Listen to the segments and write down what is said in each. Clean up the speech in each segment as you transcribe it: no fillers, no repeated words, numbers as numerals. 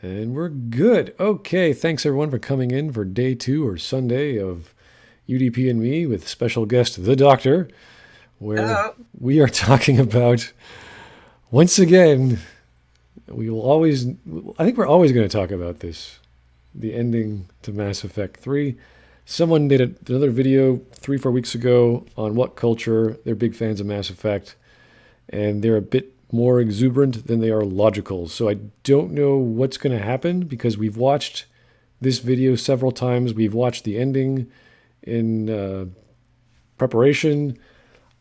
And we're good. Okay, thanks everyone for coming in for day 2 or Sunday of UDP and me with special guest, the Doctor, where we are talking about, once again, I think we're always going to talk about this, the ending to Mass Effect 3. Someone did another video 3-4 weeks ago on WhatCulture. They're big fans of Mass Effect, and they're a bit more exuberant than they are logical. So I don't know what's going to happen because we've watched this video several times. We've watched the ending in preparation.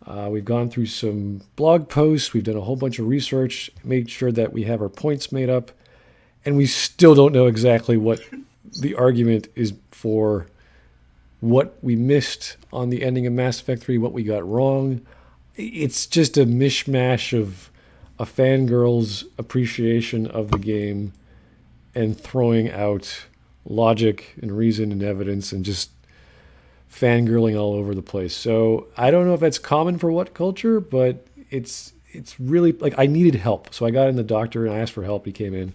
We've gone through some blog posts. We've done a whole bunch of research, made sure that we have our points made up, and we still don't know exactly what the argument is for, what we missed on the ending of Mass Effect 3, what we got wrong. It's just a mishmash of a fangirl's appreciation of the game and throwing out logic and reason and evidence and just fangirling all over the place. So I don't know if that's common for WhatCulture, but it's really, like, I needed help. So I got in the Doctor and I asked for help. He came in.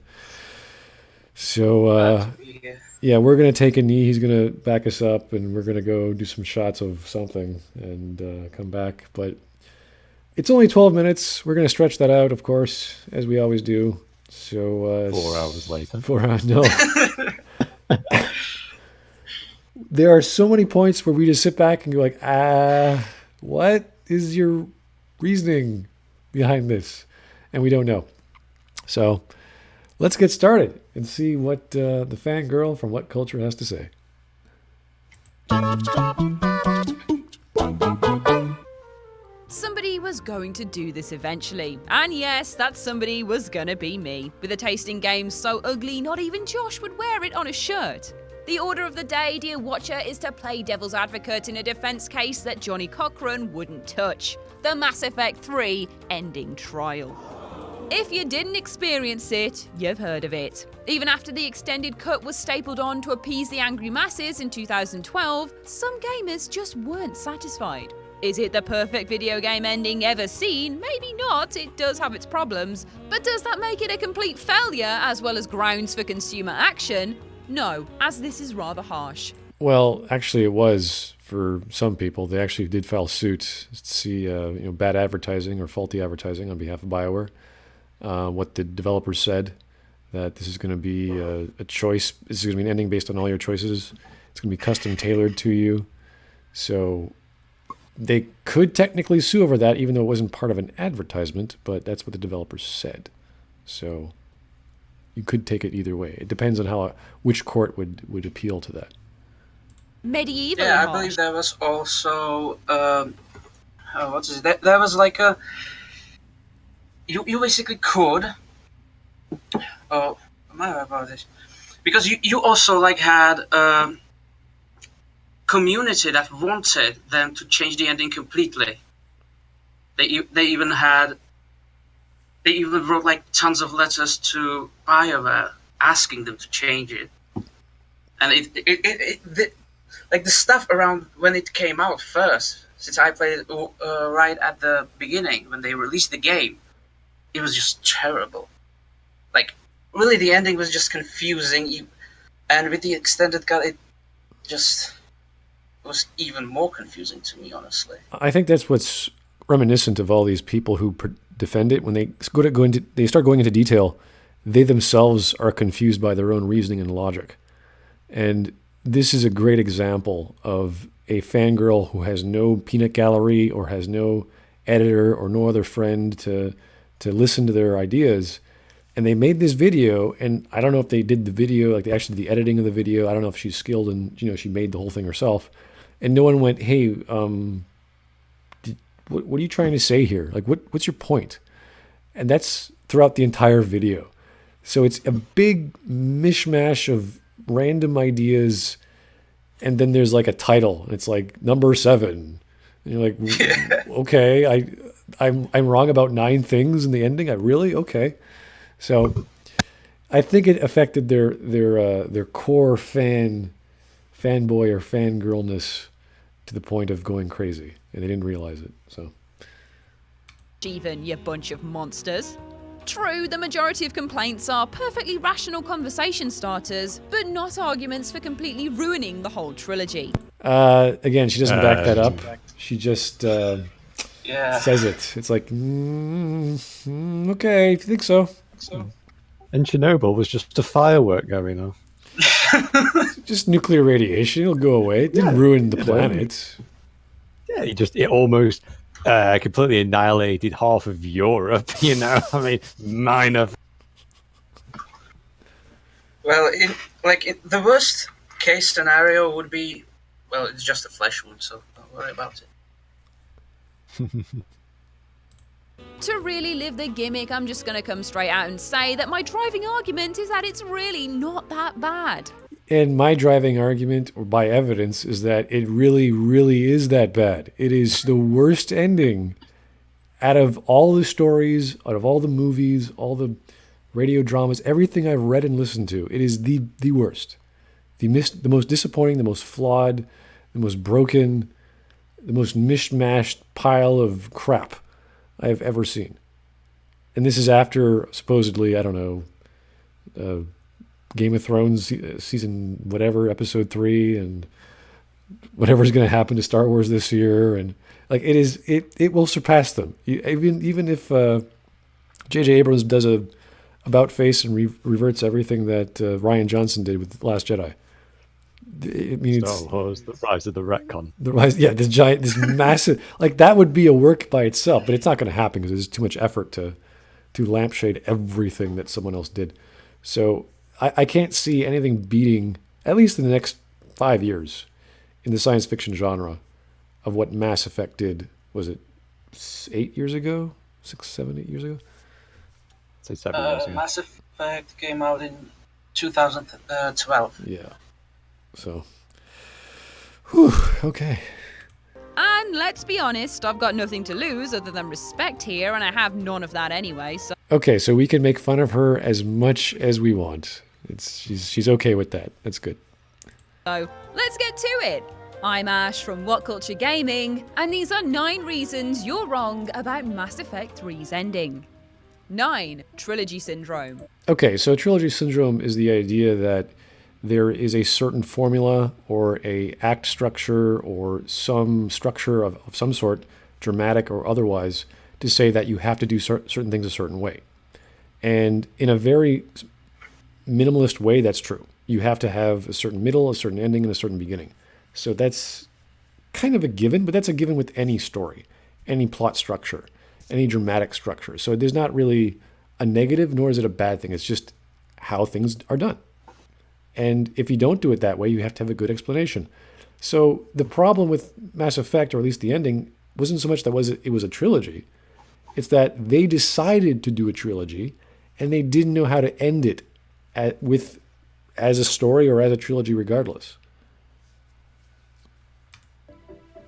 So yeah, we're going to take a knee. He's going to back us up and we're going to go do some shots of something and come back. But it's only 12 minutes. We're going to stretch that out, of course, as we always do. So 4 hours later. 4 hours, no. There are so many points where we just sit back and go like, what is your reasoning behind this? And we don't know. So let's get started and see what the fangirl from WhatCulture has to say. Somebody was going to do this eventually. And yes, that somebody was gonna be me. With a taste in games so ugly, not even Josh would wear it on a shirt. The order of the day, dear watcher, is to play devil's advocate in a defense case that Johnny Cochran wouldn't touch. The Mass Effect 3 ending trial. If you didn't experience it, you've heard of it. Even after the extended cut was stapled on to appease the angry masses in 2012, some gamers just weren't satisfied. Is it the perfect video game ending ever seen? Maybe not, it does have its problems. But does that make it a complete failure as well as grounds for consumer action? No, as this is rather harsh. Well, actually it was for some people. They actually did file suit to see bad advertising or faulty advertising on behalf of BioWare. What the developers said, that this is going to be a choice. This is going to be an ending based on all your choices. It's going to be custom tailored to you. So they could technically sue over that, even though it wasn't part of an advertisement, but that's what the developers said. So you could take it either way. It depends on which court would appeal to that. Medieval. Yeah, I believe there was also what is that? There was like a you basically could. Oh, am I about this? Because you also like had community that wanted them to change the ending completely. They even wrote like tons of letters to BioWare asking them to change it, and like the stuff around when it came out first. Since I played it right at the beginning when they released the game, it was just terrible. Like really, the ending was just confusing, and with the extended cut, it just was even more confusing to me, honestly. I think that's what's reminiscent of all these people who defend it. When they start going into detail, they themselves are confused by their own reasoning and logic. And this is a great example of a fangirl who has no peanut gallery or has no editor or no other friend to listen to their ideas. And they made this video, and I don't know if they did the video, like they actually did the editing of the video. I don't know if she's skilled and she made the whole thing herself. And no one went, hey, what are you trying to say here? Like, what's your point? And that's throughout the entire video. So it's a big mishmash of random ideas, and then there's like a title, and it's like number 7. And you're like, okay, I'm wrong about 9 things in the ending. I really? Okay. So I think it affected their core fanboy or fangirlness to the point of going crazy, and they didn't realize it. So Even, you bunch of monsters. True, the majority of complaints are perfectly rational conversation starters, but not arguments for completely ruining the whole trilogy. Again, she doesn't back that up. She just says it. It's like, okay, if you think so. And Chernobyl was just a firework going off. Just nuclear radiation. It'll go away. It didn't ruin the planet. Yeah, it almost completely annihilated half of Europe. I mean, minor. Well, the worst case scenario would be, well, it's just a flesh wound, so don't worry about it. To really live the gimmick, I'm just gonna come straight out and say that my driving argument is that it's really not that bad. And my driving argument, or by evidence, is that it really, really is that bad. It is the worst ending out of all the stories, out of all the movies, all the radio dramas, everything I've read and listened to. It is the worst. The most disappointing, the most flawed, the most broken, the most mishmashed pile of crap I have ever seen. And this is after, supposedly, I don't know, Game of Thrones season whatever, episode 3, and whatever's going to happen to Star Wars this year. And like it will surpass them. Even if J.J. Abrams does a about face and reverts everything that Rian Johnson did with Last Jedi. I mean, Star Wars, the rise of the retcon. This massive, like that would be a work by itself, but it's not going to happen because there's too much effort to lampshade everything that someone else did. So I can't see anything beating, at least in the next 5 years, in the science fiction genre of what Mass Effect did. Was it 8 years ago? 6, 7, 8 years ago? I'd say 7 years ago. Mass Effect came out in 2012. Yeah. So, whew, okay. And let's be honest, I've got nothing to lose other than respect here, and I have none of that anyway, so... Okay, so we can make fun of her as much as we want. She's okay with that. That's good. So, let's get to it. I'm Ash from WhatCulture Gaming, and these are 9 reasons you're wrong about Mass Effect 3's ending. 9. Trilogy Syndrome. Okay, so Trilogy Syndrome is the idea that there is a certain formula or a act structure or some structure of some sort, dramatic or otherwise, to say that you have to do certain things a certain way. And in a very minimalist way, that's true. You have to have a certain middle, a certain ending, and a certain beginning. So that's kind of a given, but that's a given with any story, any plot structure, any dramatic structure. So there's not really a negative, nor is it a bad thing. It's just how things are done. And if you don't do it that way, you have to have a good explanation. So the problem with Mass Effect, or at least the ending, wasn't so much that it was a trilogy. It's that they decided to do a trilogy, and they didn't know how to end it as a story or as a trilogy regardless.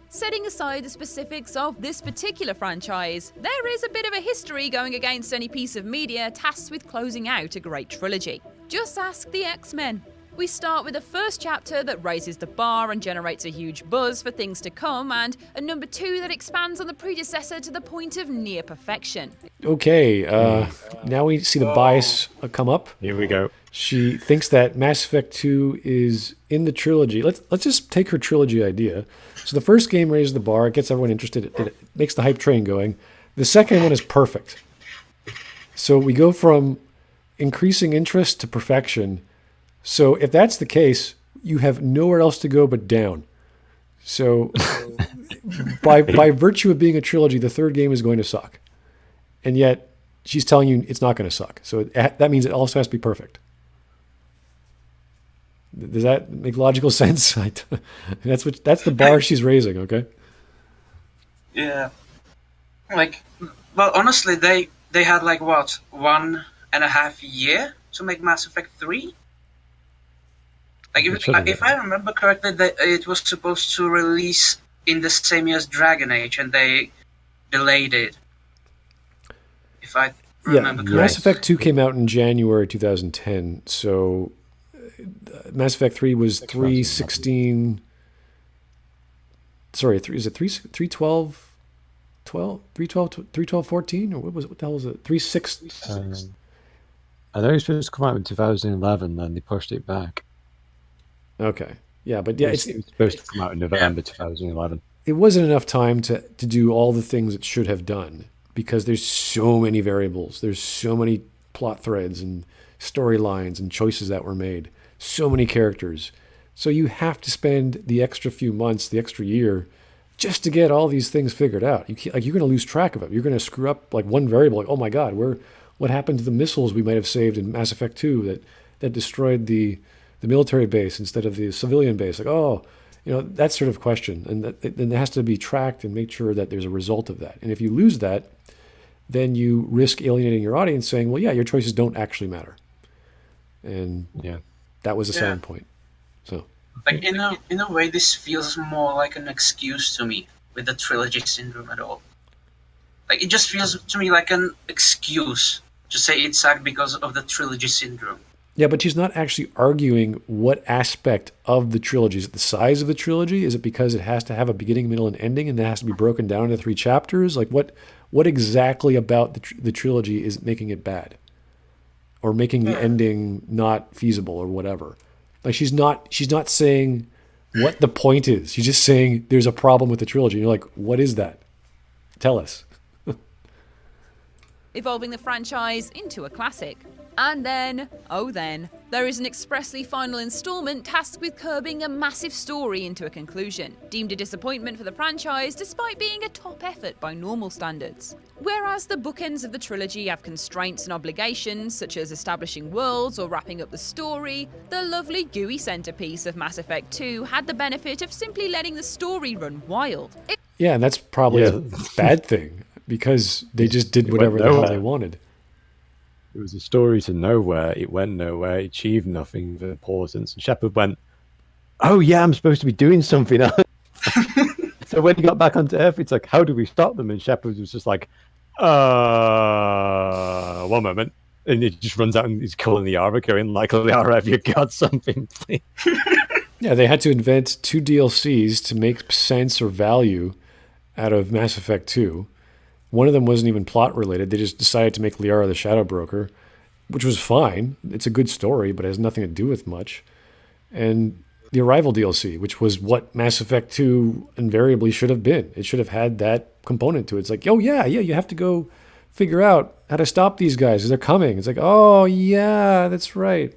Setting aside the specifics of this particular franchise, there is a bit of a history going against any piece of media tasked with closing out a great trilogy. Just ask the X-Men. We start with the first chapter that raises the bar and generates a huge buzz for things to come, and a number 2 that expands on the predecessor to the point of near perfection. Okay, now we see the bias come up. Here we go. She thinks that Mass Effect 2 is in the trilogy. Let's just take her trilogy idea. So the first game raises the bar, it gets everyone interested, it makes the hype train going. The second one is perfect. So we go from increasing interest to perfection. So if that's the case, you have nowhere else to go but down. So by virtue of being a trilogy, the third game is going to suck. And yet she's telling you it's not going to suck. So that means it also has to be perfect. Does that make logical sense? That's the bar she's raising, okay? Yeah. Well, honestly, they had 1.5 years to make Mass Effect 3. If I remember correctly, it was supposed to release in the same year as Dragon Age, and they delayed it. If I remember correctly. Mass Effect 2 came out in January 2010, so Mass Effect 3 was 3/16. Sorry, is it 3/12? 14, or what the hell was it? 3.6. I know it was supposed to come out in 2011, then they pushed it back. Okay. Yeah, but yeah, it was supposed to come out in November 2011. It wasn't enough time to do all the things it should have done because there's so many variables. There's so many plot threads and storylines and choices that were made. So many characters. So you have to spend the extra few months, the extra year, just to get all these things figured out. You're going to lose track of it. You're going to screw up like one variable. Like, oh my God, what happened to the missiles we might have saved in Mass Effect 2 that destroyed the military base instead of the civilian base? Like, oh, that sort of question. And then it has to be tracked and make sure that there's a result of that. And if you lose that, then you risk alienating your audience saying, well, yeah, your choices don't actually matter. And that was a selling point. So, like in a way, this feels more like an excuse to me with the Trilogy Syndrome at all. Like, it just feels to me like an excuse to say it sucked because of the Trilogy Syndrome. Yeah, but she's not actually arguing what aspect of the trilogy. Is it the size of the trilogy? Is it because it has to have a beginning, middle, and ending, and it has to be broken down into 3 chapters? Like, what exactly about the trilogy is making it bad, or making the ending not feasible, or whatever? Like, she's not saying what the point is. She's just saying there's a problem with the trilogy. And you're like, what is that? Tell us. Evolving the franchise into a classic. And then, there is an expressly final installment tasked with curbing a massive story into a conclusion, deemed a disappointment for the franchise despite being a top effort by normal standards. Whereas the bookends of the trilogy have constraints and obligations, such as establishing worlds or wrapping up the story, the lovely gooey centerpiece of Mass Effect 2 had the benefit of simply letting the story run wild. Yeah, and that's probably a bad thing, because they just did whatever the hell they wanted. It was a story to nowhere. It went nowhere. It achieved nothing of importance. And Shepard went, oh yeah, I'm supposed to be doing something else. So when he got back onto Earth, it's like, how do we stop them? And Shepard was just like, one moment. And he just runs out and he's calling Liara, going like, Liara, have you got something, please? Yeah, they had to invent 2 DLCs to make sense or value out of Mass Effect 2. One of them wasn't even plot related. They just decided to make Liara the Shadow Broker, which was fine. It's a good story, but it has nothing to do with much. And the Arrival DLC, which was what Mass Effect 2 invariably should have been. It should have had that component to it. It's like, oh yeah, you have to go figure out how to stop these guys. They're coming. It's like, oh yeah, that's right.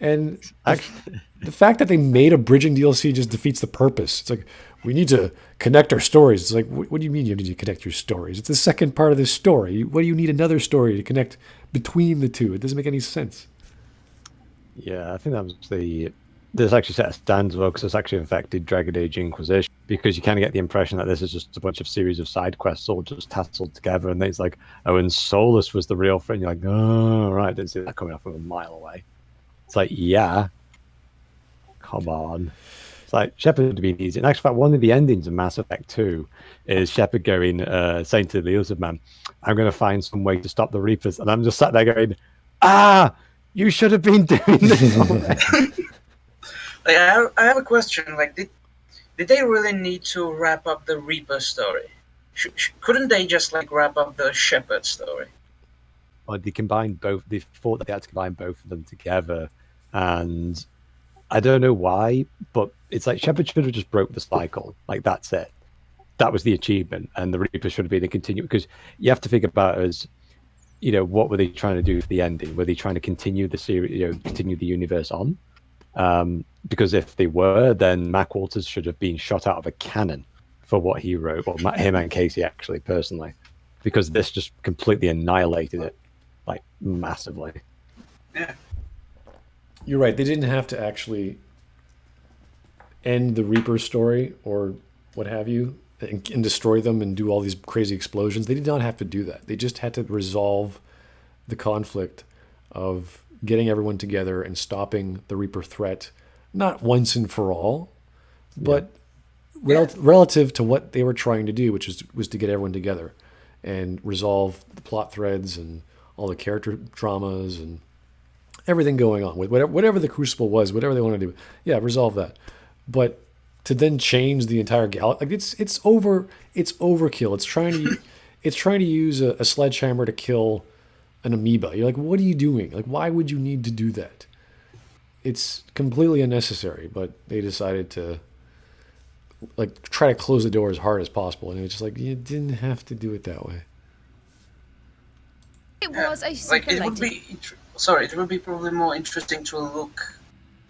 And the fact that they made a bridging DLC just defeats the purpose. It's like, we need to connect our stories. It's like, what do you mean you need to connect your stories? It's the second part of the story. What do you need another story to connect between the two? It doesn't make any sense. Yeah, I think that was there's actually set of stands as well, because it's actually affected Dragon Age Inquisition, because you kind of get the impression that this is just a bunch of series of side quests all just tasseled together, and then it's like, oh, and Solus was the real friend. You're like, oh, right, didn't see that coming off from a mile away. It's like, yeah, come on. It's like Shepard would be easy. In actual fact, one of the endings of Mass Effect 2 is Shepard going, saying to the Lizard Man, I'm going to find some way to stop the Reapers. And I'm just sat there going, you should have been doing this already. Like, I have a question. Like, did they really need to wrap up the Reaper story? Couldn't they just like wrap up the Shepard story? Well, they combined both. They thought that they had to combine both of them together, and I don't know why, but it's like Shepard should have just broke the cycle. Like, that's it. That was the achievement, and the Reaper should have been a continue, because you have to think about it as, what were they trying to do for the ending? Were they trying to continue the series, continue the universe on? Because if they were, then Mac Walters should have been shot out of a cannon for what he wrote, or him and Casey actually, personally, because this just completely annihilated it, like, massively. Yeah. You're right. They didn't have to actually end the Reaper story or what have you and destroy them and do all these crazy explosions. They did not have to do that. They just had to resolve the conflict of getting everyone together and stopping the Reaper threat, not once and for all, but relative to what they were trying to do, which was to get everyone together and resolve the plot threads and all the character dramas and everything going on with whatever the Crucible was, whatever they want to do. Yeah, resolve that. But to then change the entire galaxy. Like it's overkill. It's trying to use a sledgehammer to kill an amoeba. You're like, what are you doing? Like, why would you need to do that? It's completely unnecessary, but they decided to like try to close the door as hard as possible, and it's just like you didn't have to do it that way. It was a like it would be it would be probably more interesting to look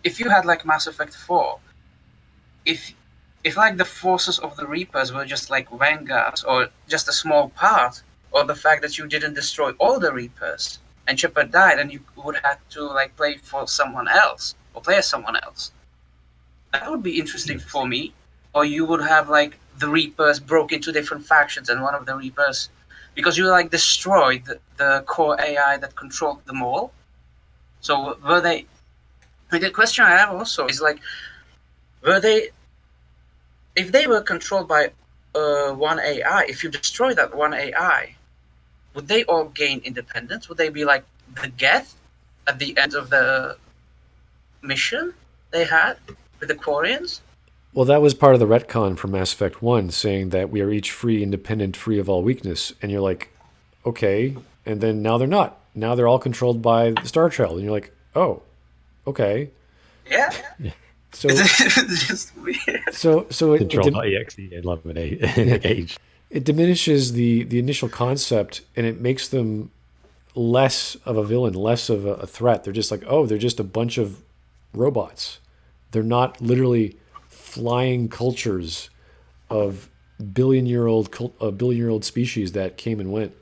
if you had like Mass Effect 4. If like the forces of the Reapers were just like vanguards or just a small part, or the fact that you didn't destroy all the Reapers and Shepard died and you would have to like play for someone else or play as someone else. That would be interesting for me. Or you would have like the Reapers broke into different factions and one of the Reapers, because you like destroyed the core AI that controlled them all. So were they? The question I have also is like, were they? If they were controlled by one AI, if you destroy that one AI, would they all gain independence? Would they be like the Geth at the end of the mission they had with the Quarians? Well, that was part of the retcon from Mass Effect 1, saying that we are each free, independent, free of all weakness. And you're like, okay. And then now they're not. Now they're all controlled by the Star Child. And you're like, oh, okay. Yeah. So it's just weird. So Control.exe engage. It diminishes the initial concept, and it makes them less of a villain, less of a threat. They're just like, oh, they're just a bunch of robots. They're not literally flying cultures of billion-year-old species that came and went.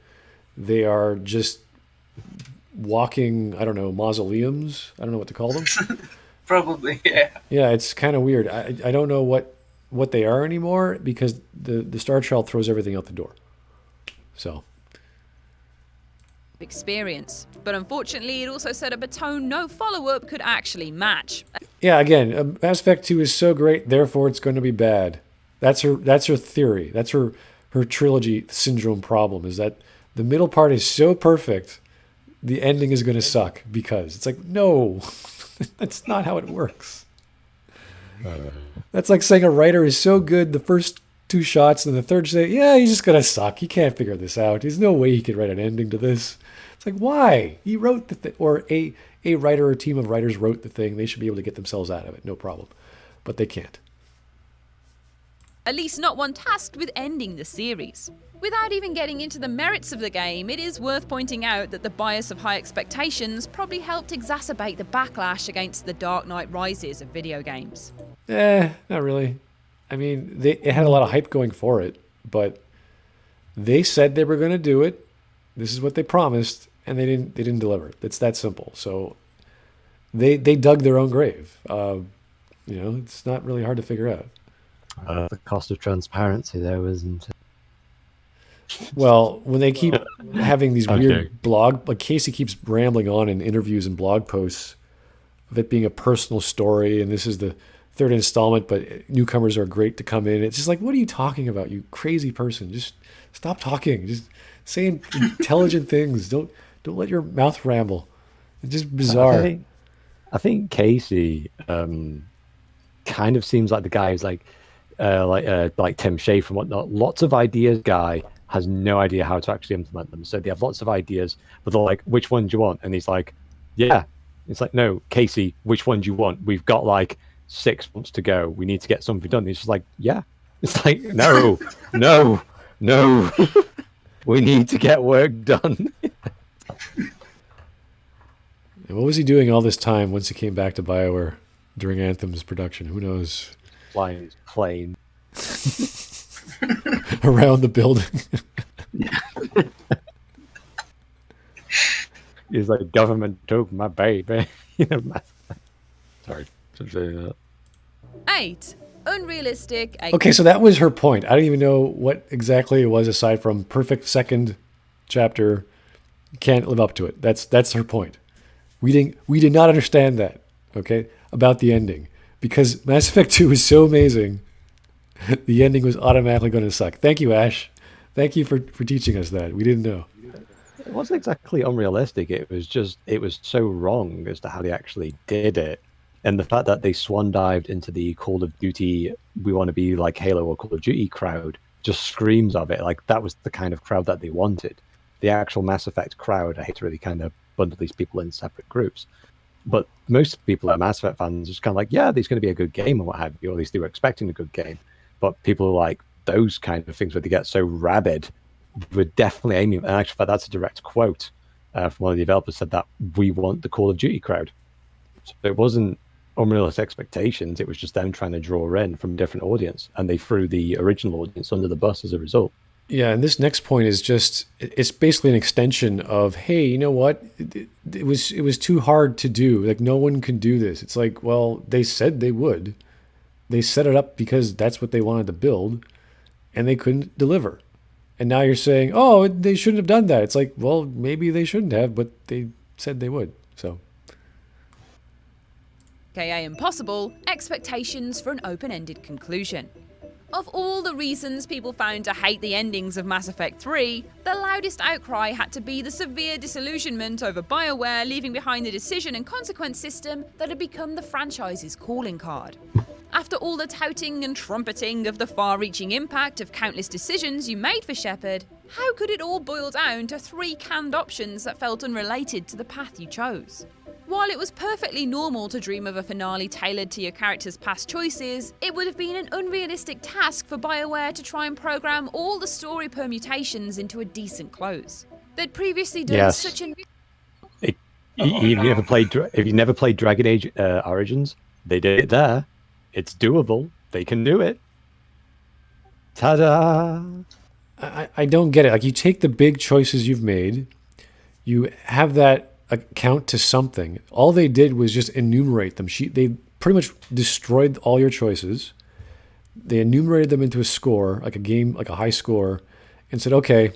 They are just walking, I don't know, mausoleums. I don't know what to call them. Probably, yeah. Yeah, it's kind of weird. I don't know what they are anymore, because the Star Child throws everything out the door. So experience. But unfortunately, it also set up a tone no follow-up could actually match. yeah, again, Mass Effect 2 is so great, therefore it's going to be bad. That's her theory. That's her Trilogy Syndrome problem, is that the middle part is so perfect, the ending is going to suck, because it's like, no, that's not how it works. That's like saying a writer is so good the first two shots, and the third say, yeah, he's just going to suck. He can't figure this out. There's no way he could write an ending to this. It's like, why? He wrote the thing, or a writer or a team of writers wrote the thing. They should be able to get themselves out of it, no problem. But they can't. At least not one tasked with ending the series. Without even getting into the merits of the game, it is worth pointing out that the bias of high expectations probably helped exacerbate the backlash against the Dark Knight Rises of video games. Not really. I mean, it had a lot of hype going for it, but they said they were going to do it. This is what they promised, and they didn't deliver. It's that simple. So they dug their own grave. It's not really hard to figure out. The cost of transparency there, isn't it? Well, when they keep having these weird like Casey keeps rambling on in interviews and blog posts of it being a personal story, and this is the third installment, but newcomers are great to come in. It's just like, what are you talking about, you crazy person? Just stop talking. Just say intelligent things. Don't let your mouth ramble. It's just bizarre. I think Casey kind of seems like the guy who's like Tim Schafer and whatnot. Lots of ideas guy has no idea how to actually implement them. So they have lots of ideas, but they're like, which one do you want? And he's like, yeah. It's like, no, Casey, which one do you want? We've got like 6 months to go. We need to get something done. He's just like, yeah. It's like, no. We need to get work done. And what was he doing all this time once he came back to BioWare during Anthem's production? Who knows? Flying his plane. Around the building. He's like, government took my baby. Sorry to say that. 8. Unrealistic. Okay, so that was her point. I don't even know what exactly it was aside from perfect second chapter. Can't live up to it. That's her point. We did not understand that, okay, about the ending. Because Mass Effect 2 is so amazing, the ending was automatically going to suck. Thank you, Ash. Thank you for teaching us that. We didn't know. It wasn't exactly unrealistic. It was so wrong as to how they actually did it And the fact that they swan dived into the Call of Duty, we want to be like Halo or Call of Duty crowd, just screams of it. Like, that was the kind of crowd that they wanted. The actual Mass Effect crowd, I hate to really kind of bundle these people in separate groups, but most people at Mass Effect fans are just kind of like, yeah, there's going to be a good game and what have you, or at least they were expecting a good game. But people like those kind of things where they get so rabid, we're definitely aiming, and actually that's a direct quote from one of the developers, said that we want the Call of Duty crowd. So it wasn't unrealistic expectations, it was just them trying to draw in from a different audience, and they threw the original audience under the bus as a result. Yeah, and this next point is just, it's basically an extension of, hey, you know what? It was too hard to do. Like, no one can do this. It's like, well, they said they would. They set it up because that's what they wanted to build, and they couldn't deliver. And now you're saying, oh, they shouldn't have done that. It's like, well, maybe they shouldn't have, but they said they would. So, aka impossible, expectations for an open-ended conclusion. Of all the reasons people found to hate the endings of Mass Effect 3, the loudest outcry had to be the severe disillusionment over BioWare leaving behind the decision and consequence system that had become the franchise's calling card. After all the touting and trumpeting of the far-reaching impact of countless decisions you made for Shepard, how could it all boil down to 3 canned options that felt unrelated to the path you chose? While it was perfectly normal to dream of a finale tailored to your character's past choices, it would have been an unrealistic task for BioWare to try and program all the story permutations into a decent close. They'd previously done such an... If you never played Dragon Age Origins, they did it there. It's doable. They can do it. Ta-da! I don't get it. Like, you take the big choices you've made, you have that account to something. All they did was just enumerate them. They pretty much destroyed all your choices. They enumerated them into a score, like a game, like a high score, and said, okay,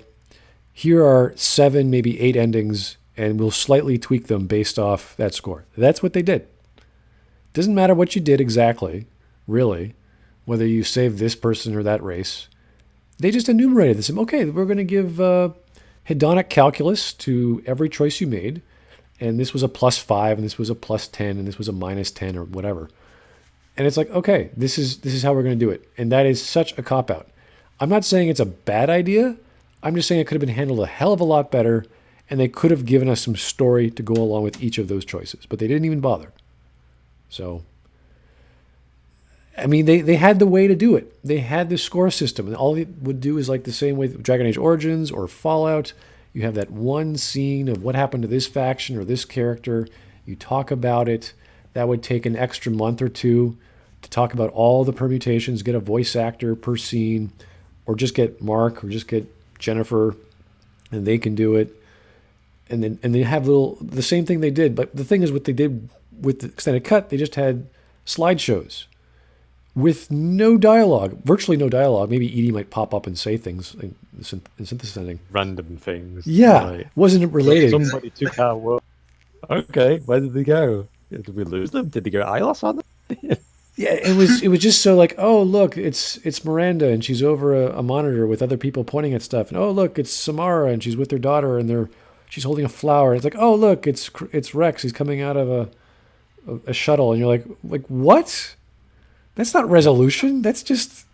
here are 7, maybe 8 endings, and we'll slightly tweak them based off that score. That's what they did. Doesn't matter what you did exactly, really, whether you saved this person or that race. They just enumerated this. Okay, we're going to give hedonic calculus to every choice you made, and this was a +5, and this was a +10, and this was a -10, or whatever. And it's like, okay, this is how we're going to do it. And that is such a cop-out. I'm not saying it's a bad idea. I'm just saying it could have been handled a hell of a lot better, and they could have given us some story to go along with each of those choices. But they didn't even bother. So, I mean, they had the way to do it. They had the score system, and all they would do is like the same way with Dragon Age Origins or Fallout. You have that one scene of what happened to this faction or this character. You talk about it. That would take an extra month or 2 to talk about all the permutations, get a voice actor per scene, or just get Mark or just get Jennifer, and they can do it. And they have the same thing they did. But the thing is, what they did with the extended cut, they just had slideshows with no dialogue, virtually no dialogue. Maybe Edie might pop up and say things in synthesizing. Random things. Yeah, like, wasn't related. Somebody took our work. Okay, where did they go? Did we lose them? Did they go ILOS on them? Yeah, it was just so like, oh look, it's Miranda and she's over a monitor with other people pointing at stuff, and oh look, it's Samara and she's with her daughter and she's holding a flower. It's like, oh look, it's Rex. He's coming out of a shuttle, and you're like what? That's not resolution. That's just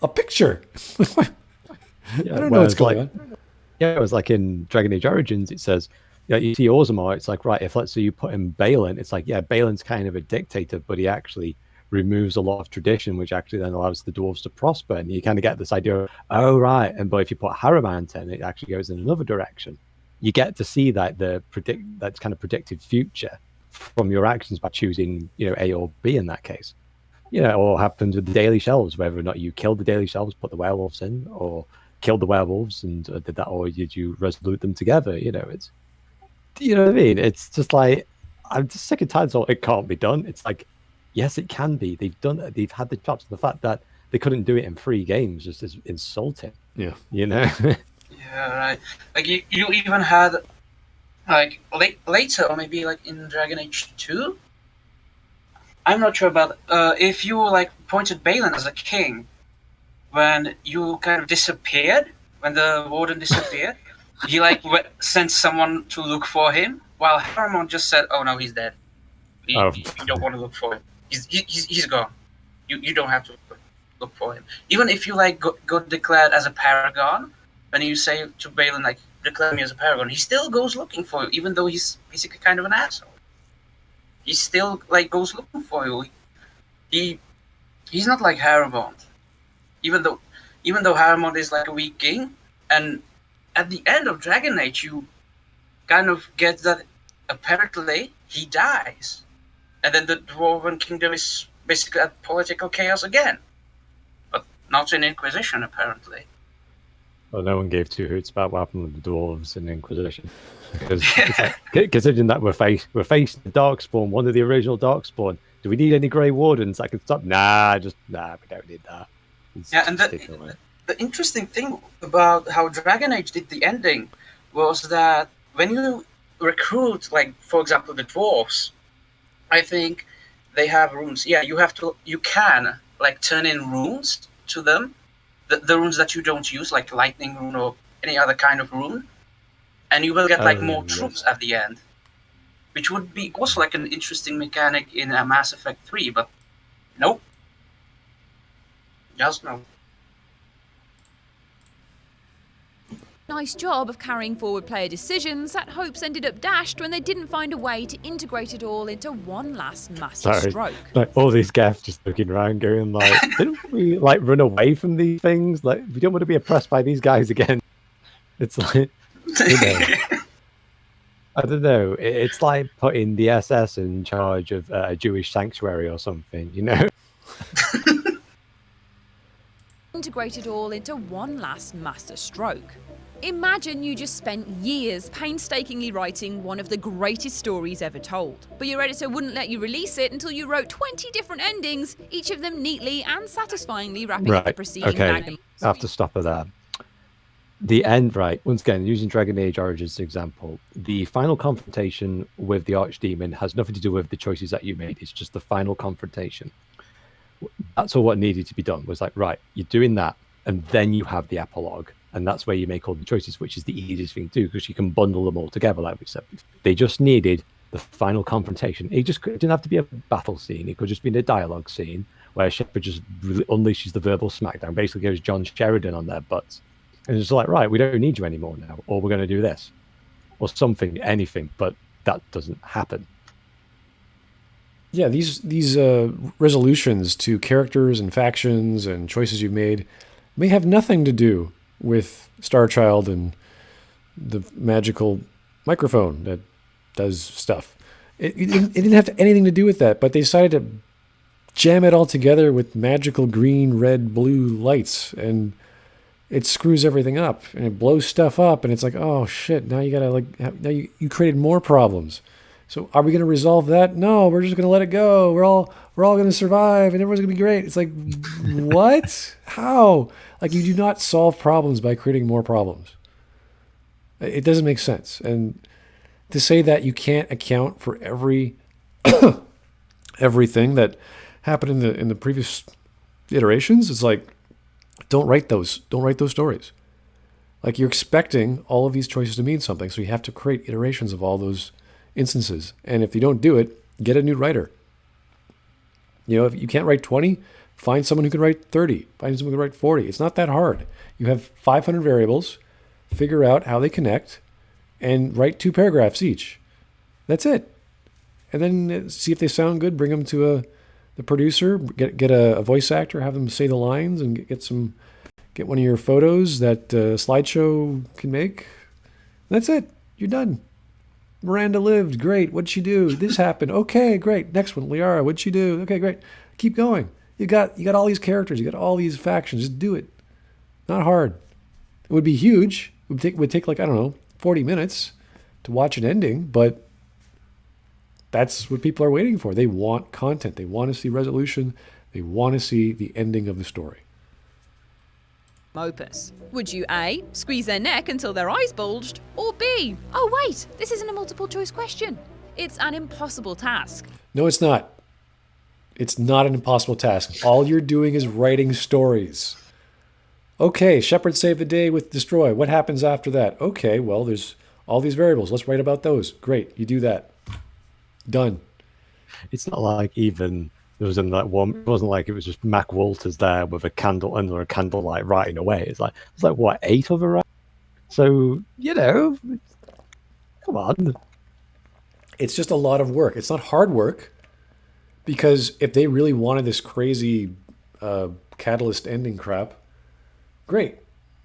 a picture. I don't know what's going on. Yeah, it was like in Dragon Age Origins. It says, yeah, you see Orzammar. It's like, right, if let's say you put in Balin, it's like, yeah, Balin's kind of a dictator, but he actually removes a lot of tradition, which actually then allows the dwarves to prosper. And you kind of get this idea of, oh right, but if you put Haramant in, it actually goes in another direction. You get to see that that's kind of predicted future from your actions by choosing, A or B in that case. Or what happens with the daily shelves, whether or not you killed the daily shelves, put the werewolves in, or killed the werewolves and did that, or did you resolute them together? It's, you know what I mean? It's just like, I'm just sick and tired of it can't be done. It's like, yes, it can be. They've done it. They've had the chops. The fact that they couldn't do it in 3 games just is insulting. Yeah. Yeah, right. Like you even had like later, or maybe like in Dragon Age 2. I'm not sure about if you like appointed Balin as a king when you kind of disappeared, when the warden disappeared. He like sent someone to look for him, while Haramond just said, "Oh no, he's dead." You don't want to look for him. He's gone. You don't have to look for him. Even if you like got declared as a paragon, when you say to Balin like declare me as a paragon, he still goes looking for you, even though he's basically kind of an asshole. He still like goes looking for you. He's not like Haribon, even though Haribon is like a weak king, and at the end of Dragon Age you kind of get that apparently he dies, and then the Dwarven Kingdom is basically at political chaos again, but not in Inquisition apparently. Well, no one gave two hoots about what happened with the dwarves in Inquisition, because considering that we're facing the Darkspawn, one of the original Darkspawn. Do we need any Grey Wardens that can stop? Nah, we don't need that. And the interesting thing about how Dragon Age did the ending was that when you recruit, like for example, the dwarves, I think they have runes. Yeah, you can like turn in runes to them, the runes that you don't use, like lightning rune or any other kind of rune, and you will get like more troops at the end, which would be also like an interesting mechanic in Mass Effect 3, but nope. Just no. Nice job of carrying forward player decisions. That hopes ended up dashed when they didn't find a way to integrate it all into one last master stroke. Like all these gaffs just looking around going like, didn't we like run away from these things? Like we don't want to be oppressed by these guys again. It's like, I don't know. It's like putting the SS in charge of a Jewish sanctuary or something, you know? Integrated all into one last master stroke. Imagine you just spent years painstakingly writing one of the greatest stories ever told, but your editor wouldn't let you release it until you wrote 20 different endings, each of them neatly and satisfyingly wrapping up the preceding magnum. I have to stop at that. The end, right, once again, using Dragon Age Origins as an example, the final confrontation with the Archdemon has nothing to do with the choices that you made. It's just the final confrontation. That's all what needed to be done, was like, right, you're doing that, and then you have the epilogue, and that's where you make all the choices, which is the easiest thing to do, because you can bundle them all together, like we said. They just needed the final confrontation. It didn't have to be a battle scene. It could just be a dialogue scene, where Shepard just really unleashes the verbal smackdown, basically goes John Sheridan on their butts. And it's like, right, we don't need you anymore now, or we're going to do this, or something, anything, but that doesn't happen. Yeah, these resolutions to characters and factions and choices you've made may have nothing to do with Starchild and the magical microphone that does stuff. It didn't have anything to do with that, but they decided to jam it all together with magical green, red, blue lights, and it screws everything up, and it blows stuff up, and it's like, oh shit, now you gotta now you created more problems. So are we gonna resolve that? No, we're just gonna let it go. We're all gonna survive, and everyone's gonna be great. It's like, what? How? Like, you do not solve problems by creating more problems. It doesn't make sense. And to say that you can't account for everything that happened in the previous iterations, it's like, don't write those stories. Like, you're expecting all of these choices to mean something, so you have to create iterations of all those instances. And if you don't do it, get a new writer. You know, if you can't write 20, find someone who can write 30, find someone who can write 40. It's not that hard. You have 500 variables, figure out how they connect, and write 2 paragraphs each. That's it. And then see if they sound good, bring them to the producer, get a voice actor, have them say the lines, and get one of your photos that slideshow can make. That's it. You're done. Miranda lived. Great. What'd she do? This happened. Okay, great. Next one. Liara. What'd she do? Okay, great. Keep going. You got all these characters. You got all these factions. Just do it. Not hard. It would be huge. It would take like, I don't know, 40 minutes to watch an ending, but that's what people are waiting for. They want content. They want to see resolution. They want to see the ending of the story. Opus. Would you A, squeeze their neck until their eyes bulged, or B, oh wait, this isn't a multiple choice question. It's an impossible task. No, it's not. It's not an impossible task. All you're doing is writing stories. Okay, Shepard saved the day with Destroy. What happens after that? Okay, well, there's all these variables. Let's write about those. Great, you do that. Done. it's not like even there was in that one. It wasn't like it was just Mac Walters there with a candle under a candlelight writing away. It's like what, 8 other writers? So come on. It's just a lot of work. It's not hard work, because if they really wanted this crazy catalyst ending crap, great.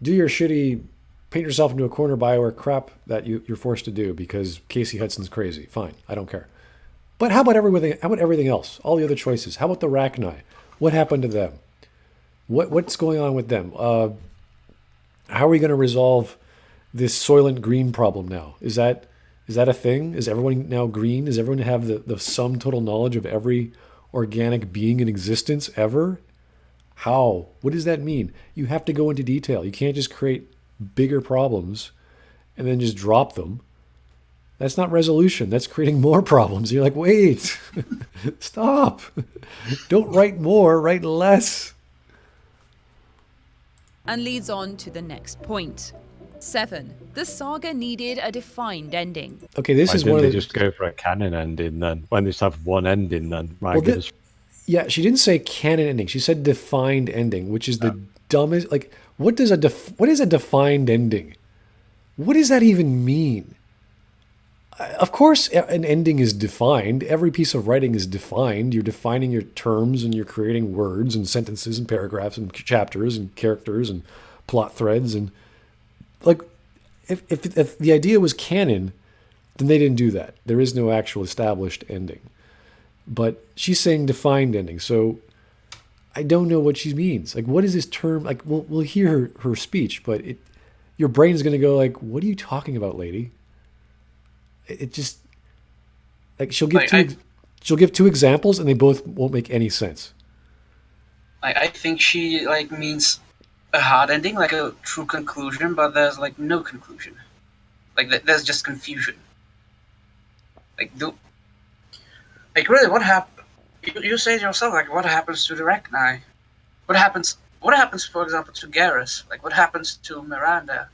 Do your shitty paint yourself into a corner Bioware crap that you're forced to do because Casey Hudson's crazy. Fine, I don't care. But how about everything? How about everything else? All the other choices. How about the Rachni? What happened to them? What's going on with them? How are we going to resolve this Soylent Green problem now? Is that a thing? Is everyone now green? Does everyone have the sum total knowledge of every organic being in existence ever? How? What does that mean? You have to go into detail. You can't just create bigger problems and then just drop them. That's not resolution. That's creating more problems. You're like, wait, stop. Don't write more, write less. And leads on to the next point. 7. The saga needed a defined ending. Okay, this is one of the... the... just go for a canon ending then? When they just have one ending then? Yeah, she didn't say canon ending. She said defined ending, which is the dumbest... Like, what is a defined ending? What does that even mean? Of course, an ending is defined. Every piece of writing is defined. You're defining your terms and you're creating words and sentences and paragraphs and chapters and characters and plot threads. And like, if the idea was canon, then they didn't do that. There is no actual established ending. But she's saying defined ending. So I don't know what she means. Like, what is this term? Like, we'll hear her speech, but your brain is going to go like, what are you talking about, lady? It just, like, she'll give two examples and they both won't make any sense. I think she means a hard ending, like a true conclusion, but there's no conclusion. There's just confusion. Really, what happened? You say to yourself, what happens to the Rachni? What happens, for example, to Garrus? What happens to Miranda?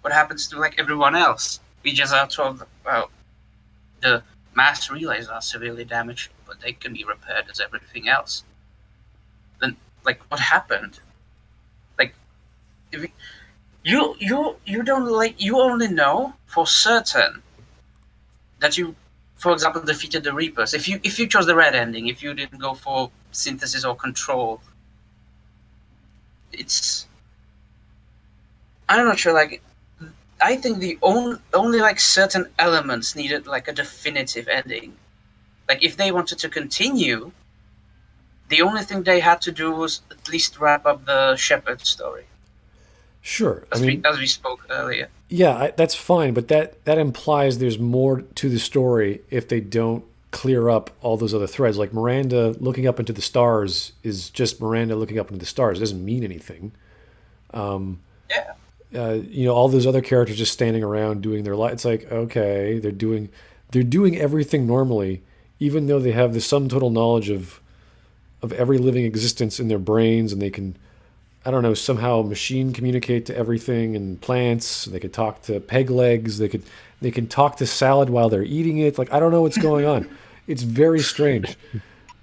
What happens to everyone else? We just are told, well, the mass relays are severely damaged, but they can be repaired as everything else. Then, what happened? If you don't you only know for certain that you, for example, defeated the Reapers. If you chose the red ending, if you didn't go for synthesis or control, I'm not sure. I think the only certain elements needed a definitive ending. If they wanted to continue, the only thing they had to do was at least wrap up the Shepherd story. Sure, as we spoke earlier. Yeah, that's fine, but that implies there's more to the story if they don't clear up all those other threads. Like Miranda looking up into the stars is just Miranda looking up into the stars. It doesn't mean anything. All those other characters just standing around doing their life. It's like, okay, they're doing everything normally, even though they have the sum total knowledge of every living existence in their brains, and they can, I don't know, somehow machine communicate to everything and plants. They could talk to peg legs. They can talk to salad while they're eating it. I don't know what's going on. It's very strange.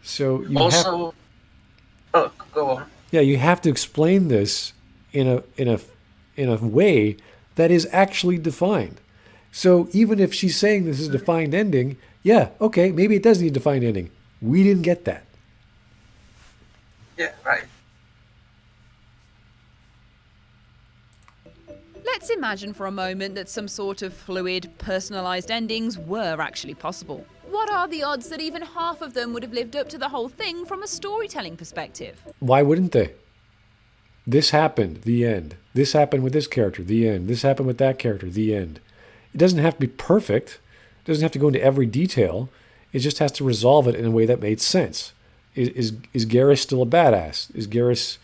So you also, go on. Yeah, you have to explain this in a way that is actually defined. So even if she's saying this is a defined ending, yeah, okay, maybe it does need a defined ending. We didn't get that. Yeah, right. Let's imagine for a moment that some sort of fluid, personalised endings were actually possible. What are the odds that even half of them would have lived up to the whole thing from a storytelling perspective? Why wouldn't they? This happened, the end. This happened with this character, the end. This happened with that character, the end. It doesn't have to be perfect. It doesn't have to go into every detail. It just has to resolve it in a way that made sense. Is Garrus still a badass? Is Garrus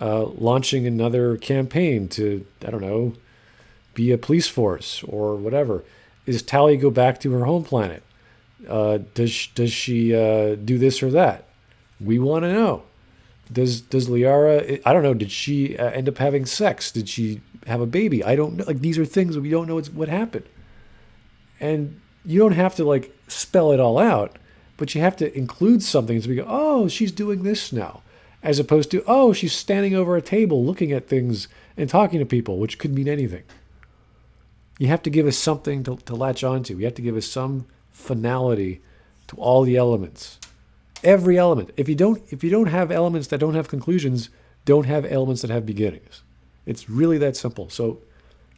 launching another campaign to, I don't know, be a police force or whatever? Is Tali go back to her home planet? Does she do this or that? We want to know. Does Liara, I don't know, did she end up having sex? Did she have a baby? I don't know. These are things that we don't know what happened. And you don't have to spell it all out, but you have to include something so we go, oh, she's doing this now, as opposed to, oh, she's standing over a table looking at things and talking to people, which could mean anything. You have to give us something to latch onto. You have to give us some finality to all the elements. Every element. If you don't have elements that don't have conclusions, don't have elements that have beginnings. It's really that simple. So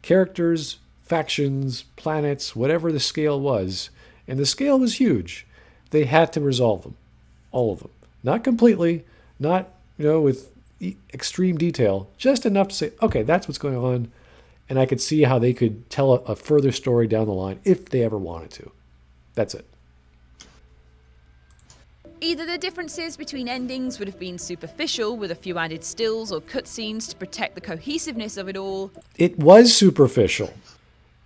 characters, factions, planets, whatever the scale was, and the scale was huge, they had to resolve them. All of them. Not completely, not with extreme detail, just enough to say, okay, that's what's going on, and I could see how they could tell a further story down the line if they ever wanted to. That's it. Either the differences between endings would have been superficial with a few added stills or cutscenes to protect the cohesiveness of it all. It was superficial.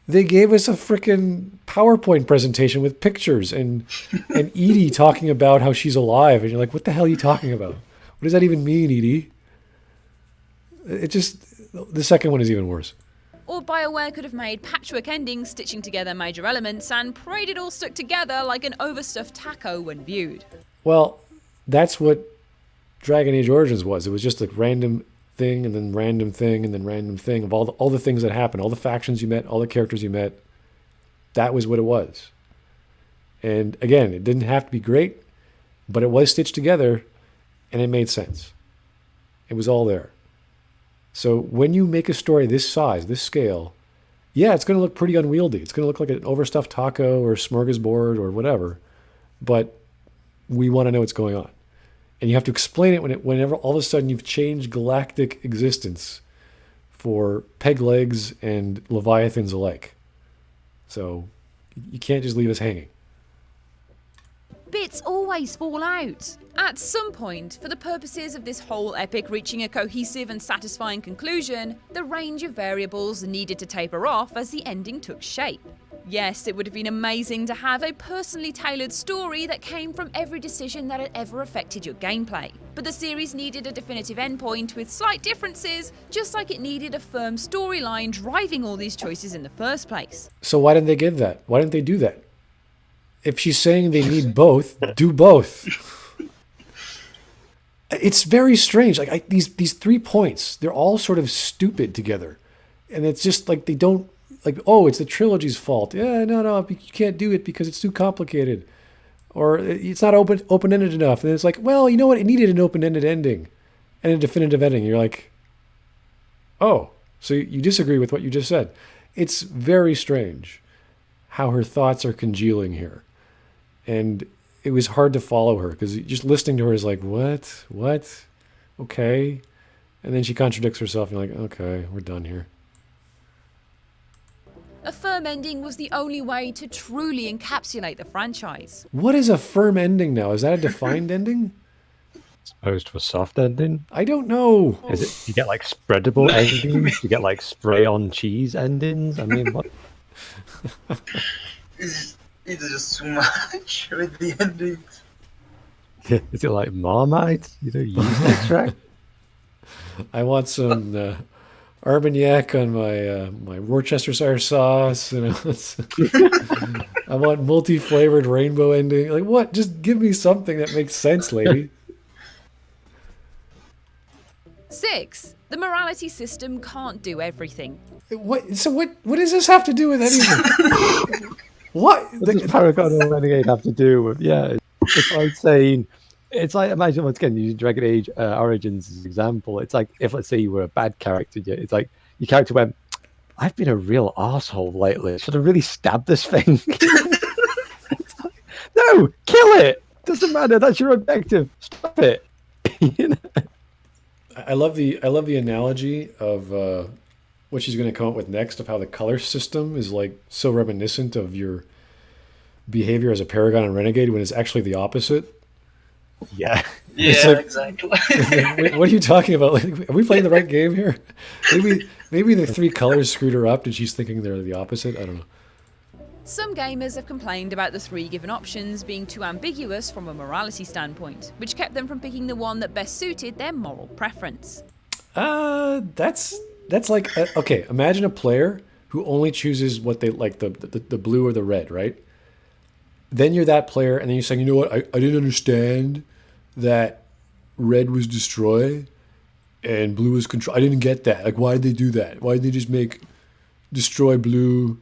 They gave us a frickin' PowerPoint presentation with pictures and Edie talking about how she's alive, and you're like, what the hell are you talking about? What does that even mean, Edie? The second one is even worse. Or BioWare could have made patchwork endings stitching together major elements and prayed it all stuck together like an overstuffed taco when viewed. Well, that's what Dragon Age Origins was. It was just a random thing and then random thing and then random thing of all the things that happened, all the factions you met, all the characters you met. That was what it was. And again, it didn't have to be great, but it was stitched together and it made sense. It was all there. So when you make a story this size, this scale, yeah, it's going to look pretty unwieldy. It's going to look like an overstuffed taco or smorgasbord or whatever, but we want to know what's going on. And you have to explain it whenever all of a sudden you've changed galactic existence for peg legs and leviathans alike. So you can't just leave us hanging. Bits always fall out. At some point, for the purposes of this whole epic reaching a cohesive and satisfying conclusion, the range of variables needed to taper off as the ending took shape. Yes, it would have been amazing to have a personally tailored story that came from every decision that had ever affected your gameplay. But the series needed a definitive endpoint with slight differences, just like it needed a firm storyline driving all these choices in the first place. So why didn't they give that? Why didn't they do that? If she's saying they need both, do both. It's very strange. Like these 3 points, they're all sort of stupid together. And it's just like they don't, like, oh, it's the trilogy's fault. Yeah, no, you can't do it because it's too complicated. Or it's not open-ended enough. And it's like, well, you know what? It needed an open-ended ending and a definitive ending. You're like, oh, so you disagree with what you just said. It's very strange how her thoughts are congealing here. And it was hard to follow her because just listening to her is like, what? Okay. And then she contradicts herself and you're like, okay, we're done here. A firm ending was the only way to truly encapsulate the franchise. What is a firm ending now? Is that a defined ending? As opposed to a soft ending? I don't know. Is it? You get like spreadable endings? You get like spray on cheese endings? I mean, what? It's just too much with the endings. Is it like Marmite? Yeast extract? I want some Armagnac on my Worcestershire sauce. I want multi-flavored rainbow ending. Like what? Just give me something that makes sense, lady. 6. The morality system can't do everything. What? So what does this have to do with anything? What does Paragon and Renegade have to do with? Yeah, it's like saying, it's like, imagine once again using Dragon Age Origins as an example. It's like if, let's say, you were a bad character, it's like your character went, I've been a real asshole lately. Should I really stab this thing? Like, no, kill it. Doesn't matter. That's your objective. Stop it. I love the analogy of what she's going to come up with next, of how the color system is like so reminiscent of your behavior as a Paragon and Renegade when it's actually the opposite. Yeah. Yeah, like, exactly. What are you talking about? Like, are we playing the right game here? Maybe the 3 colors screwed her up and she's thinking they're the opposite. I don't know. Some gamers have complained about the 3 given options being too ambiguous from a morality standpoint, which kept them from picking the one that best suited their moral preference. That's like, okay, imagine a player who only chooses what they like, the blue or the red, right? then you're that player, and then you're saying, you know what, I didn't understand that red was destroy and blue was control. I didn't get that. Like, why did they do that? Why did they just make destroy blue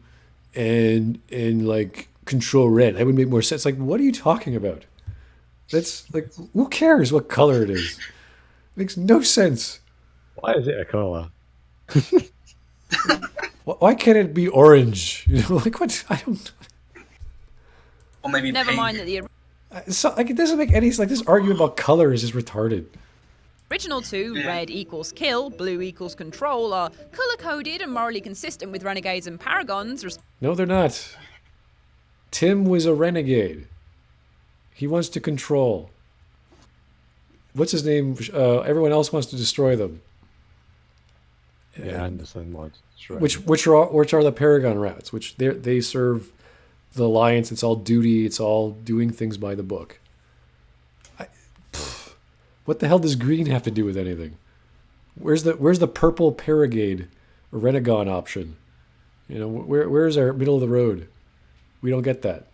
and like control red? That would make more sense. Like, what are you talking about? That's like, who cares what color it is? It makes no sense. Why is it a color? Why can't it be orange? You know, like what? I don't. Or maybe Never pink. mind that the So, like, it doesn't make any. Like, this argument about color is just retarded. original two, red equals kill, blue equals control, are color-coded and morally consistent with Renegades and Paragons. No, they're not. Tim was a renegade. He wants to control. What's his name? Everyone else wants to destroy them. Yeah, I understand what. Which are the Paragon routes? Which they serve the Alliance. It's all duty. It's all doing things by the book. What the hell does green have to do with anything? Where's the purple Paragade or Renegon option? You know, where's our middle of the road? We don't get that.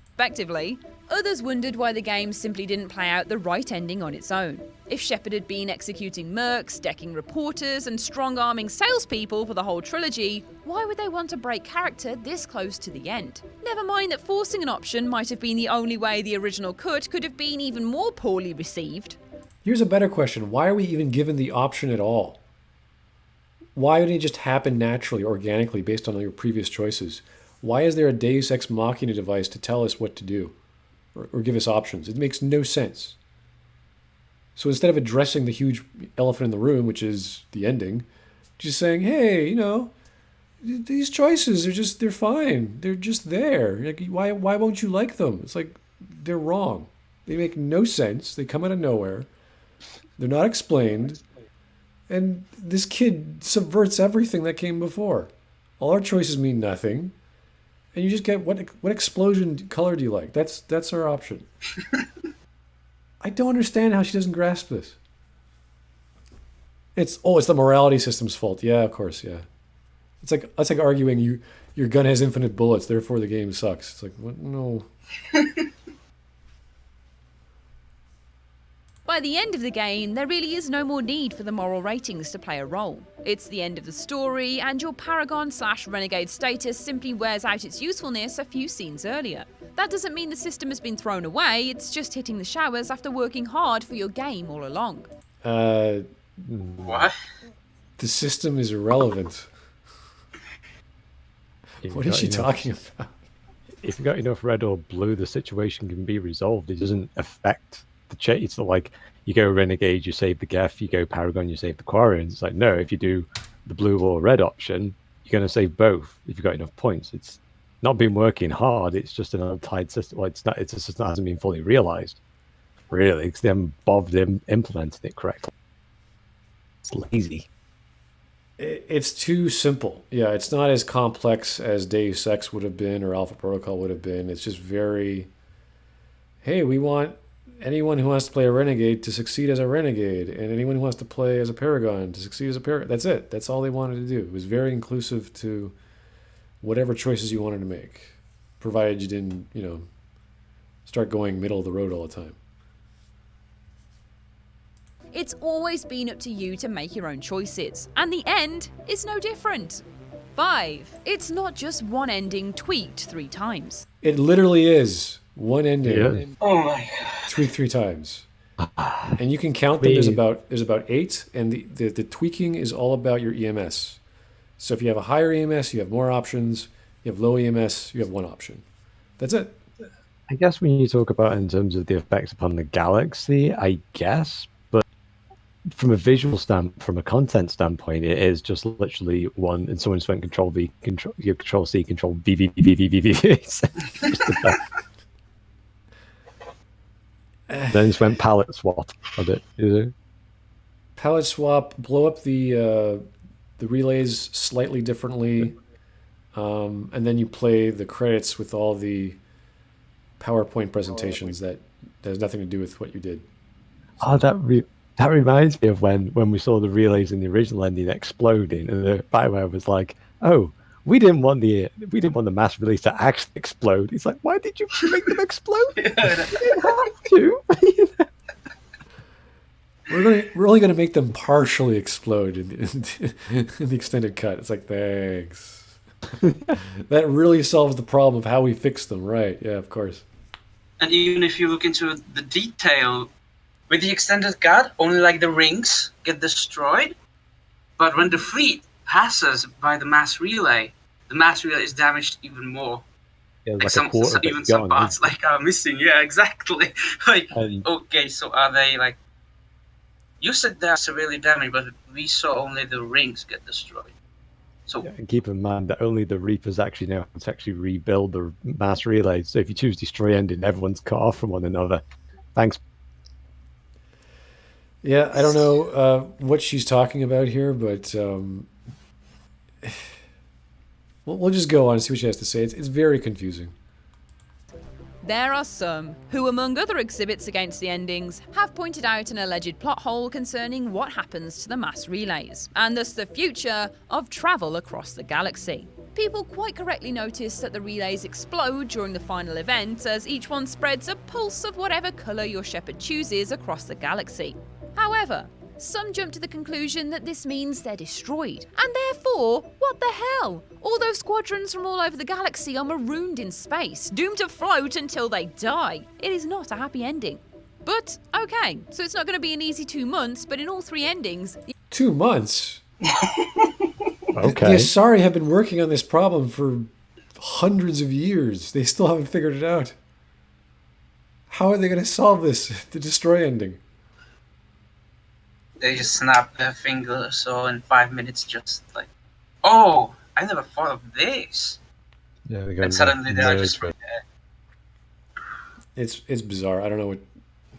Respectively, others wondered why the game simply didn't play out the right ending on its own. If Shepard had been executing mercs, decking reporters, and strong-arming salespeople for the whole trilogy, why would they want to break character this close to the end? Never mind that forcing an option might have been the only way the original cut could have been even more poorly received. Here's a better question. Why are we even given the option at all? Why wouldn't it just happen naturally, organically, based on your previous choices? Why is there a Deus Ex Machina device to tell us what to do or give us options? It makes no sense. So instead of addressing the huge elephant in the room, which is the ending, just saying, hey, you know, these choices they're fine. They're just there. Like, why won't you like them? It's like, they're wrong. They make no sense. They come out of nowhere. They're not explained. And this kid subverts everything that came before. All our choices mean nothing. And you just get what explosion color do you like? That's our option. I don't understand how she doesn't grasp this. It's the morality system's fault. Yeah, of course, yeah. That's like arguing your gun has infinite bullets, therefore the game sucks. It's like, what? No. By the end of the game, there really is no more need for the moral ratings to play a role. It's the end of the story, and your Paragon/Renegade status simply wears out its usefulness a few scenes earlier. That doesn't mean the system has been thrown away, it's just hitting the showers after working hard for your game all along. What? The system is irrelevant. What is she talking about? If you've got enough red or blue, the situation can be resolved. It doesn't affect the chase. It's not like you go Renegade, you save the Geth, you go Paragon, you save the Quarians. It's like, no, if you do the blue or red option, you're going to save both if you've got enough points. It's not been working hard. It's just an untied system. Well, it's not. It just hasn't been fully realized, really, because they haven't bothered implementing it correctly. It's lazy. It's too simple. Yeah, it's not as complex as Deus Ex would have been or Alpha Protocol would have been. It's just very, hey, we want anyone who wants to play a Renegade to succeed as a Renegade, and anyone who wants to play as a Paragon to succeed as a Paragon. That's it. That's all they wanted to do. It was very inclusive to whatever choices you wanted to make, provided you didn't, start going middle of the road all the time. It's always been up to you to make your own choices, and the end is no different. 5. It's not just one ending tweaked 3 times. It literally is one ending. Yeah. Oh my god. Tweaked 3 times. And you can count them. There's about 8, and the tweaking is all about your EMS. So if you have a higher EMS, you have more options. You have low EMS, you have one option. That's it. I guess when you talk about in terms of the effects upon the galaxy, I guess, but from a visual from a content standpoint, it is just literally one, and someone just went Control V, Control C, Control V, V, V, V, V, V, V. Then just went palette swap a bit. Palette swap, blow up the relays slightly differently, and then you play the credits with all the PowerPoint presentations that has nothing to do with what you did. Oh, that reminds me of when we saw the relays in the original ending exploding, and the BioWare was like, "Oh, we didn't want the mass release to actually explode. It's like, why did you make them explode? You didn't have to. We're only going to make them partially explode in the extended cut. It's like, thanks. That really solves the problem of how we fix them, right? Yeah, of course. And even if you look into the detail, with the extended cut, only like the rings get destroyed. But when the fleet passes by the mass relay is damaged even more. Yeah, like some parts are missing. Yeah, exactly. Okay, so are they like? You said they're severely damaged, but we saw only the rings get destroyed. So and keep in mind that only the Reapers actually know how to actually rebuild the mass relay. So if you choose destroy ending, everyone's cut off from one another. Thanks. Yeah, I don't know what she's talking about here, but we'll just go on and see what she has to say. It's very confusing. There are some who, among other exhibits against the endings, have pointed out an alleged plot hole concerning what happens to the mass relays, and thus the future of travel across the galaxy. People quite correctly notice that the relays explode during the final event as each one spreads a pulse of whatever colour your shepherd chooses across the galaxy. However, some jump to the conclusion that this means they're destroyed, and therefore, what the hell? All those squadrons from all over the galaxy are marooned in space, doomed to float until they die. It is not a happy ending. But, okay, so it's not going to be an easy 2 months, but in all 3 endings... 2 months? Okay. The Asari have been working on this problem for hundreds of years. They still haven't figured it out. How are they going to solve this, the destroy ending? They just snap their finger or so in 5 minutes, just like, oh, I never thought of this. Yeah, and suddenly they're just right there. It's bizarre. I don't know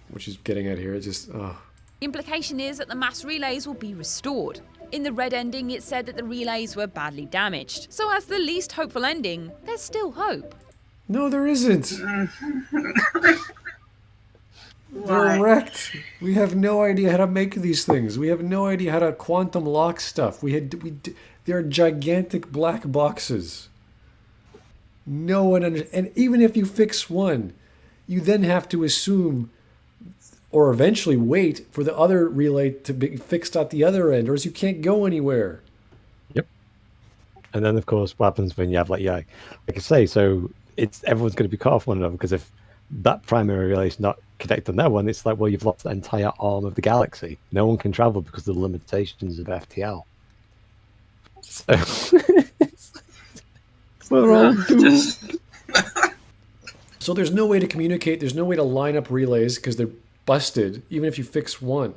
what she's getting at here. It's just, oh. The implication is that the mass relays will be restored. In the red ending, it said that the relays were badly damaged. So as the least hopeful ending, there's still hope. No, there isn't. They're wrecked. We have no idea how to make these things. We have no idea how to quantum lock stuff. They're gigantic black boxes. No one and even if you fix one, you then have to assume or eventually wait for the other relay to be fixed at the other end, or else you can't go anywhere. Yep. And then, of course, what happens when you have, like I say, so everyone's going to be cut off one another, because if that primary relay is not connected on that one, it's like, well, you've lost the entire arm of the galaxy. No one can travel because of the limitations of FTL. So, we're all doomed. So there's no way to communicate. There's no way to line up relays because they're busted, even if you fix one.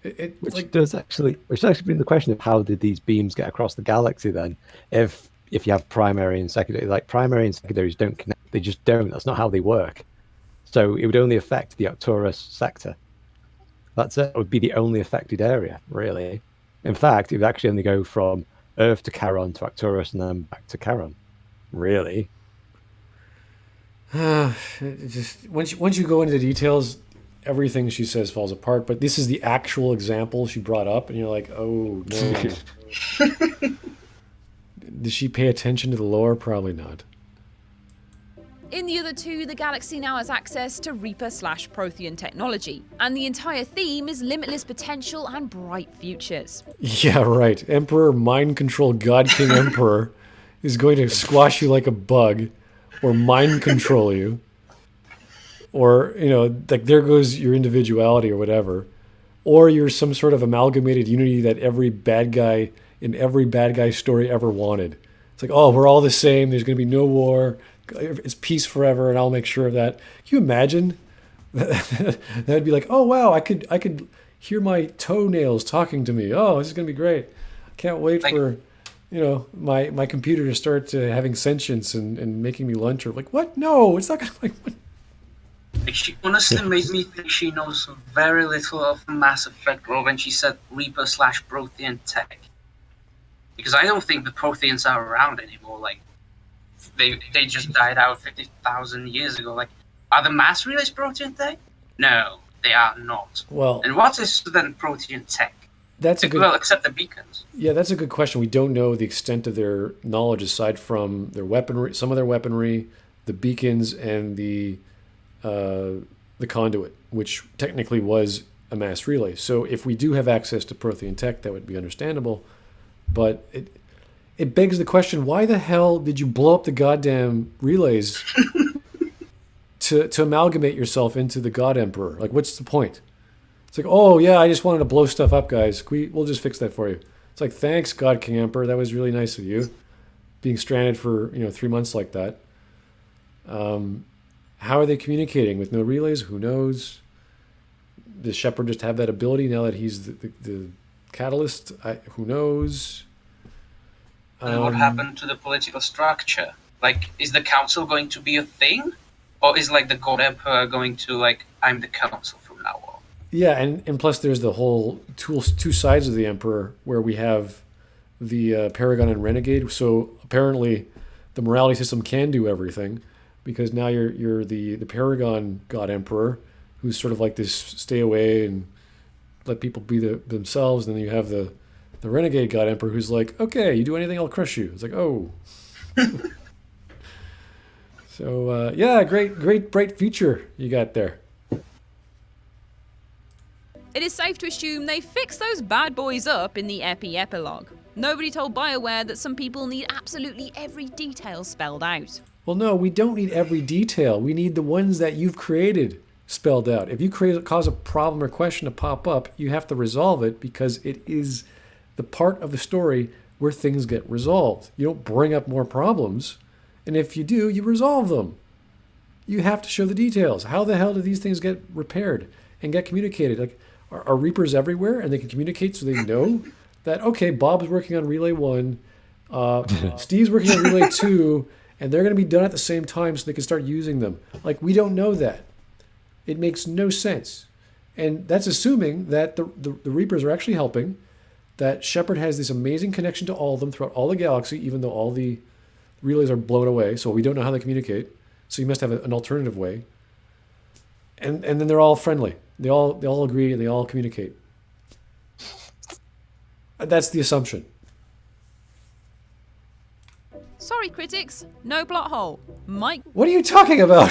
Which actually brings the question of how did these beams get across the galaxy then? If you have primary and secondary, like primary and secondaries don't connect, they just don't. That's not how they work. So it would only affect the Arcturus sector. That's it. It would be the only affected area, really. In fact, it would actually only go from Earth to Charon to Arcturus and then back to Charon. Really. Just once you go into the details, everything she says falls apart. But this is the actual example she brought up, and you're like, oh no. Did she pay attention to the lore? Probably not. In the other 2, the galaxy now has access to Reaper/Prothean technology, and the entire theme is limitless potential and bright futures. Yeah, right. Emperor, mind control, God King Emperor is going to squash you like a bug, or mind control you, or, like there goes your individuality or whatever, or you're some sort of amalgamated unity that every bad guy in every bad guy story ever wanted. It's like, oh, we're all the same. There's going to be no war. It's peace forever, and I'll make sure of that. Can you imagine? That'd be like, oh wow, I could hear my toenails talking to me. Oh, this is gonna be great. I can't wait for my computer to start having sentience and making me lunch. Or like, what? No, it's not gonna like. What? Like, she honestly made me think she knows very little of Mass Effect when she said Reaper/Prothean Tech. Because I don't think the Protheans are around anymore. Like, they just died out 50,000 years ago. Like, are the mass relays Prothean Tech? No, they are not. Well, and what is then Prothean Tech? That's a good. Well, except the beacons. Yeah, that's a good question. We don't know the extent of their knowledge aside from their weaponry, some of their weaponry, the beacons, and the conduit, which technically was a mass relay. So if we do have access to Prothean Tech, that would be understandable. But it begs the question: why the hell did you blow up the goddamn relays to amalgamate yourself into the God Emperor? Like, what's the point? It's like, oh yeah, I just wanted to blow stuff up, guys. We'll just fix that for you. It's like, thanks, God King Emperor. That was really nice of you, being stranded for 3 months like that. How are they communicating with no relays? Who knows? Does Shepard just have that ability now that he's the catalyst? Who knows? And what happened to the political structure? Like, is the council going to be a thing, or is like the God Emperor going to like, I'm the council from now on? Yeah, and plus there's the whole two sides of the Emperor where we have the Paragon and Renegade. So apparently the morality system can do everything because now you're the Paragon God Emperor who's sort of like this stay away and let people be themselves. And then you have the Renegade God Emperor who's like, okay, you do anything, I'll crush you. It's like, oh. So yeah, great bright future you got there. It is safe to assume they fixed those bad boys up in the epilogue. Nobody told BioWare that some people need absolutely every detail spelled out. Well, no, we don't need every detail. We need the ones that you've created spelled out. If you cause a problem or question to pop up, you have to resolve it because it is the part of the story where things get resolved. You don't bring up more problems, and if you do, you resolve them. You have to show the details. How the hell do these things get repaired and get communicated? Like, are Reapers everywhere and they can communicate so they know that, okay, Bob's working on Relay 1, Steve's working on Relay 2, and they're going to be done at the same time so they can start using them. Like, we don't know that. It makes no sense. And that's assuming that the Reapers are actually helping, that Shepard has this amazing connection to all of them throughout all the galaxy, even though all the relays are blown away, so we don't know how they communicate. So you must have an alternative way. And then they're all friendly. They all agree and they all communicate. That's the assumption. Sorry, critics, no plot hole. Mike. What are you talking about?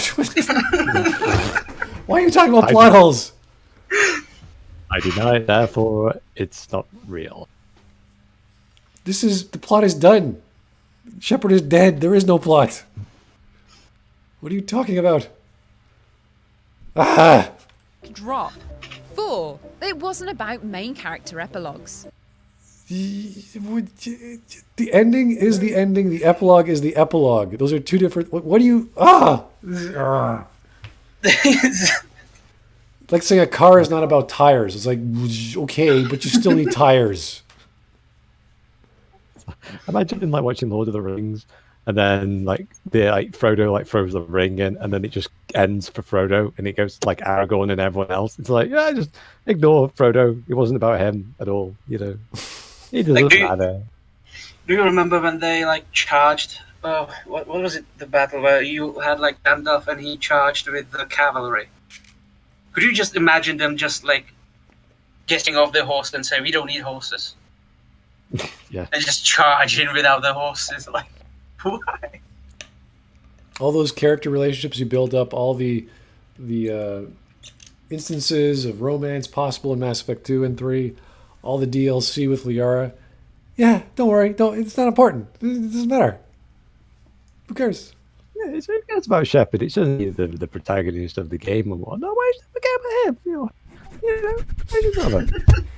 Why are you talking about plot holes? I deny it, therefore it's not real. The plot is done. Shepard is dead. There is no plot. What are you talking about? Ah! Drop. 4. It wasn't about main character epilogues. The ending is the ending. The epilogue is the epilogue. Those are two different. What do you? Like saying a car is not about tires. It's like, okay, but you still need tires. Imagine like watching Lord of the Rings, and then Frodo throws the ring in, and then it just ends for Frodo, and it goes like Aragorn and everyone else. It's like, yeah, just ignore Frodo. It wasn't about him at all, He doesn't matter. Do you remember when they charged? Oh, what was it? The battle where you had Gandalf and he charged with the cavalry. Could you just imagine them just getting off their horse and say, "We don't need horses." Yeah. And just charge in without the horses. Why? All those character relationships you build up, all the instances of romance possible in Mass Effect 2 and 3, all the DLC with Liara. Yeah, don't worry. It's not important. It doesn't matter. Who cares? Yeah, it's about Shepard. It's only the protagonist of the game and whatnot. Why is the game with him?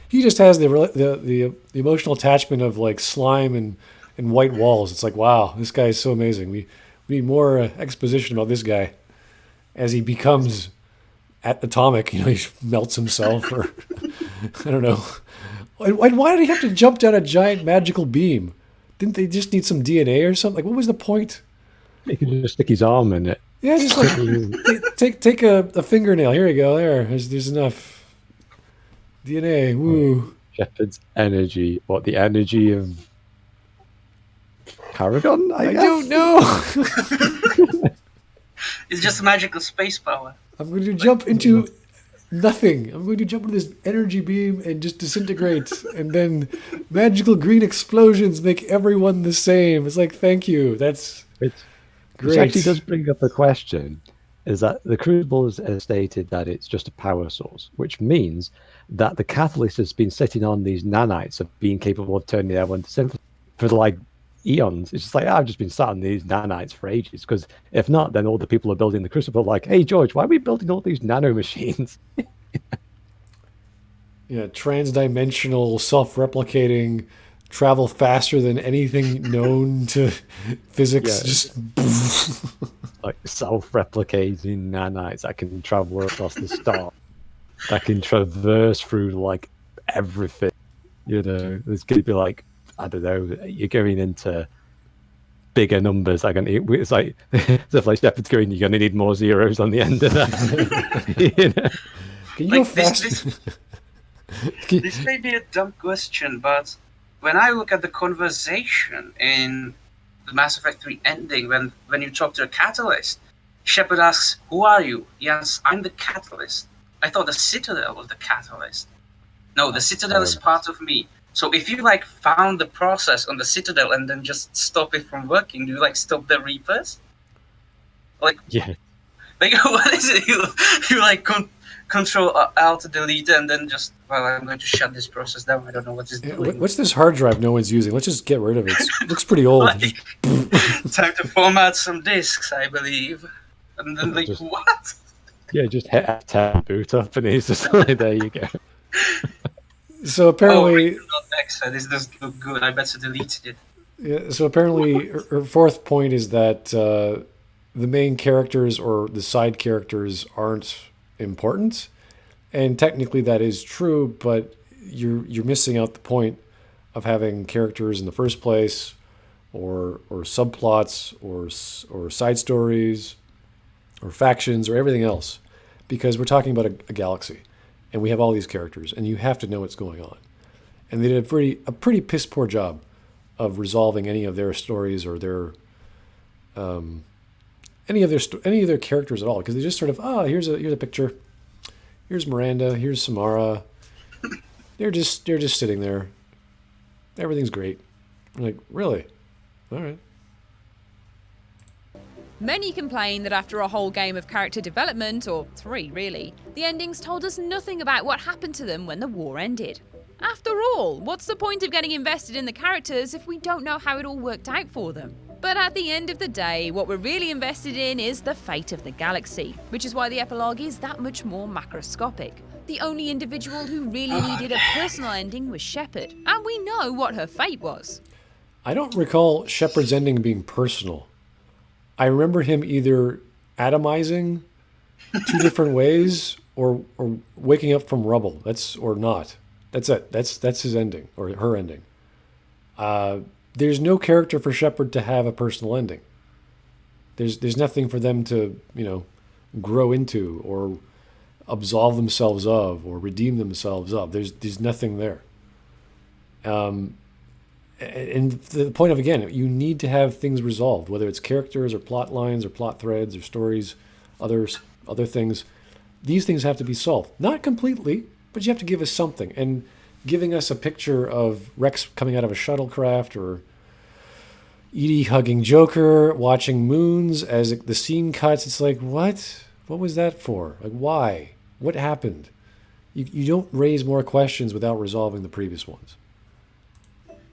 He just has the emotional attachment of slime and white walls. It's like, wow, this guy is so amazing. We need more exposition about this guy as he becomes atomic. He melts himself, or I don't know. Why did he have to jump down a giant magical beam? Didn't they just need some DNA or something? What was the point? He can just stick his arm in it. Yeah, just take a fingernail. Here you go. There's enough DNA. Woo. Shepard's energy. What, the energy of Paragon? I guess? Don't know. It's just magical space power. I'm going to jump into nothing. I'm going to jump into this energy beam and just disintegrate. And then magical green explosions make everyone the same. It's like, thank you. That's Which great. actually does bring up a question, is that the Crucible has stated that it's just a power source, which means that the catalyst has been sitting on these nanites of being capable of turning everyone to synthesis for like eons. It's just like, I've just been sat on these nanites for ages, because if not, then all the people are building the Crucible like, hey George, why are we building all these nano machines? Yeah, transdimensional, self-replicating, travel faster than anything known to physics. Yeah. Just Like self-replicating nanites that can travel across the star, that can traverse through like everything. You know, there's going to be like, I don't know, you're going into bigger numbers. It's like stuff like Shepard's going, you're going to need more zeros on the end of that. You know? can you Like, go fast? This may be a dumb question, but when I look at the conversation in the Mass Effect 3 ending, when you talk to a catalyst, Shepard asks, "Who are you?" Yes, I'm the catalyst. I thought the Citadel was the catalyst. No, the Citadel is part of me. So if you like found the process on the Citadel and then just stop it from working, do you like stop the Reapers? Like, Yeah. like what is it? You like Control Alt Delete and then just, well, I'm going to shut this process down. I don't know what it's doing. What's this hard drive no one's using? Let's just get rid of it. It looks pretty old. Like, time to format some disks, I believe. And then like, what? Yeah, just hit F10, boot up, and he's just like, there you go. So apparently, This doesn't look good. I better delete it. yeah, so apparently, her fourth point is that the main characters or the side characters aren't important, and technically that is true. But you're missing out the point of having characters in the first place, or subplots, or side stories, or factions, or everything else, because we're talking about a galaxy. And we have all these characters, and you have to know what's going on. And they did a pretty piss poor job of resolving any of their stories or their any of their characters at all, because they just sort of here's a picture, here's Miranda, here's Samara, they're just sitting there, everything's great. I'm like, really? All right. Many complain that after a whole game of character development, or 3 really, the endings told us nothing about what happened to them when the war ended. After all, what's the point of getting invested in the characters if we don't know how it all worked out for them? But at the end of the day, what we're really invested in is the fate of the galaxy, which is why the epilogue is that much more macroscopic. The only individual who really needed a personal ending was Shepard, and we know what her fate was. I don't recall Shepard's ending being personal. I remember him either atomizing 2 different ways or waking up from rubble. Or not. That's it. That's his ending, or her ending. There's no character for Shepard to have a personal ending. There's nothing for them to, grow into or absolve themselves of or redeem themselves of. There's nothing there. And the point of, again, you need to have things resolved, whether it's characters or plot lines or plot threads or stories, other things. These things have to be solved. Not completely, but you have to give us something. And giving us a picture of Rex coming out of a shuttlecraft, or Edie hugging Joker, watching moons as the scene cuts, it's like, what? What was that for? Like, why? What happened? You don't raise more questions without resolving the previous ones.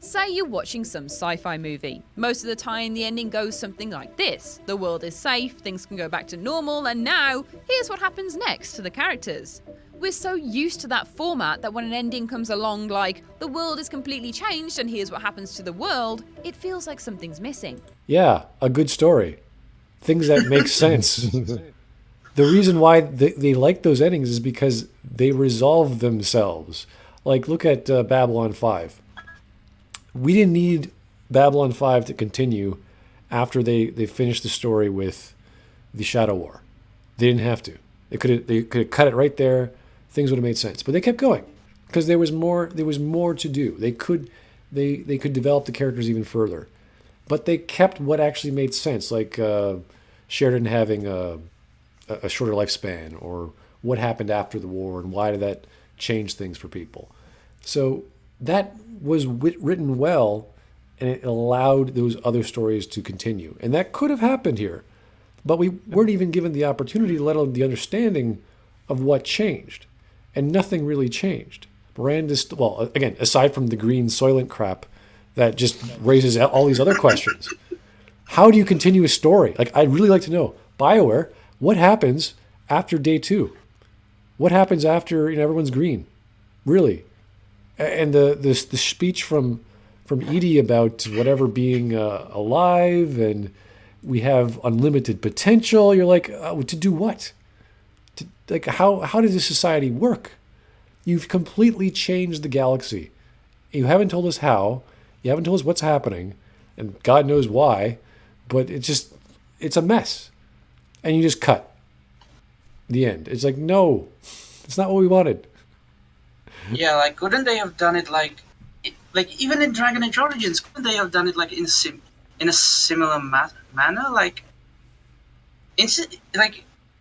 Say you're watching some sci-fi movie. Most of the time, the ending goes something like this. The world is safe, things can go back to normal, and now, here's what happens next to the characters. We're so used to that format that when an ending comes along like, the world is completely changed and here's what happens to the world, it feels like something's missing. Yeah, a good story. Things that make sense. The reason why they like those endings is because they resolve themselves. Like, look at Babylon 5. We didn't need Babylon 5 to continue after they finished the story with the Shadow War. They didn't have to. They could have cut it right there. Things would have made sense. But they kept going because there was more to do. They could develop the characters even further. But they kept what actually made sense, like Sheridan having a shorter lifespan, or what happened after the war and why did that change things for people. So that was written well, and it allowed those other stories to continue. And that could have happened here, but we weren't even given the opportunity, let alone the understanding of what changed. And nothing really changed. Miranda's, well, again, aside from the green Soylent crap that just raises all these other questions. How do you continue a story? Like, I'd really like to know, BioWare, what happens after day 2? What happens after everyone's green? Really? And the speech from Edie about whatever being alive, and we have unlimited potential. You're like, to do what? How does this society work? You've completely changed the galaxy. You haven't told us how. You haven't told us what's happening, and God knows why. But it's a mess, and you just cut the end. It's like, no, it's not what we wanted. Yeah, like, couldn't they have done it like even in Dragon Age Origins? Couldn't they have done it like in a similar manner? Like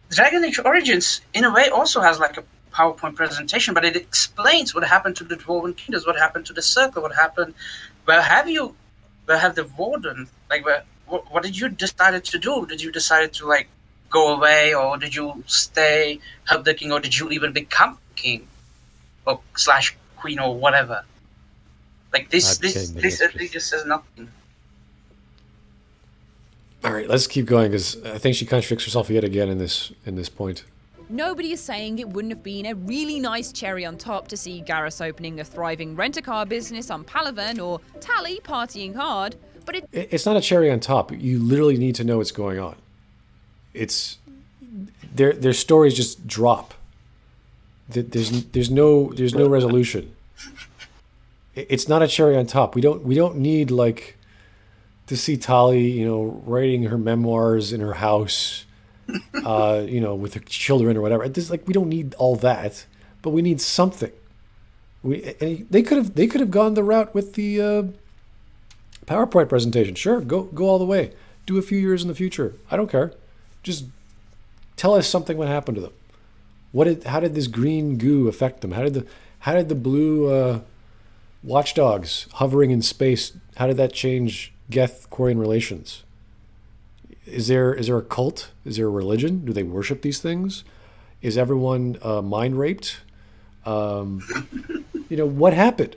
Dragon Age Origins, in a way, also has like a PowerPoint presentation, but it explains what happened to the Dwarven Kingdoms, what happened to the Circle, what happened. Where have the Warden? Like, what did you decide to do? Did you decide to like go away, or did you stay, help the king, or did you even become king, or / queen, or whatever? Like this at least just says nothing. All right, let's keep going, because I think she contradicts herself yet again in this point. Nobody is saying it wouldn't have been a really nice cherry on top to see Garrus opening a thriving rent-a-car business on Palaven, or Tally partying hard, but it's not a cherry on top. You literally need to know what's going on. It's their stories just drop. There's no resolution. It's not a cherry on top. We don't need like to see Tali, writing her memoirs in her house, with her children or whatever. We don't need all that, but we need something. They could have gone the route with the PowerPoint presentation. Sure, go all the way. Do a few years in the future. I don't care. Just tell us something what happened to them. How did this green goo affect them? How did the blue watchdogs hovering in space, how did that change Geth-Quarian relations? Is there a cult? Is there a religion? Do they worship these things? Is everyone mind raped? What happened?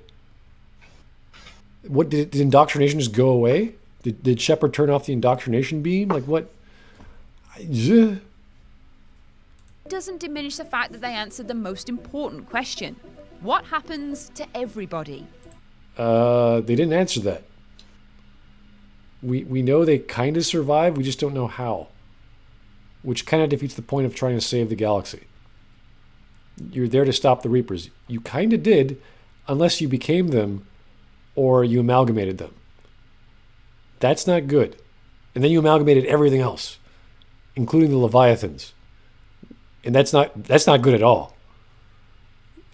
What did indoctrination just go away? Did Shepard turn off the indoctrination beam? Like what? It doesn't diminish the fact that they answered the most important question. What happens to everybody? They didn't answer that. We know they kind of survived, we just don't know how. Which kind of defeats the point of trying to save the galaxy. You're there to stop the Reapers. You kind of did, unless you became them or you amalgamated them. That's not good. And then you amalgamated everything else, including the Leviathans. And that's not good at all.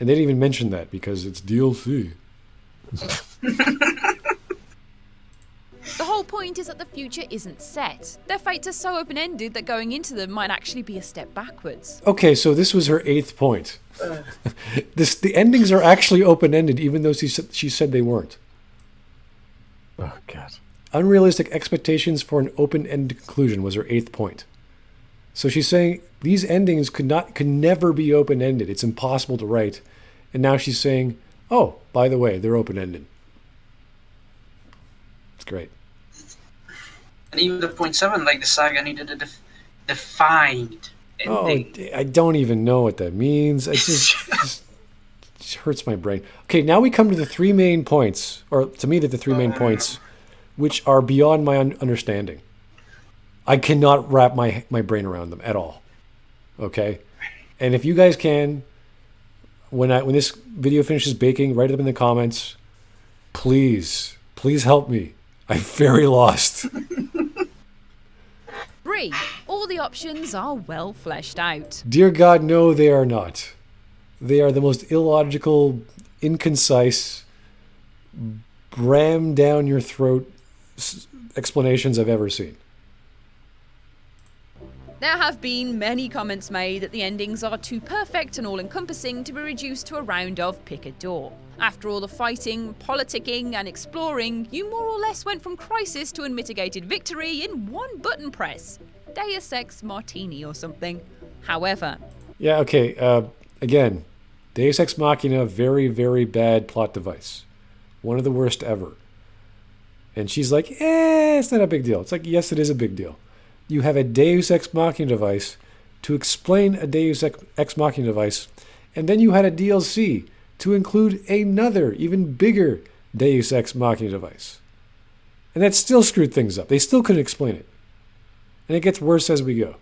And they didn't even mention that because it's DLC. The whole point is that the future isn't set. Their fates are so open-ended that going into them might actually be a step backwards. Okay, so this was her 8th point. The endings are actually open-ended, even though she said they weren't. Oh, God. Unrealistic expectations for an open-ended conclusion was her 8th point. So she's saying these endings could never be open-ended. It's impossible to write. And now she's saying, oh, by the way, they're open-ended. It's great. And even the point 7, like the saga needed a defined ending. Oh, I don't even know what that means. It just hurts my brain. Okay, now we come to the 3 main points, or to me, the 3 main points, which are beyond my understanding. I cannot wrap my brain around them at all. Okay? And if you guys can, when this video finishes baking, write it up in the comments. Please help me. I'm very lost. Bree, all the options are well fleshed out. Dear God, no, they are not. They are the most illogical, inconcise, ram down your throat explanations I've ever seen. There have been many comments made that the endings are too perfect and all-encompassing to be reduced to a round of pick a door. After all the fighting, politicking and exploring, you more or less went from crisis to unmitigated victory in one button press. Deus Ex Martini or something. However... Yeah, okay, again, Deus Ex Machina, very, very bad plot device. One of the worst ever. And she's like, it's not a big deal. It's like, yes, it is a big deal. You have a Deus Ex Machina device to explain a Deus Ex Machina device, and then you had a DLC to include another, even bigger Deus Ex Machina device. And that still screwed things up. They still couldn't explain it. And it gets worse as we go.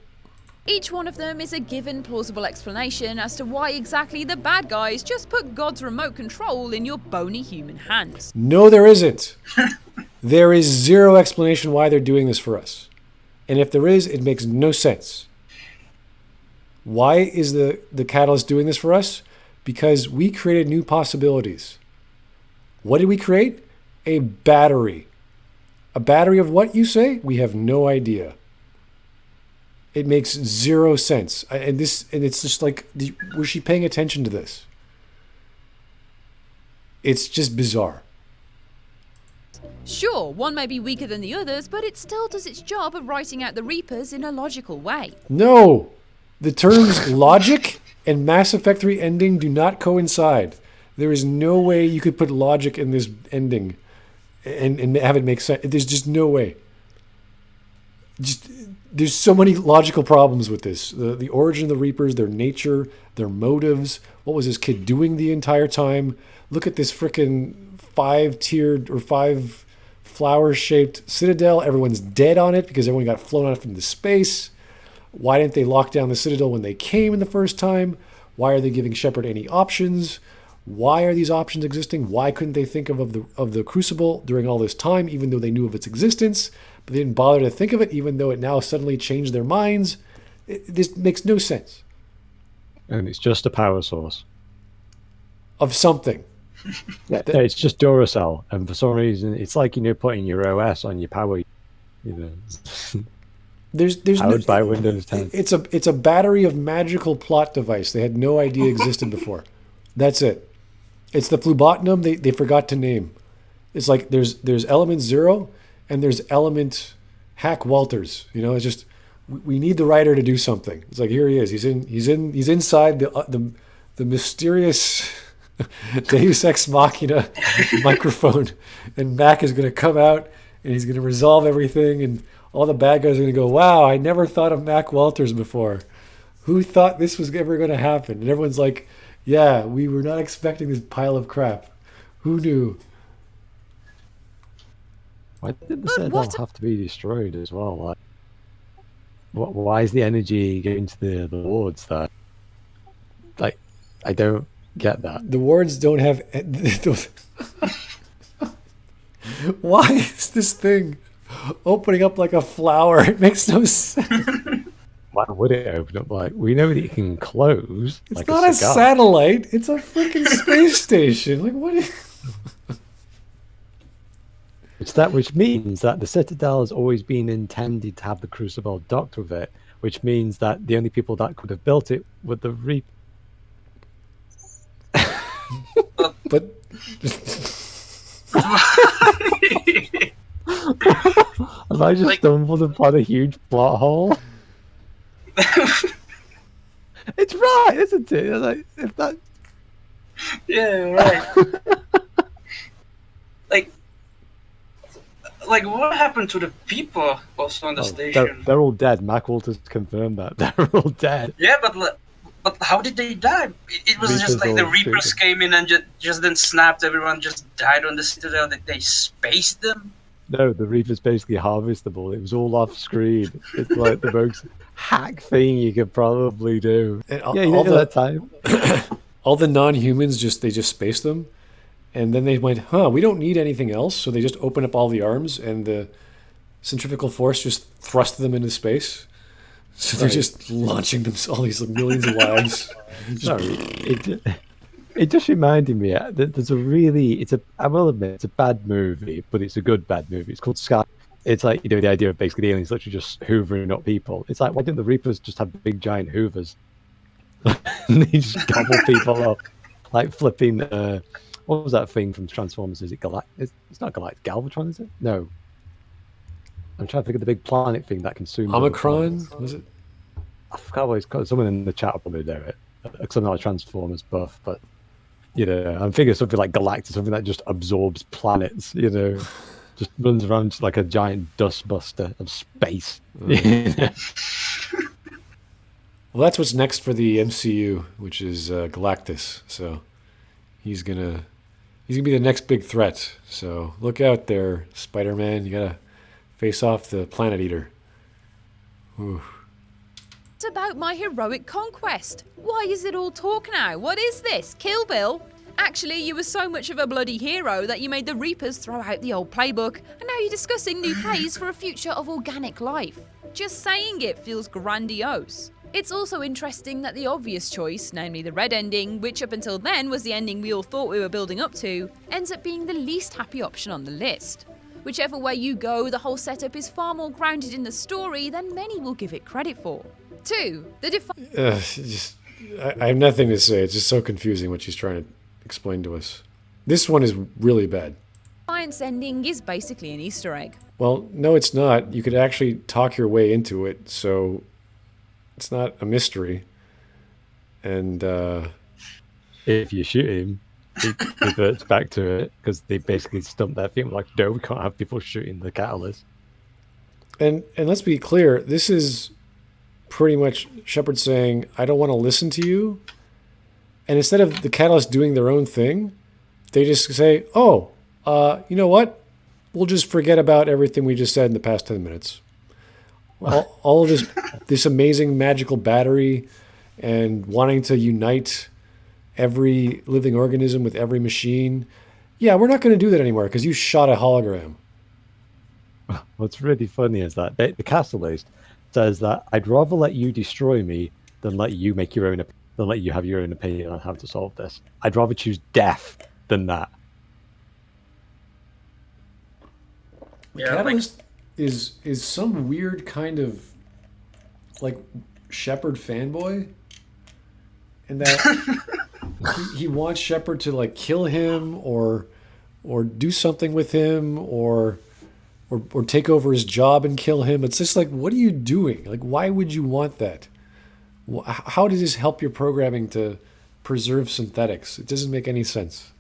Each one of them is a given plausible explanation as to why exactly the bad guys just put God's remote control in your bony human hands. No, there isn't. There is zero explanation why they're doing this for us. And if there is, it makes no sense. Why is the Catalyst doing this for us? Because we created new possibilities. What did we create? A battery. A battery of what, you say? We have no idea. It makes zero sense. And it's just like, was she paying attention to this? It's just bizarre. Sure, one may be weaker than the others, but it still does its job of writing out the Reapers in a logical way. No! The terms logic and Mass Effect 3 ending do not coincide. There is no way you could put logic in this ending and have it make sense. There's just no way. There's so many logical problems with this. The origin of the Reapers, their nature, their motives. What was this kid doing the entire time? Look at this frickin' 5-tiered or 5 flower-shaped citadel. Everyone's dead on it because everyone got flown off into space. Why didn't they lock down the citadel when they came in the first time? Why are they giving Shepard any options? Why are these options existing? Why couldn't they think of the Crucible during all this time, even though they knew of its existence? But they didn't bother to think of it, even though it now suddenly changed their minds. This makes no sense. And it's just a power source. Of something. Yeah, it's just Duracell. And for some reason, it's like, putting your OS on your power. There's powered by Windows 10. It's a battery of magical plot device they had no idea existed before. That's it. It's the phlebotinum they forgot to name. It's like there's element 0 and there's element Hack Walters. It's just we need the writer to do something. It's like, here he is. He's inside the mysterious Deus Ex Machina microphone, and Mac is going to come out and he's going to resolve everything, and all the bad guys are going to go, wow, I never thought of Mac Walters before. Who thought this was ever going to happen? And everyone's like, yeah, we were not expecting this pile of crap. Who knew? Why did the Citadel have to be destroyed as well? Like, why is the energy going to the wards there? Like, I don't get that. The wards don't have... Why is this thing opening up like a flower? It makes no sense. Why would it open up? Like, we know that it can close. It's like not a satellite. It's a freaking space station. Like, what? It's that, which means that the Citadel has always been intended to have the Crucible docked with it, which means that the only people that could have built it were the Reap. But have I just stumbled upon a huge plot hole? It's right, isn't it? Like, if that... Yeah, right. like what happened to the people also on the station? They're all dead. Mac Walters confirmed that. They're all dead. Yeah, but how did they die? It was just like the Reapers came in and just then snapped. Everyone just died on the Citadel. They spaced them. No, the Reaper's basically harvestable. It was all off screen. It's like the most hack thing you could probably do. All that time. All the non-humans they just spaced them, and then they went, we don't need anything else. So they just opened up all the arms, and the centrifugal force just thrust them into space. So they're just launching them all these millions of lives. It just reminded me that there's I will admit, it's a bad movie, but it's a good bad movie. It's called Sky. it's like, the idea of basically the aliens literally just hoovering up people. It's like, why didn't the Reapers just have big giant hoovers? And they just gobble people up. Like flipping, what was that thing from Transformers? Is it It's not Galactic. Galvatron, is it? No. I'm trying to think of the big planet thing that consumes. Omicron, was it? I forgot what it's called. Someone in the chat will probably know it. Because I'm not a Transformers buff, but I'm thinking something like Galactus, something that just absorbs planets. Just runs around like a giant dustbuster of space. Well, that's what's next for the MCU, which is Galactus. So he's gonna be the next big threat. So look out there, Spider-Man. You gotta face off the Planet Eater. Ooh. It's about my heroic conquest. Why is it all talk now? What is this? Kill Bill? Actually, you were so much of a bloody hero that you made the Reapers throw out the old playbook, and now you're discussing new plays for a future of organic life. Just saying it feels grandiose. It's also interesting that the obvious choice, namely the red ending, which up until then was the ending we all thought we were building up to, ends up being the least happy option on the list. Whichever way you go, the whole setup is far more grounded in the story than many will give it credit for. 2. I have nothing to say. It's just so confusing what she's trying to explain to us. This one is really bad. Defiance ending is basically an Easter egg. Well, no, it's not. You could actually talk your way into it, so it's not a mystery. And if you shoot him, he reverts back to it because they basically stumped their feet. Like, no, we can't have people shooting the catalyst. And let's be clear, this is pretty much Shepard saying, I don't want to listen to you. And instead of the catalyst doing their own thing, they just say, you know what? We'll just forget about everything we just said in the past 10 minutes. All of this amazing magical battery and wanting to unite every living organism with every machine. Yeah, we're not going to do that anymore because you shot a hologram. What's really funny is that the catalyst says that I'd rather let you destroy me than let you make your own, than let you have your own opinion on how to solve this. I'd rather choose death than that. The catalyst is some weird kind of like Shepard fanboy, and that he wants Shepard to like kill him or do something with him or take over his job and kill him. It's just like, what are you doing? Like, why would you want that? How does this help your programming to preserve synthetics? It doesn't make any sense.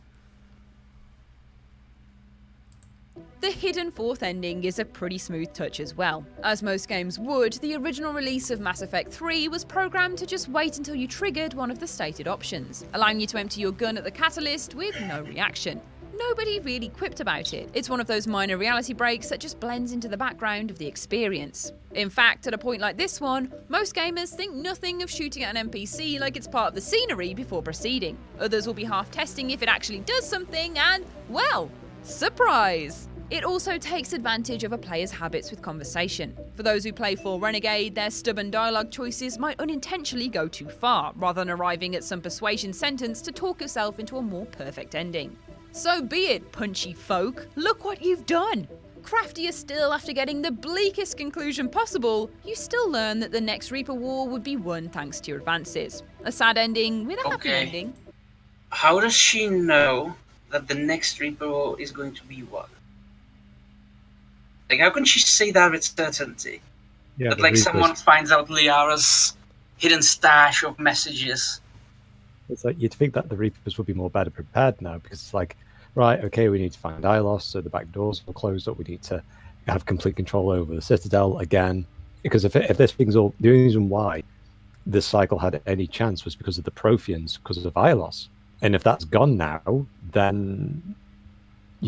The hidden fourth ending is a pretty smooth touch as well. As most games would, the original release of Mass Effect 3 was programmed to just wait until you triggered one of the stated options, allowing you to empty your gun at the catalyst with no reaction. Nobody really quipped about it. It's one of those minor reality breaks that just blends into the background of the experience. In fact, at a point like this one, most gamers think nothing of shooting at an NPC like it's part of the scenery before proceeding. Others will be half testing if it actually does something and, well, surprise! It also takes advantage of a player's habits with conversation. For those who play for Renegade, their stubborn dialogue choices might unintentionally go too far, rather than arriving at some persuasion sentence to talk yourself into a more perfect ending. So be it, punchy folk, look what you've done! Craftier still, after getting the bleakest conclusion possible, you still learn that the next Reaper War would be won thanks to your advances. A sad ending with a happy ending. How does she know that the next Reaper War is going to be won? Like, how can she say that with certainty? Yeah, that, like, someone finds out Liara's hidden stash of messages. It's like, you'd think that the Reapers would be more better prepared now, because it's like, right, okay, we need to find Ilos, so the back doors will close up, we need to have complete control over the Citadel again. Because if this thing's all, the only reason why this cycle had any chance was because of the Protheans, because of Ilos. And if that's gone now, then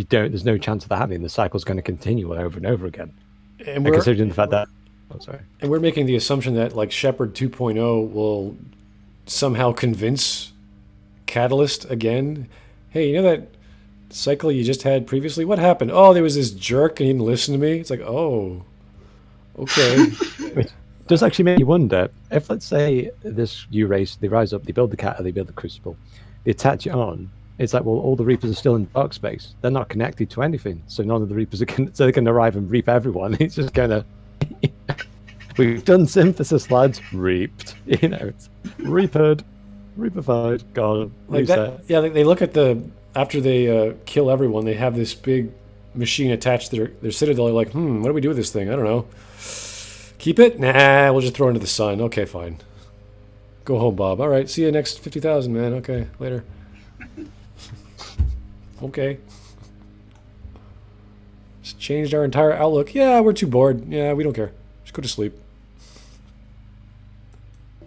there's no chance of that happening. The cycle's going to continue over and over again. And considering the fact that, and we're making the assumption that like Shepard 2.0 will somehow convince Catalyst again. Hey, you know that cycle you just had previously? What happened? Oh, there was this jerk and he didn't listen to me. It's like, oh, okay. It does actually make you wonder if, let's say, they rise up, they build the cat, they build the crucible, they attach it on. It's like, well, all the Reapers are still in dark space. They're not connected to anything, so none of the Reapers so they can arrive and reap everyone. It's just kind of, we've done synthesis, lads. Reaped, it's reapered, reapified, gone, like reset. that. Yeah, they look at after they kill everyone, they have this big machine attached to their citadel. They're like, what do we do with this thing? I don't know. Keep it? Nah, we'll just throw it into the sun. Okay, fine. Go home, Bob. All right, see you next 50,000, man. Okay, later. Okay. Just changed our entire outlook. Yeah, we're too bored. Yeah, we don't care. Just go to sleep.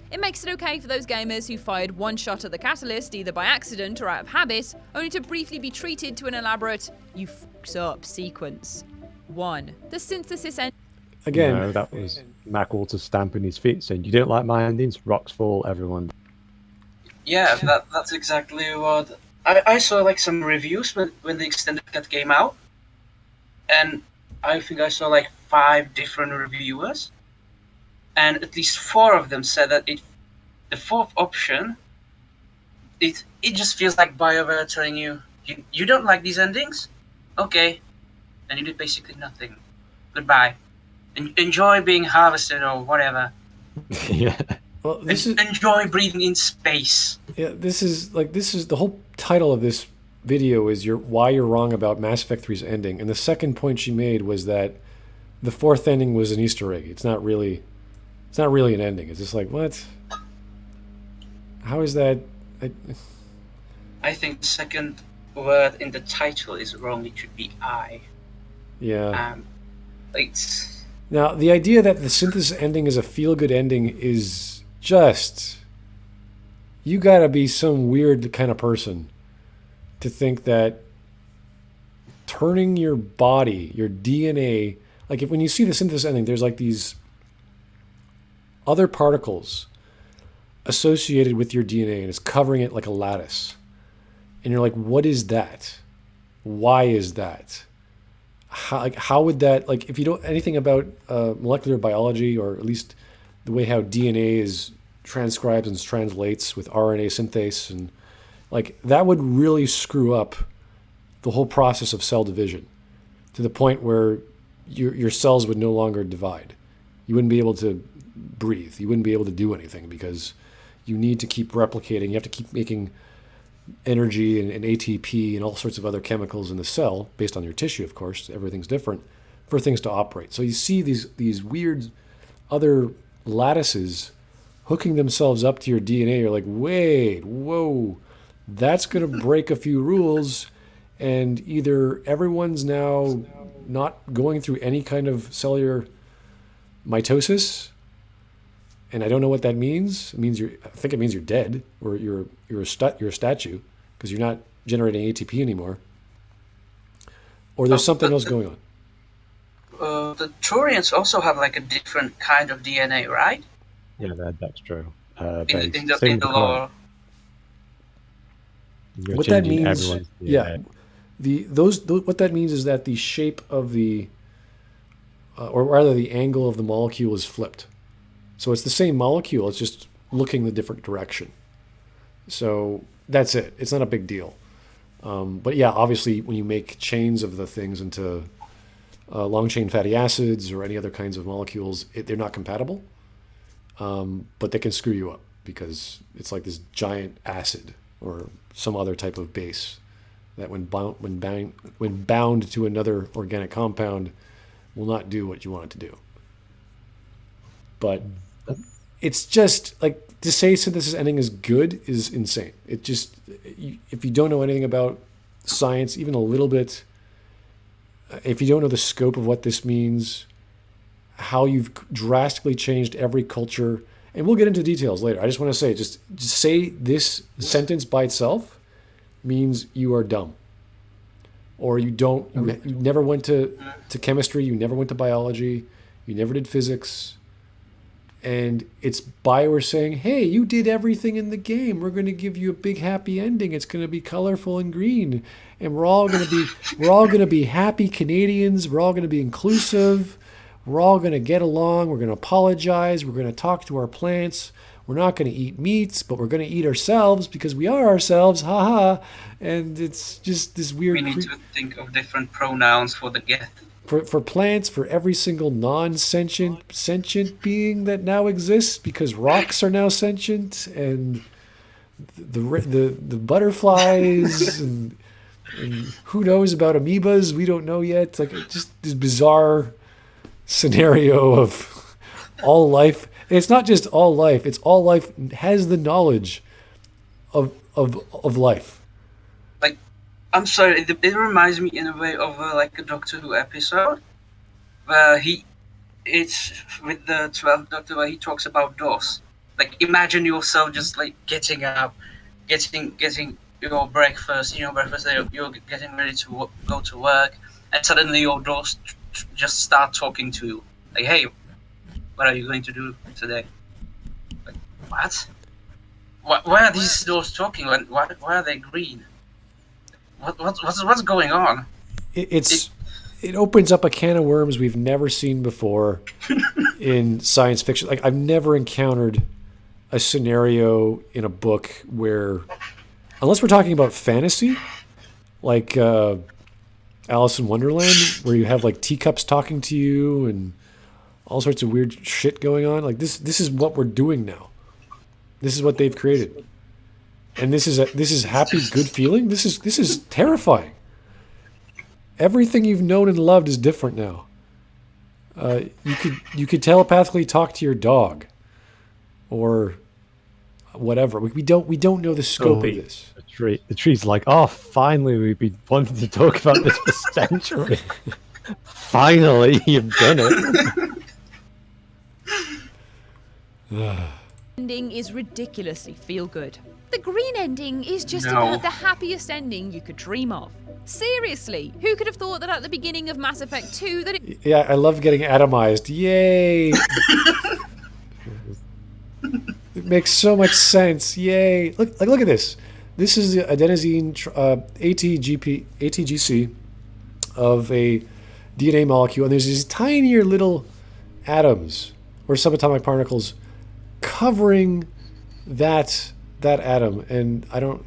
It makes it okay for those gamers who fired one shot at the catalyst, either by accident or out of habit, only to briefly be treated to an elaborate "you fucked up" sequence. 1. The synthesis end. Again. No, that was Mac Walters stamping his feet saying, "You don't like my endings? Rocks fall, everyone." Yeah, that's exactly what I saw. Like some reviews when the extended cut came out, and I think I saw like 5 different reviewers, and at least 4 of them said that the 4th option, it just feels like BioWare telling you you don't like these endings, okay, then you did basically nothing. Goodbye. Enjoy being harvested or whatever. Yeah. Well, enjoy breathing in space. Yeah, this is the whole title of this video is why you're wrong about Mass Effect 3's ending. And the second point she made was that the 4th ending was an Easter egg. It's not really an ending. It's just like, what? How is that? I think the second word in the title is wrong. It should be I. Yeah. Now, the idea that the synthesis ending is a feel-good ending is just... You gotta be some weird kind of person to think that turning your body, your DNA... Like, when you see the synthesis ending, there's like these other particles associated with your DNA, and it's covering it like a lattice. And you're like, what is that? Why is that? How would that, like, if you don't anything about molecular biology, or at least the way how DNA is transcribes and translates with RNA synthase, and like that would really screw up the whole process of cell division to the point where your cells would no longer divide. You wouldn't be able to breathe. You wouldn't be able to do anything because you need to keep replicating. You have to keep making energy and ATP and all sorts of other chemicals in the cell, based on your tissue, of course, everything's different, for things to operate. So you see these weird other lattices hooking themselves up to your DNA. You're like, wait, whoa, that's going to break a few rules, and either everyone's now not going through any kind of cellular mitosis, and I don't know what that means. It means I think it means you're dead, or you're a statue, because you're not generating ATP anymore. Or there's something else going on. The Turians also have like a different kind of DNA, right? Yeah, that's true. In the lore. What that means, what that means is that the shape of or rather the angle of the molecule is flipped. So it's the same molecule, it's just looking the different direction. So that's it. It's not a big deal. But yeah, obviously when you make chains of the things into long chain fatty acids or any other kinds of molecules, they're not compatible. But they can screw you up because it's like this giant acid or some other type of base that when bound to another organic compound will not do what you want it to do. But it's just like to say synthesis ending is good is insane. It just, if you don't know anything about science, even a little bit, if you don't know the scope of what this means, how you've drastically changed every culture, and we'll get into details later. I just want to say, just say this sentence by itself means you are dumb, or you never went to chemistry, you never went to biology, you never did physics. And it's BioWare saying, hey, you did everything in the game. We're going to give you a big happy ending. It's going to be colorful and green. And we're all going to be happy Canadians. We're all going to be inclusive. We're all going to get along. We're going to apologize. We're going to talk to our plants. We're not going to eat meats, but we're going to eat ourselves because we are ourselves. Ha ha. And it's just this weird... We need to think of different pronouns for the geth. For plants, for every single sentient being that now exists, because rocks are now sentient, and the butterflies, and who knows about amoebas? We don't know yet. Like, just this bizarre scenario of all life. And it's not just all life. It's all life has the knowledge of life. Like, I'm sorry, it reminds me in a way of like a Doctor Who episode where it's with the 12th Doctor, where he talks about DOS. Like, imagine yourself just like getting up, getting your breakfast, you're getting ready to go to work, and suddenly your DOS just start talking to you. Like, hey, what are you going to do today? Like, what? Why are these doors talking? Why are they green? What's going on? It opens up a can of worms we've never seen before in science fiction. Like, I've never encountered a scenario in a book where, unless we're talking about fantasy, like Alice in Wonderland, where you have like teacups talking to you and all sorts of weird shit going on. Like, this is what we're doing now. This is what they've created, and this is happy, good feeling. This is terrifying. Everything you've known and loved is different now. You could telepathically talk to your dog, or whatever. We don't know the scope of this. The tree's like, oh, finally, we've been wanting to talk about this for centuries. Finally, you've done it. Ending is ridiculously feel-good. The green ending is just about the happiest ending you could dream of. Seriously, who could have thought that at the beginning of Mass Effect 2 that it... Yeah, I love getting atomized. Yay! It makes so much sense. Yay! Look at this. This is the adenosine ATGC of a DNA molecule, and there's these tinier little atoms or subatomic particles covering that atom. And I don't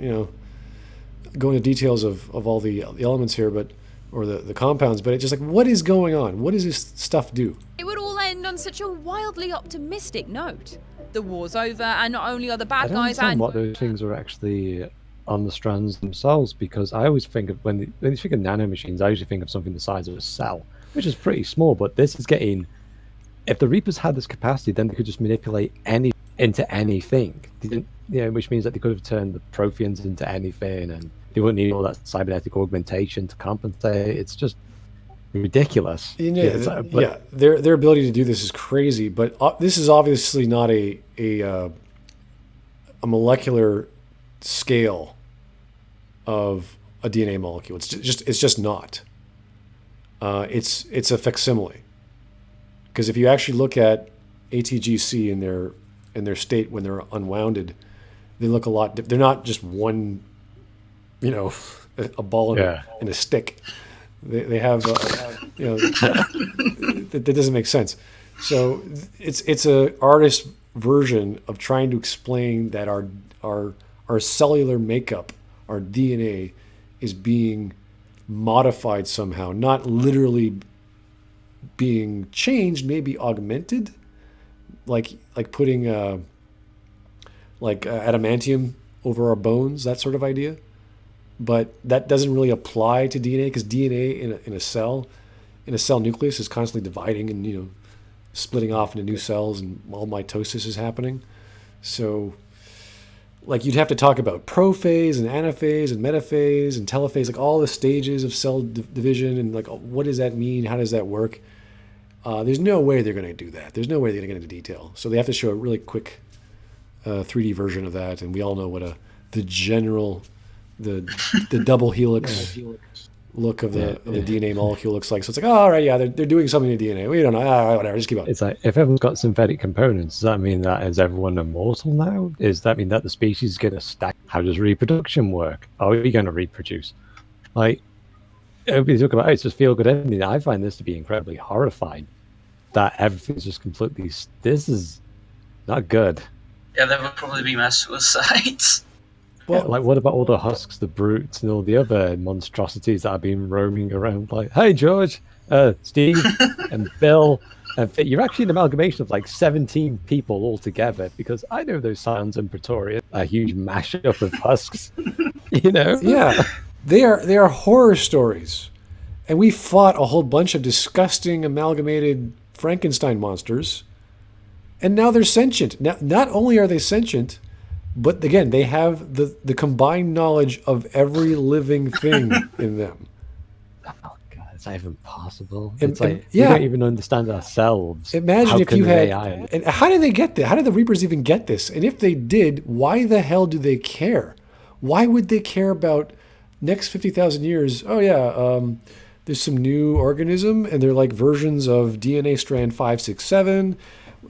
go into details of all the elements here, or the compounds, but it's just like, what is going on? What does this stuff do? It would all end on such a wildly optimistic note. The war's over, and not only are the bad guys and what those things are actually on the strands themselves, because I always think of when you think of nanomachines, I usually think of something the size of a cell, which is pretty small. But this is getting, if the Reapers had this capacity, then they could just manipulate into anything. Which means that they could have turned the Protheans into anything, and they wouldn't need all that cybernetic augmentation to compensate. It's just ridiculous. Their ability to do this is crazy, but this is obviously not a molecular scale of a DNA molecule. It's just not. It's a facsimile. Because if you actually look at ATGC in their state when they're unwounded, they look a lot. They're not just one, a ball and a stick. They have, that doesn't make sense. So it's a artist version of trying to explain that our cellular makeup, our DNA, is being modified somehow, not literally being changed, maybe augmented, like putting adamantium over our bones, that sort of idea. But that doesn't really apply to DNA, because DNA in a cell nucleus is constantly dividing and splitting off into new cells, and all mitosis is happening. So, like, you'd have to talk about prophase and anaphase and metaphase and telophase, like all the stages of cell division, and like, what does that mean? How does that work? There's no way they're going to do that. There's no way they're going to get into detail. So they have to show a really quick 3D version of that, and we all know what the general the double helix look of the DNA molecule looks like. So it's like, oh, all right, yeah, they're doing something to DNA. We don't know. Whatever, just keep on. It's like, if everyone's got synthetic components, does that mean that is everyone immortal now? Does that mean that the species is going to stack? How does reproduction work? Are we going to reproduce? Like, everybody talk about, it's just feel good ending. I find this to be incredibly horrifying. that everything's just completely. This is not good. Yeah, there will probably be mass suicides. Well, like, what about all the husks, the brutes, and all the other monstrosities that have been roaming around? Like, hey, George, Steve, and Bill, and Fit. You're actually an amalgamation of like 17 people all together, because I know those sounds in Pretoria, a huge mashup of husks. Yeah, they are horror stories, and we fought a whole bunch of disgusting amalgamated Frankenstein monsters, and now they're sentient. Now, not only are they sentient, but again, they have the combined knowledge of every living thing in them. Oh God, it's not even possible. And- It's like and- yeah. we don't even understand ourselves. Imagine How if can you an had. AI? And how did they get that? How did the Reapers even get this? And if they did, why the hell do they care? Why would they care about next 50,000 years? Oh, yeah, there's some new organism, and they're like versions of DNA strand 567.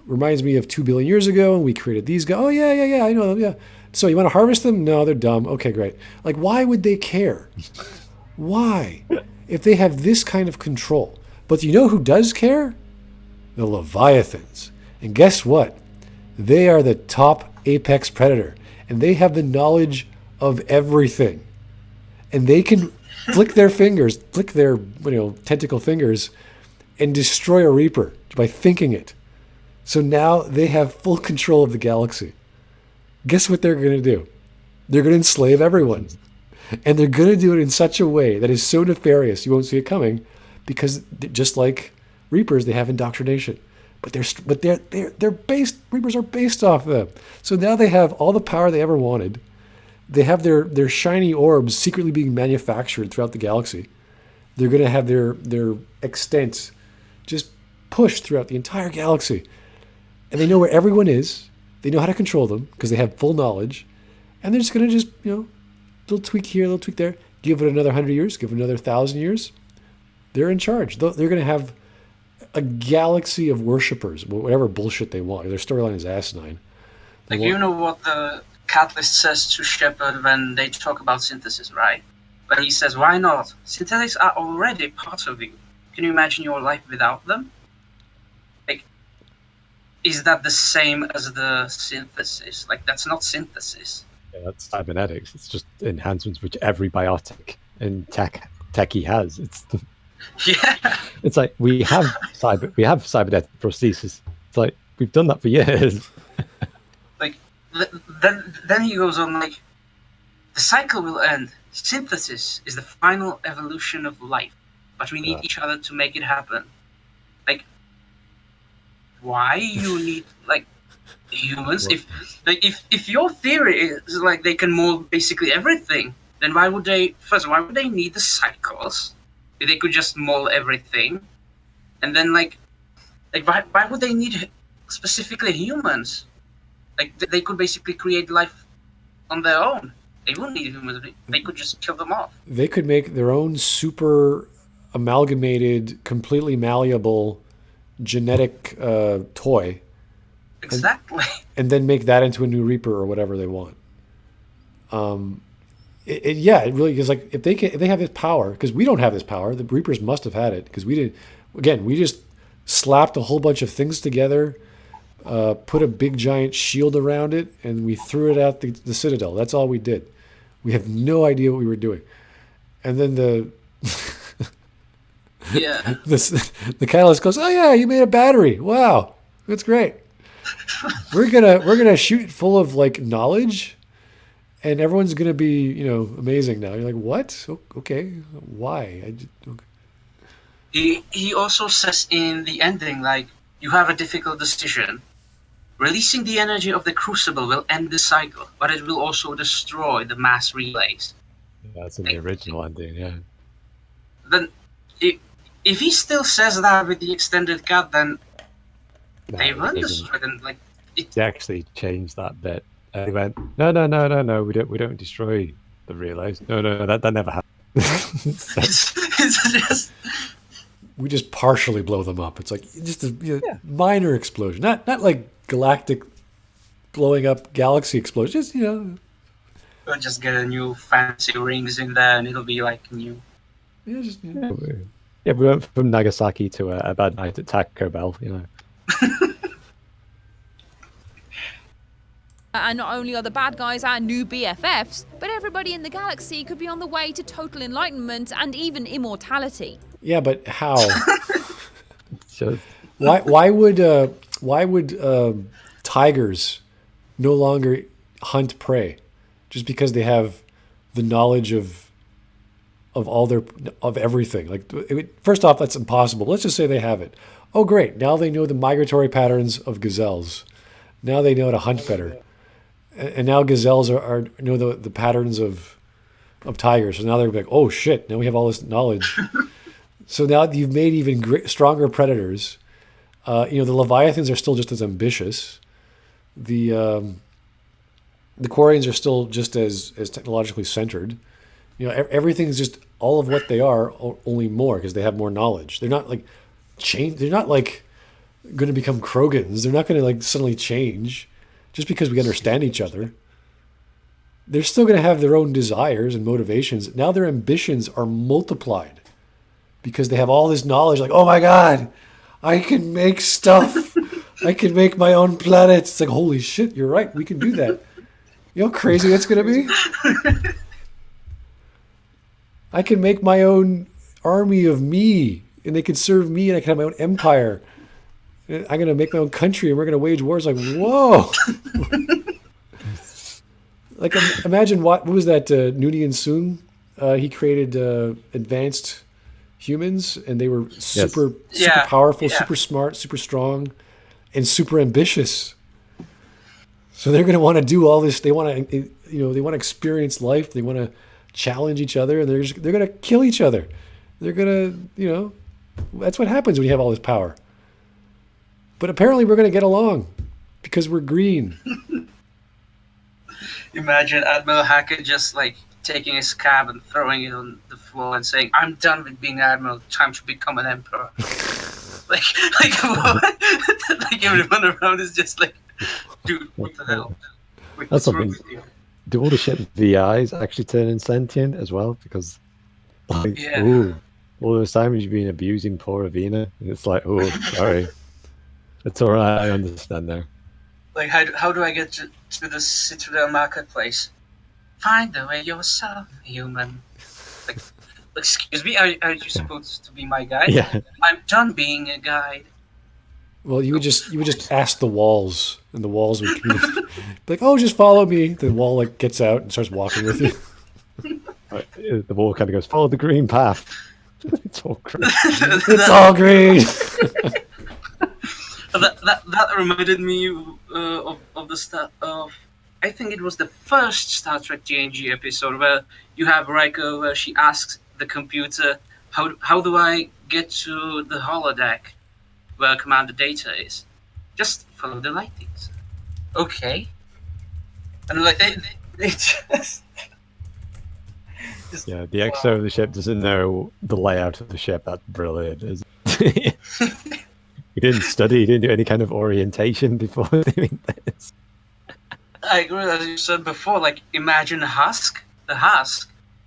Reminds me of 2 billion years ago, and we created these guys. Oh, yeah, I know them, yeah. So you want to harvest them? No, they're dumb. Okay, great. Like, why would they care? Why? If they have this kind of control. But you know who does care? The Leviathans. And guess what? They are the top apex predator. And they have the knowledge of everything. And they can flick their tentacle fingers, and destroy a Reaper by thinking it. So now they have full control of the galaxy. Guess what they're going to do? They're going to enslave everyone. And they're going to do it in such a way that is so nefarious you won't see it coming, because just like Reapers, they have indoctrination. But they're based. Reapers are based off them. So now they have all the power they ever wanted. They have their shiny orbs secretly being manufactured throughout the galaxy. They're going to have their extent just pushed throughout the entire galaxy. And they know where everyone is. They know how to control them because they have full knowledge. And they're just going to little tweak here, little tweak there. Give it another 100 years, give it another 1,000 years. They're in charge. They're going to have a galaxy of worshippers, whatever bullshit they want. Their storyline is asinine. Like, you know what the catalyst says to Shepard when they talk about synthesis, right? When he says, why not? Synthetics are already part of you. Can you imagine your life without them? Like, is that the same as the synthesis? Like, that's not synthesis. Yeah, that's cybernetics. It's just enhancements which every biotic and techie has. Yeah. It's like we have cybernetic prosthesis. It's like we've done that for years. Like, then he goes on, like, the cycle will end. Synthesis is the final evolution of life, but we need each other to make it happen. Like, why you need, like, humans? If your theory is like they can mold basically everything, then why would they need the cycles? If they could just mold everything, and then like why would they need specifically humans? Like, they could basically create life on their own. They wouldn't need humans. They could just kill them off. They could make their own super amalgamated, completely malleable genetic toy. Exactly. And then make that into a new Reaper or whatever they want. It really is. Like, if they have this power, because we don't have this power, the Reapers must have had it, because we didn't. Again, we just slapped a whole bunch of things together, put a big giant shield around it, and we threw it at the Citadel. That's all we did. We have no idea what we were doing. And then the catalyst goes, oh yeah, you made a battery. Wow, that's great. We're gonna shoot it full of like knowledge, and everyone's gonna be amazing now. You're like, what? Okay, why? Okay. He also says in the ending, like, you have a difficult decision. Releasing the energy of the Crucible will end the cycle, but it will also destroy the mass relays. Yeah, that's in the original ending, yeah. Then, if he still says that with the extended cut, then they won't destroy them. Like, they actually changed that bit. They went, no, we don't destroy the relays. No, that never happened. it's just. We just partially blow them up. It's like just a minor explosion, not like galactic blowing up galaxy explosion. Just We'll just get a new fancy rings in there, and it'll be like new. Yeah, Yeah, we went from Nagasaki to a bad night at Taco Bell, you know. And not only are the bad guys our new BFFs, but everybody in the galaxy could be on the way to total enlightenment and even immortality. Yeah, but how? Just, Why would tigers no longer hunt prey just because they have the knowledge of everything? Like, first off, that's impossible. Let's just say they have it. Oh, great! Now they know the migratory patterns of gazelles. Now they know how to hunt better, and now gazelles know the patterns of tigers. So now they're like, oh shit! Now we have all this knowledge. So now you've made even stronger predators. The Leviathans are still just as ambitious. The Quarians are still just as technologically centered. Everything's just all of what they are, only more because they have more knowledge. They're not like They're not like going to become Krogans. They're not going to like suddenly change just because we understand each other. They're still going to have their own desires and motivations. Now their ambitions are multiplied because they have all this knowledge. Like, oh my God, I can make stuff. I can make my own planet. It's like, holy shit, you're right. We can do that. You know how crazy that's going to be? I can make my own army of me, and they can serve me, and I can have my own empire. I'm going to make my own country, and we're going to wage wars. Like, whoa. Like, imagine what was that, Noonien Soong? He created advanced humans, and they were super powerful, super smart, super strong, and super ambitious. So they're going to want to do all this. They want to, they want to experience life. They want to challenge each other, and they're going to kill each other. They're going to, that's what happens when you have all this power. But apparently we're going to get along because we're green. Imagine Admiral Hackett just like taking his cab and throwing it on the floor and saying, "I'm done with being admiral. Time to become an emperor." like what? Like everyone around is just like, dude, what the hell? That's something. Do all the shit VIs actually turn insentient as well? Because, like, all those times you've been abusing poor Avena, it's like, oh, sorry. It's all right, I understand now. Like, how do I get to the Citadel Marketplace? Find the way yourself, human. Like, excuse me, are you supposed to be my guide? Yeah. I'm done being a guide. Well, you would just ask the walls, and the walls would communicate. Like, oh, just follow me. The wall like gets out and starts walking with you. The wall kind of goes, follow the green path. It's all green. It's all green. That reminded me of the start of, I think it was the first Star Trek TNG episode where you have Riker where she asks the computer, how do I get to the holodeck where Commander Data is? Just follow the lightings. Okay. And like they just yeah, the XO of the ship doesn't know the layout of the ship. That's brilliant, isn't it? He didn't study, he didn't do any kind of orientation before doing this. I agree, as you said before, like, imagine the husk,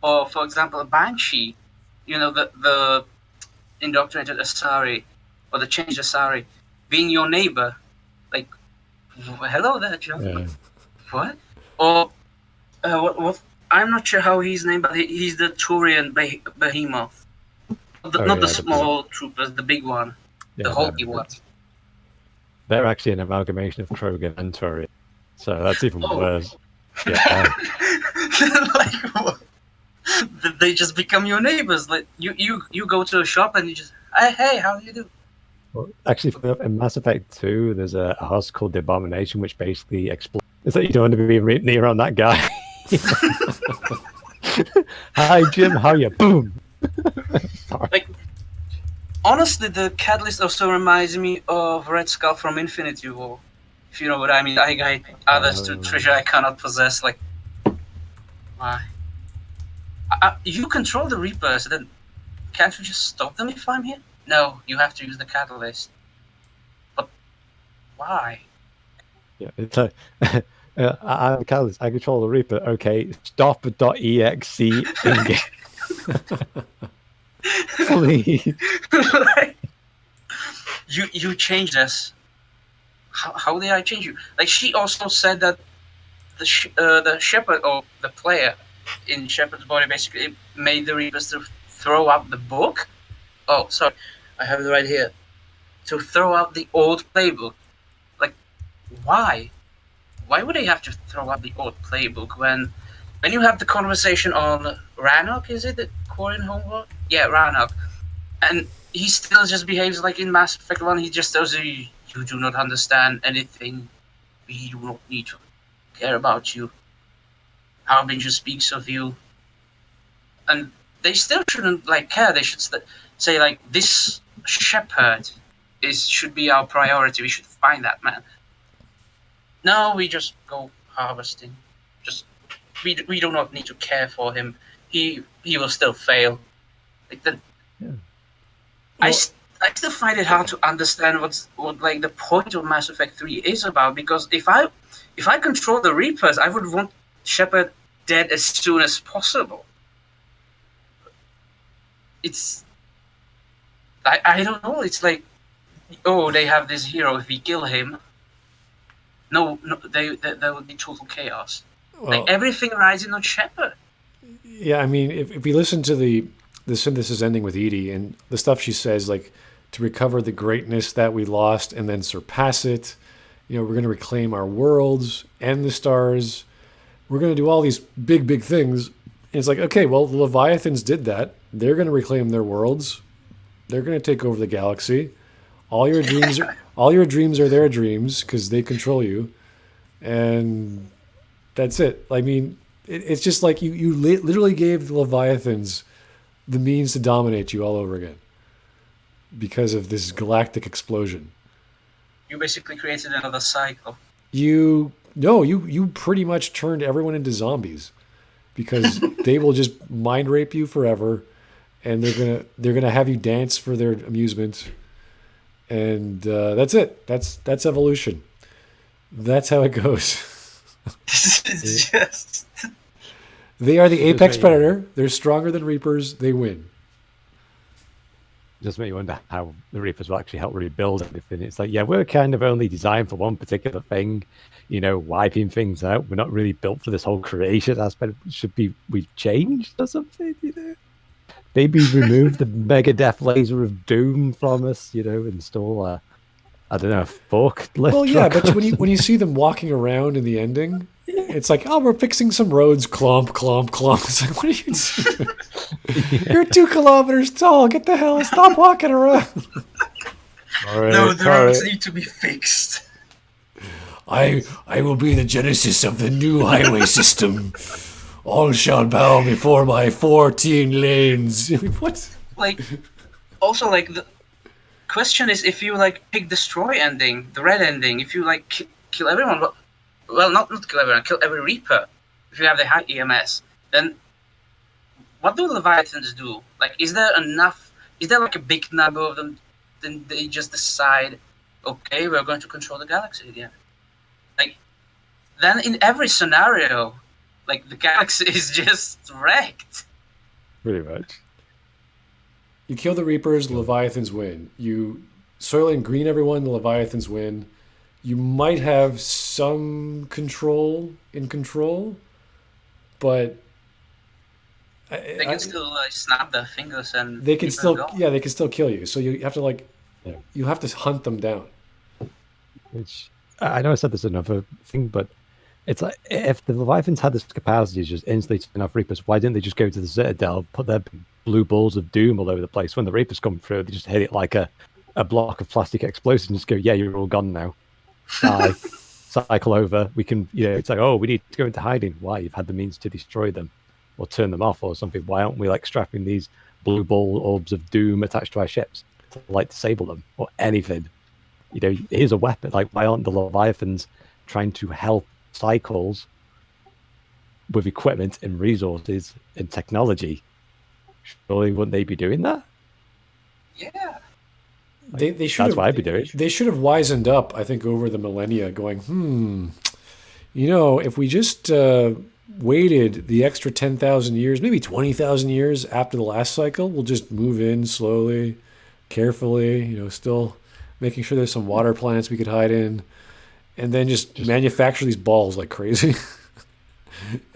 or, for example, a Banshee, the indoctrinated Asari, or the changed Asari, being your neighbor. Like, hello there, John. Yeah. What? Or, what? I'm not sure how he's named, but he's the Turian behemoth. Not the small troopers, the big one. Yeah, the hulky one. They're actually an amalgamation of Krogan and Turian. So that's even worse. Yeah. Like, what? They just become your neighbors. Like you go to a shop and you just, hey, how do you do? Well, actually, in Mass Effect 2, there's a husk called the Abomination, which basically explains is that you don't want to be near on that guy. Hi, Jim. How are you? Boom. Like, honestly, the catalyst also reminds me of Red Skull from Infinity War. If you know what I mean. I guide others to treasure I cannot possess. Like, why? You control the Reapers, then can't you just stop them if I'm here? No, you have to use the catalyst. But why? Yeah, it's like, I'm the catalyst. I control the Reaper. Okay, stop.exe. Please. Like, you changed us. How did I change you? Like, she also said that the shepherd or the player in Shepherd's body basically made the Reapers to throw out the book. Oh, sorry, I have it right here. To throw out the old playbook. Like, why? Why would they have to throw out the old playbook when you have the conversation on Rannoch? Is it the Quarian homeworld? Yeah, Rannoch, and he still just behaves like in Mass Effect 1. He just tells you, you do not understand anything. We do not need to care about you. Harbinger speaks of you. And they still shouldn't like care. They should say like, this shepherd should be our priority. We should find that man. No, we just go harvesting. Just we do not need to care for him. He will still fail. Like that. Yeah. I still find it hard to understand what like the point of Mass Effect 3 is about, because if I control the Reapers, I would want Shepard dead as soon as possible. It's I don't know. It's like, oh, they have this hero. If we kill him, no, there would be total chaos. Well, like everything rising on Shepard. Yeah, I mean, if you listen to the synthesis ending with Edie and the stuff she says, like to recover the greatness that we lost and then surpass it, we're going to reclaim our worlds and the stars. We're going to do all these big things. And it's like, okay, well, the Leviathans did that. They're going to reclaim their worlds. They're going to take over the galaxy. All your dreams are their dreams because they control you, and that's it. I mean, it's just like you literally gave the Leviathans the means to dominate you all over again because of this galactic explosion. You basically created another cycle. You pretty much turned everyone into zombies because they will just mind rape you forever, and they're gonna have you dance for their amusement, and that's it. That's evolution. That's how it goes. It's just. They are the apex predator. They're stronger than Reapers. They win. Just make you wonder how the Reapers will actually help rebuild everything. It's like, yeah, we're kind of only designed for one particular thing, wiping things out. We're not really built for this whole creation aspect. We changed or something, Maybe remove the mega death laser of doom from us, install a forklift. Well, yeah, but when you see them walking around in the ending, it's like, oh, we're fixing some roads. Clomp, clomp, clomp. It's like, what are you doing? You're 2 kilometers tall. Get the hell. Stop walking around. No, the roads need to be fixed. I will be the genesis of the new highway system. All shall bow before my 14 lanes. What? Like, also, like, the question is if you, like, pick destroy ending, the red ending, if you, like, kill everyone, well, not kill everyone, kill every Reaper, if you have the high EMS, then what do Leviathans do? Like, is there like a big number of them, then they just decide, okay, we're going to control the galaxy again? Like, then in every scenario, like, the galaxy is just wrecked. Pretty much. You kill the Reapers, the Leviathans win. You Soylent Green everyone, the Leviathans win. You might have some control, but they can still snap their fingers and they can still kill you. So you have to you have to hunt them down. Which I know I said this another thing, but it's like if the Leviathans had this capacity to just instantly turn off Reapers, why didn't they just go to the Citadel, put their blue balls of doom all over the place? When the Reapers come through, they just hit it like a block of plastic explosives and just go, yeah, you're all gone now. Cycle over. We can, it's like, oh, we need to go into hiding. Why? You've had the means to destroy them or turn them off or something. Why aren't we like strapping these blue ball orbs of doom attached to our ships to like disable them or anything? Here's a weapon. Like, why aren't the Leviathans trying to help cycles with equipment and resources and technology? Surely wouldn't they be doing that? Yeah. They should. That's what I'd be doing. They should have wisened up, I think, over the millennia, going, if we just waited the extra 10,000 years, maybe 20,000 years after the last cycle, we'll just move in slowly, carefully, still making sure there's some water plants we could hide in, and then just manufacture these balls like crazy.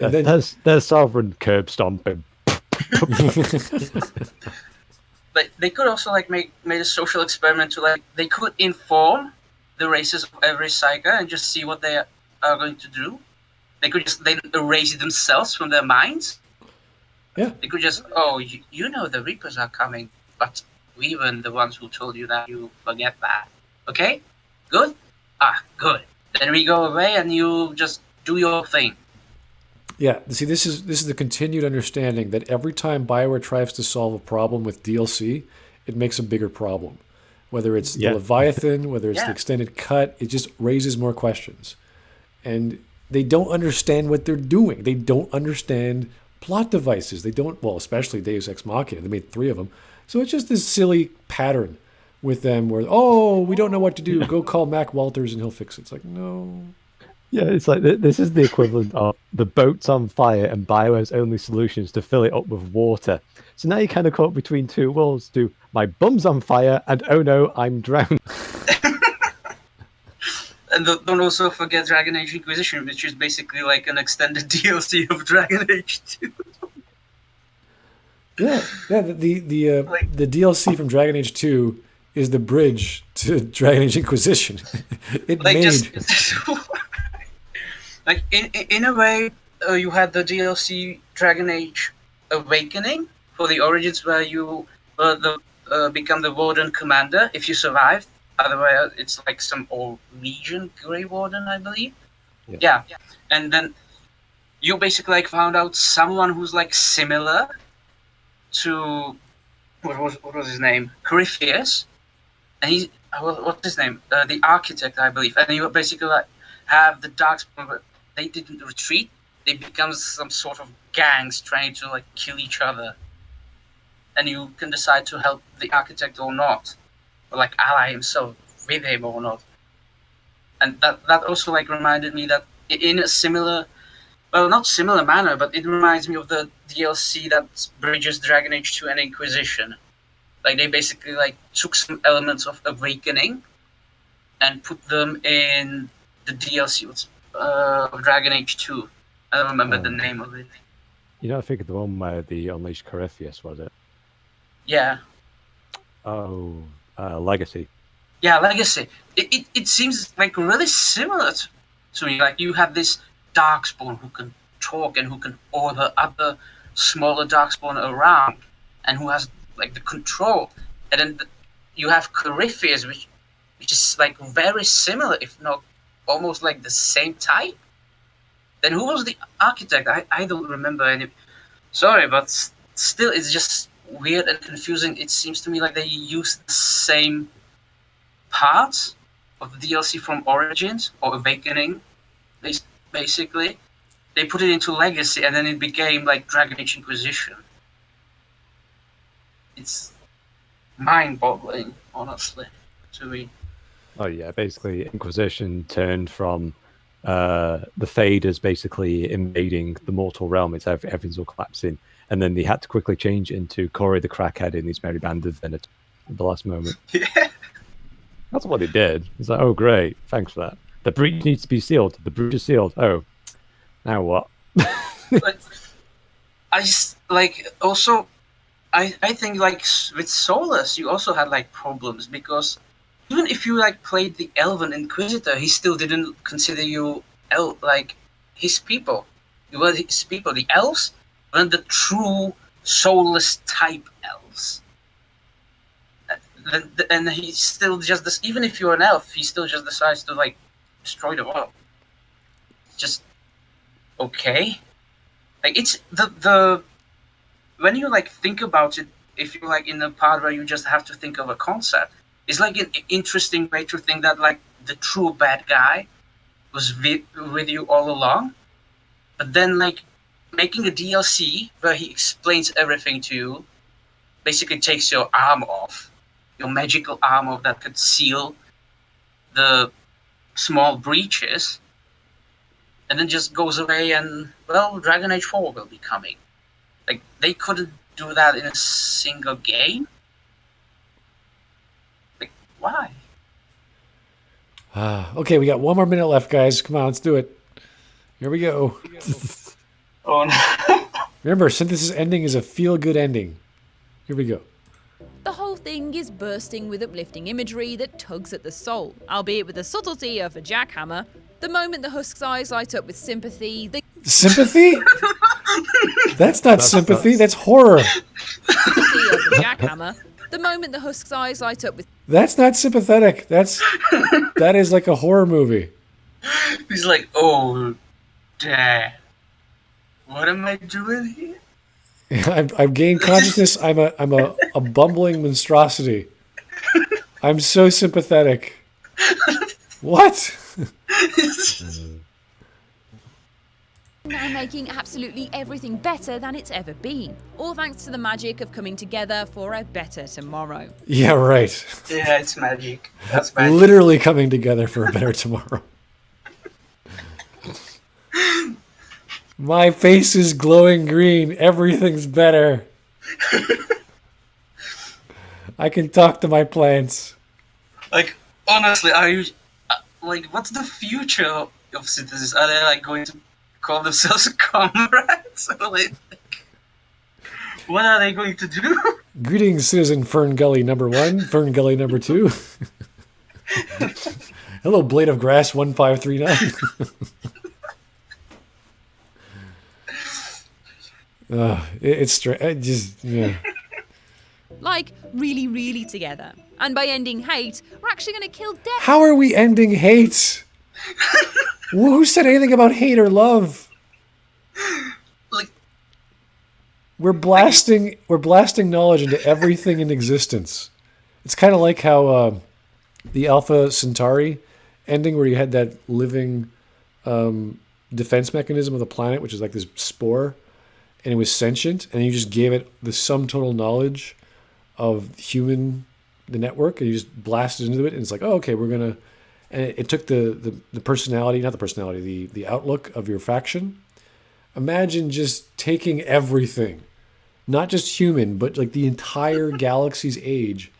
And then there's sovereign curb stomping. But they could also made a social experiment to they could inform the races of every Saga and just see what they are going to do. They could just then erase it themselves from their minds. Yeah. They could just, the Reapers are coming, but we weren't the ones who told you that. You forget that. Okay? Good? Good. Then we go away and you just do your thing. Yeah, see, this is the continued understanding that every time BioWare tries to solve a problem with DLC, it makes a bigger problem. Whether it's the Leviathan, whether it's the extended cut, it just raises more questions. And they don't understand what they're doing. They don't understand plot devices. They don't, especially Deus Ex Machina. They made 3 of them. So it's just this silly pattern with them where, we don't know what to do. Go call Mac Walters and he'll fix it. It's like, no. Yeah, it's like this is the equivalent of the boat's on fire and BioWare's only solution is to fill it up with water. So now you're kind of caught between two worlds. My bum's on fire and oh no, I'm drowned. And don't also forget Dragon Age Inquisition, which is basically like an extended DLC of Dragon Age 2. Yeah. The DLC from Dragon Age 2 is the bridge to Dragon Age Inquisition. In a way, you had the DLC Dragon Age Awakening for the Origins, where you become the Warden Commander if you survived. Otherwise, it's like some old Legion Grey Warden, I believe. Yeah. And then you basically found out someone who's similar to what was his name? Corypheus. And he's what's his name? The Architect, I believe. And you basically have the Darkspawn, but they didn't retreat. They become some sort of gangs trying to kill each other. And you can decide to help the Architect or not. Or ally himself with him or not. And that also reminded me that in a similar, not similar manner, but it reminds me of the DLC that bridges Dragon Age 2 and Inquisition. They basically took some elements of Awakening and put them in the DLC of Dragon Age 2. I don't remember the name of it. I think the one where the Unleashed Corypheus, was it? Yeah. Oh, Legacy. Yeah, Legacy. It seems really similar to me. You have this Darkspawn who can talk and who can order other smaller Darkspawn around, and who has the control. And then you have Corypheus, which is very similar, if not almost the same type. Then who was the Architect? I don't remember any. Sorry, but still, it's just weird and confusing. It seems to me they use the same parts of the DLC from Origins or Awakening. Basically, they put it into Legacy, and then it became Dragon Age Inquisition. It's mind-boggling, honestly, to me. Oh yeah, basically Inquisition turned from the Faders basically invading the mortal realm. Everything's all collapsing, and then they had to quickly change into Corey the Crackhead in his merry band of Venet at the last moment. Yeah, that's what they did. It's oh great, thanks for that. The breach needs to be sealed. The breach is sealed. Oh, now what? I just also. I think with Solus you also had problems, because even if you played the Elven Inquisitor, he still didn't consider you his people. You were his people. The elves weren't the true soulless type elves. And he still just even if you're an elf, he still just decides to destroy the world. Just okay. It's the when you think about it, if you're in a part where you just have to think of a concept, it's an interesting way to think that the true bad guy was with you all along, but then making a DLC where he explains everything to you, basically takes your arm off, your magical armor that could seal the small breaches, and then just goes away, and well, Dragon Age 4 will be coming. Like, they couldn't do that in a single game? Like, why? Okay, we got 1 more minute left, guys. Come on, let's do it. Here we go. Oh no. Remember, Synthesis ending is a feel-good ending. Here we go. The whole thing is bursting with uplifting imagery that tugs at the soul, albeit with the subtlety of a jackhammer. The moment the Husk's eyes light up with sympathy, the Sympathy? That's not sympathy, that's horror. subtlety of the jackhammer. The moment the Husk's eyes light up with That's not sympathetic. That is like a horror movie. He's like, oh, Dad, what am I doing here? I've gained consciousness. I'm a bumbling monstrosity. I'm so sympathetic. What? now making absolutely everything better than it's ever been. All thanks to the magic of coming together for a better tomorrow. Yeah, right. Yeah, it's magic. That's magic. Literally coming together for a better tomorrow. My face is glowing green. Everything's better. I can talk to my plants. Like, honestly, like, what's the future of Synthesis? Are they, like, going to call themselves comrades? Or, like, what are they going to do? Greetings, Citizen Fern Gully number 1, Fern Gully number 2. Hello, Blade of Grass 1539. It's straight. Yeah. Like, really, really together. And by ending hate, we're actually going to kill death. How are we ending hate? Who said anything about hate or love? Like, We're blasting knowledge into everything in existence. It's kind of like how the Alpha Centauri ending, where you had that living defense mechanism of the planet, which is like this spore, and it was sentient, and you just gave it the sum total knowledge of the network, and you just blasted into it, and it's like, oh, okay, we're gonna, and it took the personality, not the personality, the outlook of your faction. Imagine just taking everything, not just human, but like the entire galaxy's age,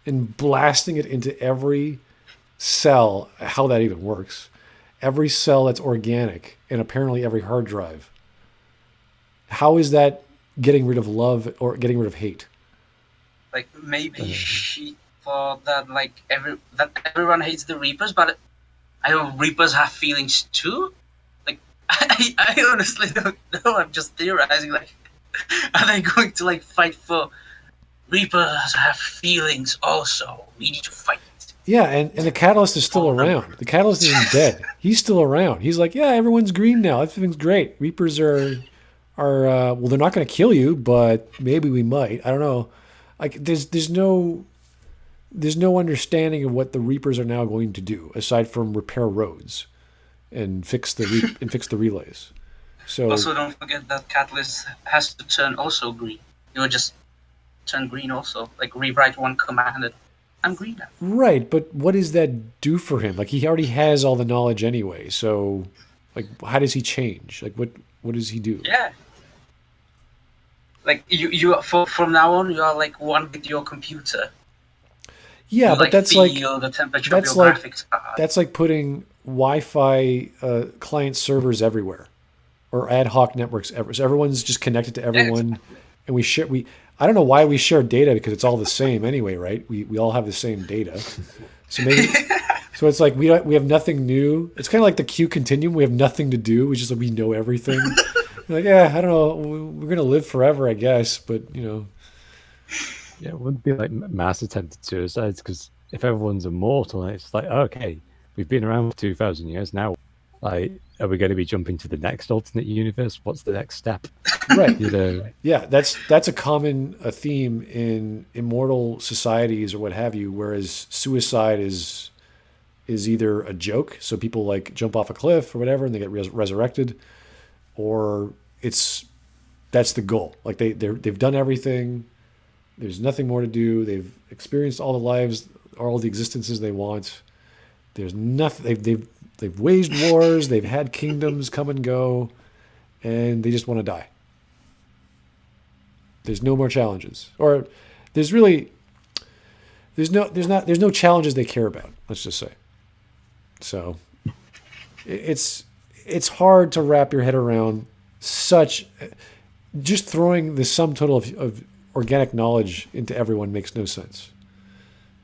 and blasting it into every cell, how that even works, every cell that's organic, and apparently every hard drive. How is that getting rid of love or getting rid of hate? like, maybe she thought that, like, everyone hates the Reapers, but I know Reapers have feelings too? Like, I honestly don't know. I'm just theorizing, like, are they going to, like, fight for Reapers have feelings also? We need to fight. Yeah, and the Catalyst is still around. The Catalyst isn't dead. He's still around. He's like, yeah, everyone's green now. Everything's great. Reapers are well, they're not going to kill you, but maybe we might. I don't know. Like, there's no understanding of what the Reapers are now going to do aside from repair roads and fix the relays. So Also, don't forget that Catalyst has to turn also green. It would just turn green also, like rewrite one command and I'm green now. right, but what does that do for him? Like, he already has all the knowledge anyway. So, like, how does he change? Like, what does he do? Yeah. Like from now on, you are like one with your computer. Yeah, you, but like, that's feel like the temperature that's of your like graphics card. that's like putting Wi-Fi client servers everywhere, or ad hoc networks everywhere. So everyone's just connected to everyone, and we share. I don't know why we share data because it's all the same anyway, right? We all have the same data, so maybe. So it's like we have nothing new. It's kind of like the Q continuum. We have nothing to do. We just we know everything. Like, yeah, I don't know. We're gonna live forever, I guess, but you know. Yeah, it wouldn't be like mass attempted suicides, because if everyone's immortal, it's like, okay, we've been around for 2,000 years now. Like, are we going to be jumping to the next alternate universe? What's the next step? Right. You know. Yeah, that's a common theme in immortal societies or what have you. Whereas suicide is either a joke, so people like jump off a cliff or whatever, and they get resurrected, or that's the goal. Like they've done everything. There's nothing more to do. They've experienced all the lives, all the existences they want. There's nothing. They've waged wars, they've had kingdoms come and go, and they just want to die. There's no more challenges. Or there's no challenges they care about, let's just say. So it's hard to wrap your head around just throwing the sum total of organic knowledge into everyone makes no sense.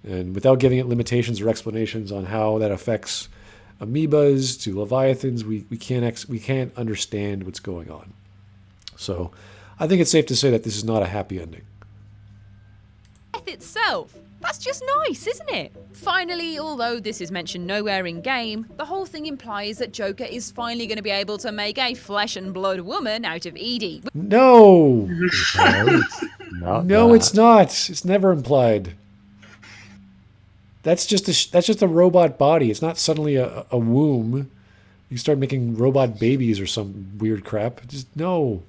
And without giving it limitations or explanations on how that affects amoebas to leviathans, we can't understand what's going on. So I think it's safe to say that this is not a happy ending. Death itself. That's just nice, isn't it? Finally, although this is mentioned nowhere in game, the whole thing implies that Joker is finally going to be able to make a flesh and blood woman out of Edie. No! No, It's not. It's never implied. That's just a robot body. It's not suddenly a womb. You start making robot babies or some weird crap. Just no.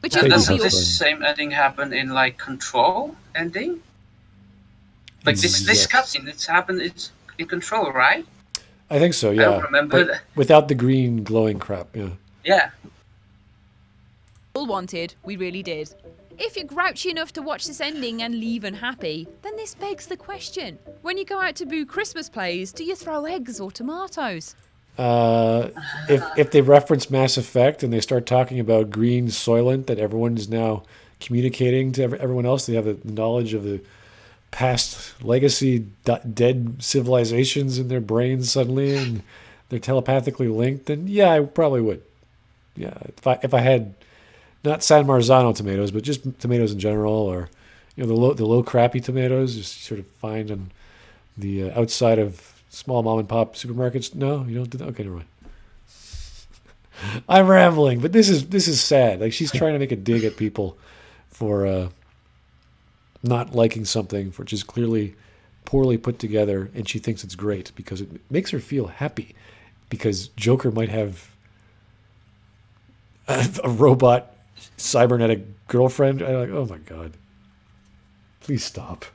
Which And is doesn't what we all... this same ending happen in like Control ending? Like this Yes. cutscene, it's in Control, right? I think so, yeah. I don't remember But that. without the green glowing crap, yeah. Yeah. all wanted, we really did. If you're grouchy enough to watch this ending and leave unhappy, then this begs the question. When you go out to boo Christmas plays, do you throw eggs or tomatoes? If they reference Mass Effect and they start talking about green soylent that everyone is now communicating to everyone else, they have the knowledge of the past legacy dead civilizations in their brains suddenly, and they're telepathically linked, then yeah, I probably would. Yeah, if I had not San Marzano tomatoes, but just tomatoes in general, or the low crappy tomatoes, just sort of find on the outside of small mom and pop supermarkets. No, you don't do that. Okay, never mind. I'm rambling, but this is sad. Like, she's trying to make a dig at people for not liking something, which is clearly poorly put together, and she thinks it's great because it makes her feel happy because Joker might have a robot cybernetic girlfriend. I'm like, oh my god, please stop.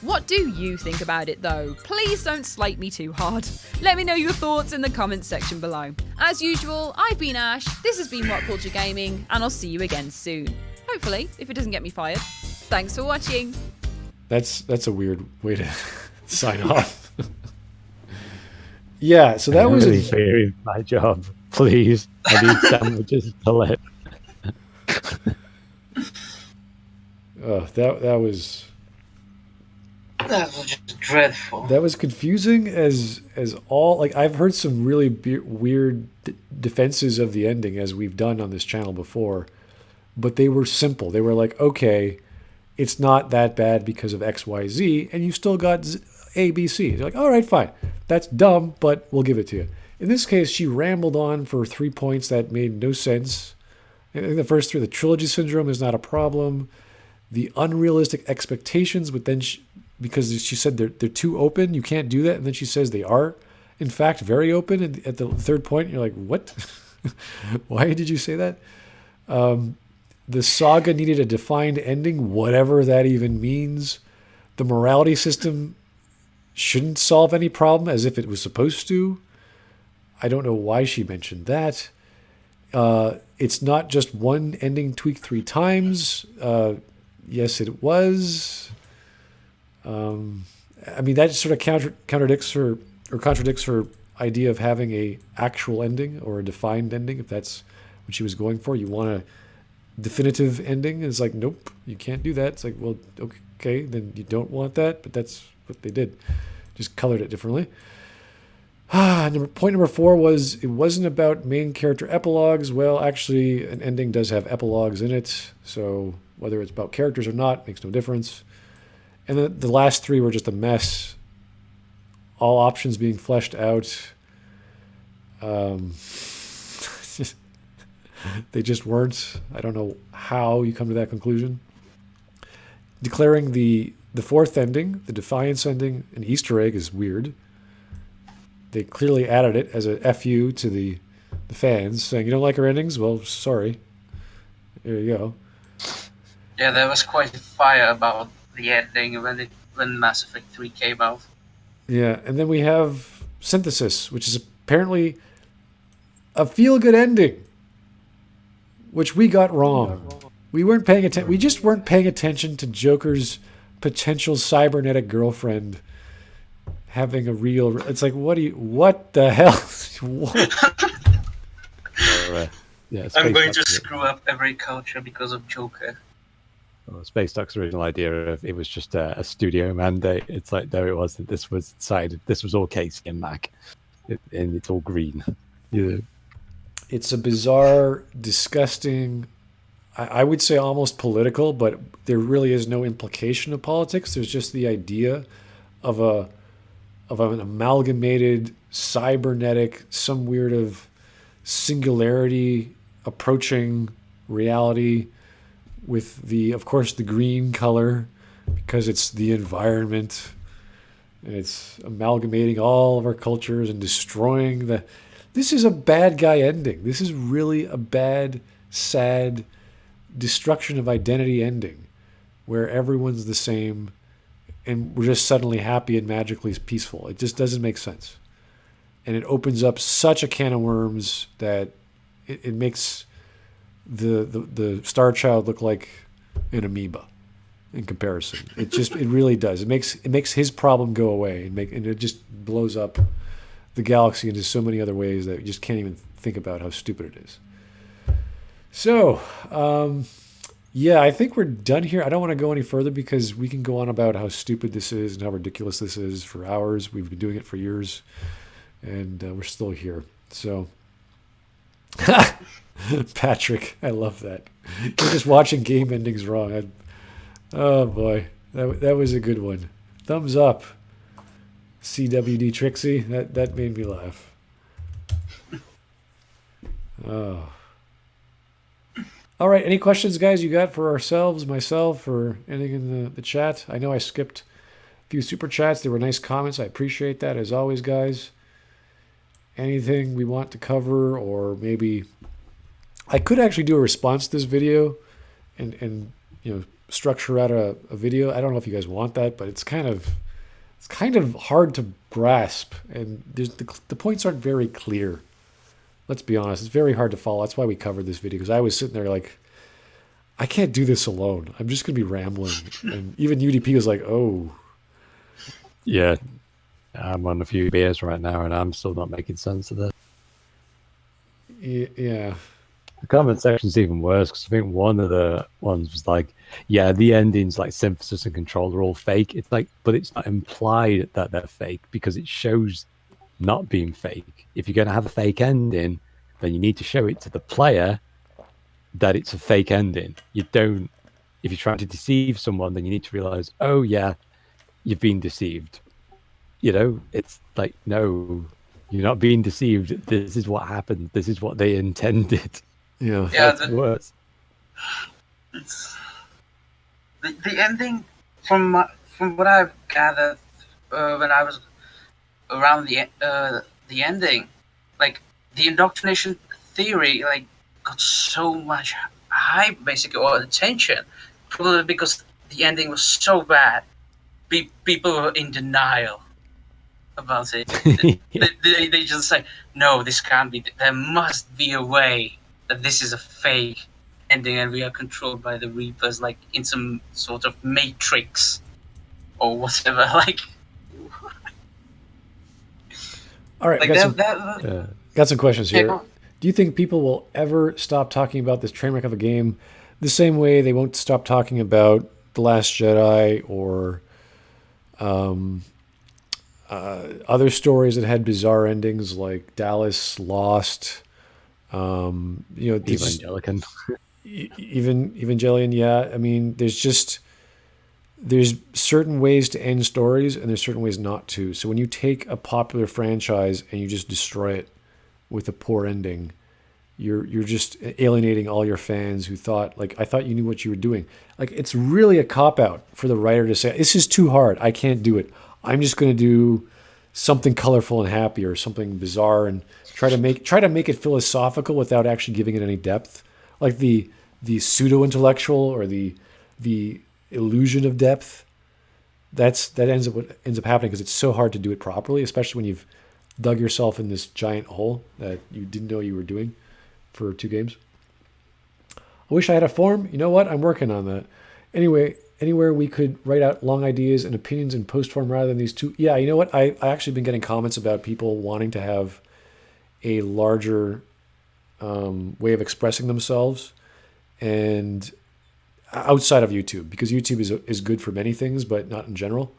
What do you think about it though? Please don't slate me too hard. Let me know your thoughts in the comments section below. As usual, I've been Ash, this has been WhatCulture Gaming, and I'll see you again soon. Hopefully, if it doesn't get me fired. Thanks for watching. That's a weird way to sign off. Yeah, so that was really fearing my job. Please, I need sandwiches to live. Oh, that was just dreadful. that was confusing as all. Like, I've heard some really weird defenses of the ending as we've done on this channel before, but they were simple. They were like, okay, it's not that bad because of XYZ, and you still got ABC. They're like, all right, fine. That's dumb, but we'll give it to you. In this case, she rambled on for 3 points that made no sense. In the first three, the Trilogy Syndrome is not a problem. The unrealistic expectations, but then because she said they're too open, you can't do that. And then she says they are, in fact, very open. And at the third point, you're like, what? Why did you say that? The saga needed a defined ending, whatever that even means. The morality system shouldn't solve any problem as if it was supposed to. I don't know why she mentioned that. It's not just one ending tweaked 3 times. Yes, it was. I mean, that sort of contradicts her idea of having a actual ending or a defined ending, if that's what she was going for. You want a definitive ending? It's like, nope, you can't do that. It's like, well, okay, then you don't want that, but that's what they did. Just colored it differently. Point number 4 was it wasn't about main character epilogues. Well, actually, an ending does have epilogues in it, so whether it's about characters or not makes no difference. And then the last 3 were just a mess. All options being fleshed out. They just weren't. I don't know how you come to that conclusion. Declaring the 4th ending, the Defiance ending, an Easter egg is weird. They clearly added it as a FU to the fans, saying, you don't like our endings? Well, sorry. There you go. Yeah, there was quite a fire about the ending when Mass Effect 3 came out. Yeah, and then we have Synthesis, which is apparently a feel-good ending, which we got wrong. We weren't paying attention. We just weren't paying attention to Joker's potential cybernetic girlfriend having a real. It's like, what the hell? What? Yeah, I'm going to screw up every culture because of Joker. Well, Space Duck's original idea of it was just a studio mandate. It's like, no, it wasn't. This was decided. This was all Casey and Mac, and it's all green. Yeah. It's a bizarre, disgusting. I would say almost political, but there really is no implication of politics. There's just the idea of an amalgamated cybernetic, some weird of singularity approaching reality with of course the green color because it's the environment and it's amalgamating all of our cultures and destroying this is a bad guy ending. This is really a bad, sad destruction of identity ending where everyone's the same and we're just suddenly happy and magically peaceful. It just doesn't make sense. And it opens up such a can of worms that it makes the Star Child look like an amoeba in comparison. It really does. It makes his problem go away and it just blows up the galaxy into so many other ways that you just can't even think about how stupid it is. So, yeah, I think we're done here. I don't want to go any further because we can go on about how stupid this is and how ridiculous this is for hours. We've been doing it for years, and we're still here. So, Patrick, I love that. You're just watching game endings wrong. Oh, boy. That was a good one. Thumbs up. CWD Trixie. That made me laugh. Oh. All right. Any questions, guys, you got for ourselves, myself, or anything in the chat? I know I skipped a few super chats. They were nice comments. I appreciate that, as always, guys. Anything we want to cover, or maybe I could actually do a response to this video and structure out a video. I don't know if you guys want that, but it's kind of hard to grasp, and the points aren't very clear. Let's be honest, it's very hard to follow. That's why we covered this video, because I was sitting there like, I can't do this alone. I'm just going to be rambling. And even UDP was like, oh. Yeah, I'm on a few beers right now, and I'm still not making sense of this. Yeah. The comment section's even worse, because I think one of the ones was like, yeah, the endings like synthesis and control are all fake. It's like, but it's not implied that they're fake because it shows not being fake. If you're going to have a fake ending, then you need to show it to the player that it's a fake ending. You don't, if you're trying to deceive someone, then you need to realize, oh yeah, you've been deceived. It's like, no, you're not being deceived. This is what happened. This is what they intended. Yeah. That's worse. The ending, from what I've gathered, when I was around the ending, like the indoctrination theory, like got so much hype, basically, or attention, probably because the ending was so bad. People were in denial about it. they just say, no, this can't be. There must be a way that this is a fake ending, and we are controlled by the Reapers, like in some sort of matrix or whatever. Like, all right, like got some questions here. Yeah. Do you think people will ever stop talking about this train wreck of a game the same way they won't stop talking about The Last Jedi or other stories that had bizarre endings like Dallas, Lost, Evangelion. Even Evangelion, yeah. I mean, there's certain ways to end stories and there's certain ways not to. So when you take a popular franchise and you just destroy it with a poor ending, you're just alienating all your fans who thought, like, I thought you knew what you were doing. Like, it's really a cop-out for the writer to say, this is too hard, I can't do it. I'm just going to do something colorful and happy or something bizarre and try to make it philosophical without actually giving it any depth. Like the pseudo-intellectual or the illusion of depth, that ends up what ends up happening because it's so hard to do it properly, especially when you've dug yourself in this giant hole that you didn't know you were doing for 2 games. I wish I had a forum. You know what? I'm working on that. Anyway, anywhere we could write out long ideas and opinions in post form rather than these 2. Yeah, you know what? I actually been getting comments about people wanting to have a larger way of expressing themselves and outside of YouTube, because YouTube is good for many things, but not in general.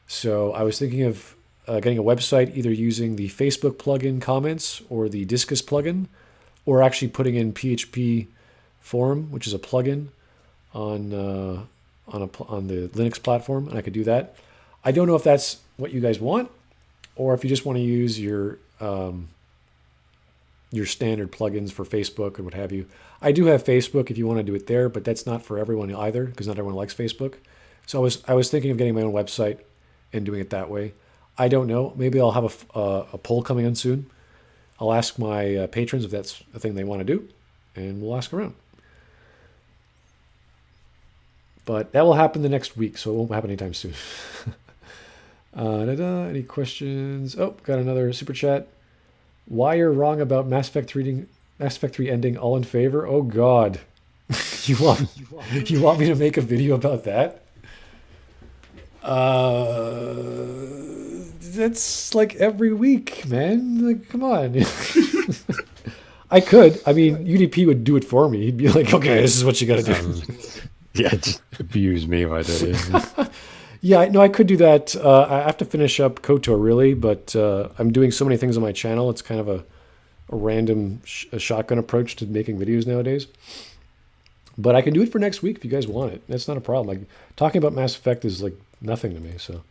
So I was thinking of getting a website, either using the Facebook plugin comments or the Discus plugin, or actually putting in PHP Forum, which is a plugin on the Linux platform, and I could do that. I don't know if that's what you guys want, or if you just want to use your standard plugins for Facebook or what have you. I do have Facebook if you want to do it there, but that's not for everyone either, because not everyone likes Facebook. So I was thinking of getting my own website and doing it that way. I don't know. Maybe I'll have a poll coming on soon. I'll ask my patrons if that's a thing they want to do, and we'll ask around. But that will happen the next week, so it won't happen anytime soon. Any questions? Oh, got another super chat. Why you're wrong about Mass Effect 3 ending all in favor? Oh God. you want me to make a video about that? That's like every week, man. Like, come on. I could. I mean, UDP would do it for me. He'd be like, okay, this is what you got to do. Yeah, just abuse me if I do it. Yeah, no, I could do that. I have to finish up KOTOR, really, but I'm doing so many things on my channel. It's kind of a random shotgun approach to making videos nowadays. But I can do it for next week if you guys want it. That's not a problem. Like, talking about Mass Effect is like nothing to me, so.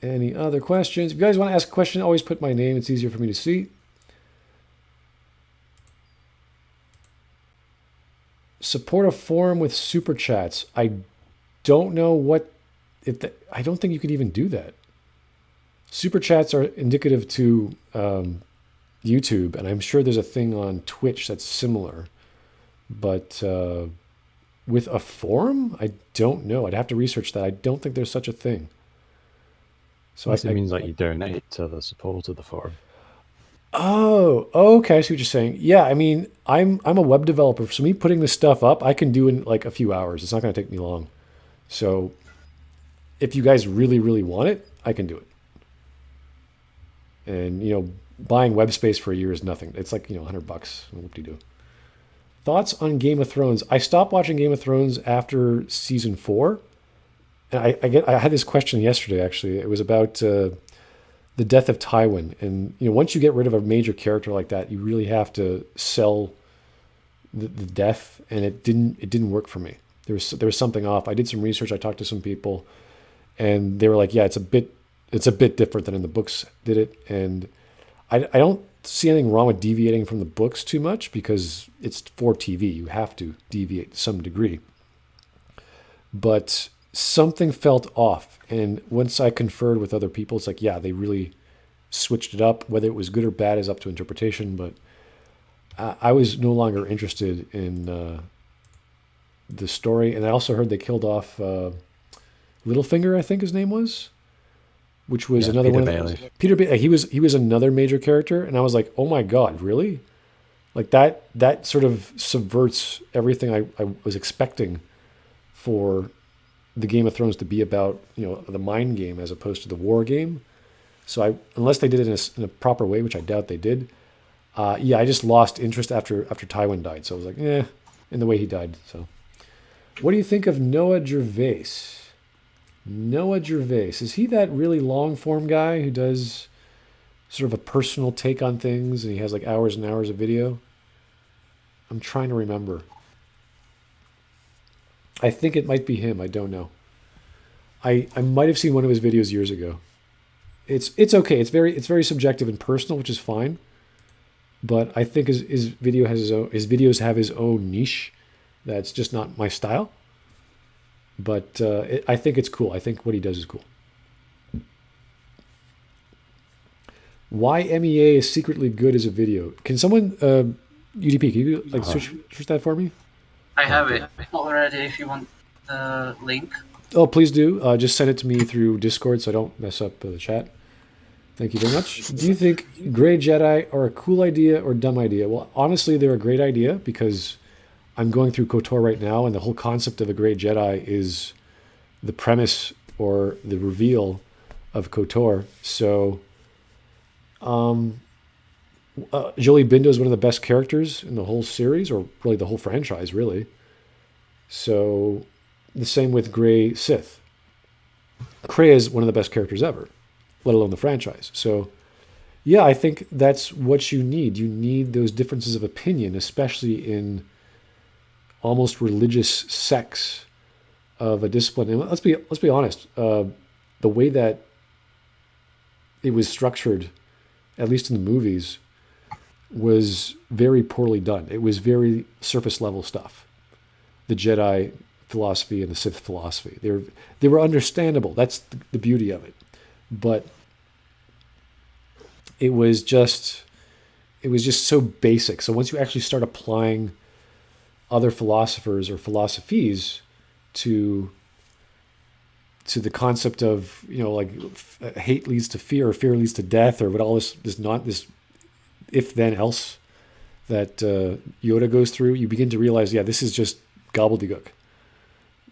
Any other questions? If you guys want to ask a question, always put my name. It's easier for me to see. Support a forum with super chats. I don't know what I don't think you could even do that. Super chats are indicative to YouTube, and I'm sure there's a thing on Twitch that's similar. But with a forum, I don't know. I'd have to research that. I don't think there's such a thing. So it means like you donate to the support of the forum. Oh, okay. I see what you're saying. Yeah, I mean, I'm a web developer, so me putting this stuff up, I can do in like a few hours. It's not going to take me long. So if you guys really, really want it, I can do it. And, you know, buying web space for a year is nothing. It's like, you know, $100. Whoop-de-doo. Thoughts on Game of Thrones? I stopped watching Game of Thrones after season 4. And I had this question yesterday, actually. It was about the death of Tywin. And, you know, once you get rid of a major character like that, you really have to sell the death. And it didn't work for me. There was something off. I did some research. I talked to some people, and they were like, yeah, it's a bit different than in the books did it. And I don't see anything wrong with deviating from the books too much, because it's for TV. You have to deviate to some degree. But something felt off. And once I conferred with other people, it's like, yeah, they really switched it up. Whether it was good or bad is up to interpretation. But I was no longer interested in the story. And I also heard they killed off Littlefinger, I think his name was, which was another Peter one. Baelish. Peter Baelish. He was another major character, and I was like, oh my God, really? Like that sort of subverts everything I was expecting for the Game of Thrones to be about, you know, the mind game as opposed to the war game. So unless they did it in a proper way, which I doubt they did, I just lost interest after Tywin died. So I was like, in the way he died. So, what do you think of Noah Gervais? Noah Gervais, is he that really long form guy who does sort of a personal take on things, and he has like hours and hours of video? I'm trying to remember. I think it might be him. I don't know. I might have seen one of his videos years ago. It's okay. It's very subjective and personal, which is fine. But I think his videos have his own niche. That's just not my style. But I think it's cool. I think what he does is cool. Why MEA is secretly good as a video? Can someone UDP, can you like switch that for me? I have it already if you want the link. Oh, please do. Just send it to me through Discord so I don't mess up the chat. Thank you very much. Do you think Grey Jedi are a cool idea or dumb idea? Well, honestly, they're a great idea because I'm going through KOTOR right now, and the whole concept of a Grey Jedi is the premise or the reveal of KOTOR. So, Jolie Bindo is one of the best characters in the whole series, or really the whole franchise, really. So, the same with Grey Sith. Kreia is one of the best characters ever, let alone the franchise. So, yeah, I think that's what you need. You need those differences of opinion, especially in almost religious sects of a discipline. And let's be honest. The way that it was structured, at least in the movies, was very poorly done. It was very surface level stuff. The Jedi philosophy and the Sith philosophy. They were understandable. That's the beauty of it. But it was just so basic. So once you actually start applying other philosophers or philosophies to the concept of, like hate leads to fear or fear leads to death, or what all this if then else that Yoda goes through, you begin to realize, yeah, this is just gobbledygook.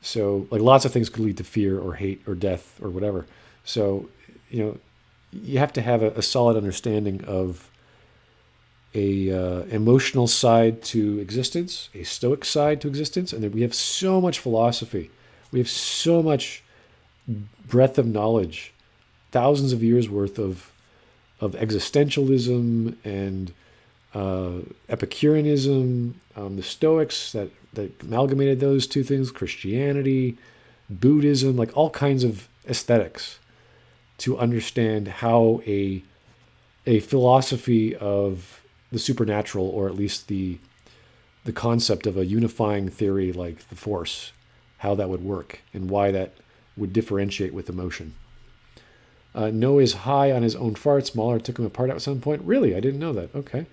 So like lots of things could lead to fear or hate or death or whatever. So, you have to have a solid understanding of a emotional side to existence, a stoic side to existence, and then we have so much philosophy. We have so much breadth of knowledge, thousands of years worth of existentialism and Epicureanism, the Stoics that amalgamated those two things, Christianity, Buddhism, like all kinds of aesthetics to understand how a philosophy of the supernatural, or at least the concept of a unifying theory like the Force, how that would work and why that would differentiate with emotion. Noah is high on his own farts. Mahler took him apart at some point. Really? I didn't know that. Okay.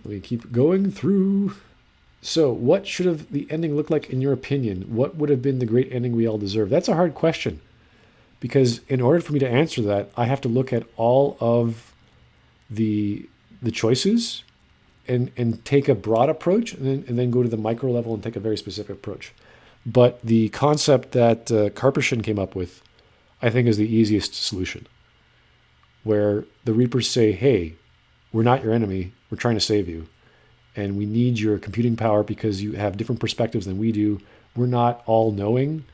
Let me keep going through. So, what should have the ending look like in your opinion? What would have been the great ending we all deserve? That's a hard question. Because in order for me to answer that, I have to look at all of the choices and take a broad approach and then go to the micro level and take a very specific approach. But the concept that Karpyshyn came up with, I think, is the easiest solution. Where the Reapers say, hey, we're not your enemy, we're trying to save you. And we need your computing power because you have different perspectives than we do. We're not all knowing,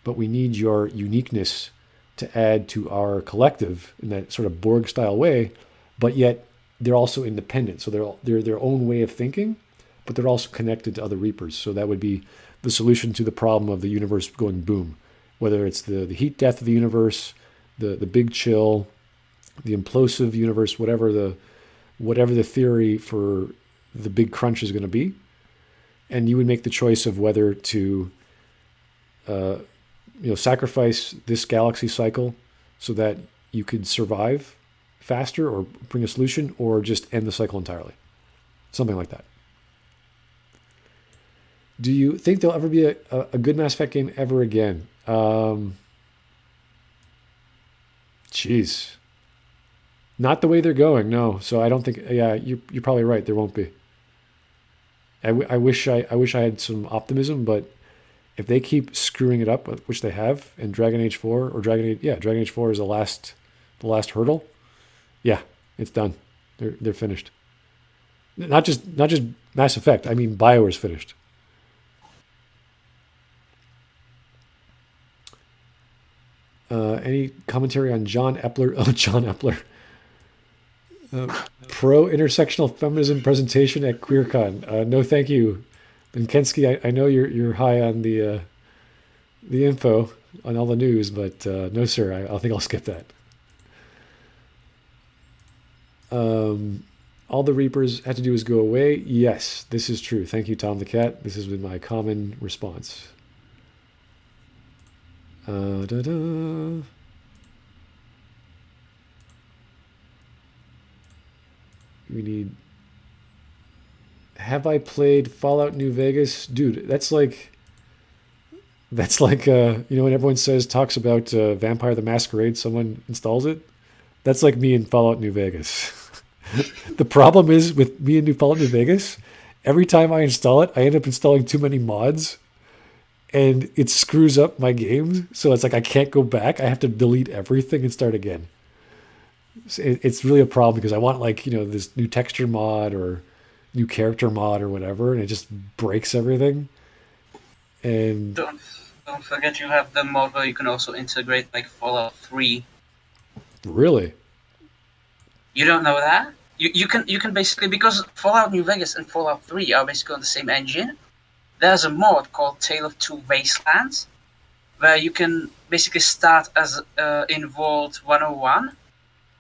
but we need your uniqueness to add to our collective in that sort of Borg style way, but yet they're also independent. So they're their own way of thinking, but they're also connected to other Reapers. So that would be the solution to the problem of the universe going boom, whether it's the heat death of the universe, the big chill, the implosive universe, whatever the theory for the big crunch is going to be. And you would make the choice of whether to sacrifice this galaxy cycle so that you could survive faster or bring a solution, or just end the cycle entirely. Something like that. Do you think there'll ever be a good Mass Effect game ever again? Jeez. Not the way they're going, no. So I don't think, yeah, you're probably right. There won't be. I wish I had some optimism, but if they keep screwing it up, which they have, and Dragon Age 4 or Dragon Age 4 is the last hurdle. Yeah, it's done. They're finished. Not just Mass Effect. I mean, BioWare's finished. Any commentary on John Epler? Oh, John Epler. Pro-intersectional feminism presentation at QueerCon. No, thank you. And Kensky, I know you're high on the info on all the news, but no, sir. I think I'll skip that. All the Reapers had to do is go away. Yes, this is true. Thank you, Tom the Cat. This has been my common response. We need have I played Fallout New Vegas? Dude, that's like when everyone talks about Vampire the Masquerade, someone installs it. That's like me in Fallout New Vegas. The problem is with me in Fallout New Vegas, every time I install it, I end up installing too many mods and it screws up my game. So it's like I can't go back. I have to delete everything and start again. It's really a problem because I want this new texture mod or new character mod or whatever, and it just breaks everything. And don't forget you have the mod where you can also integrate like Fallout 3. Really? You don't know that? You can basically, because Fallout New Vegas and Fallout 3 are basically on the same engine, there's a mod called Tale of Two Wastelands where you can basically start as in Vault 101.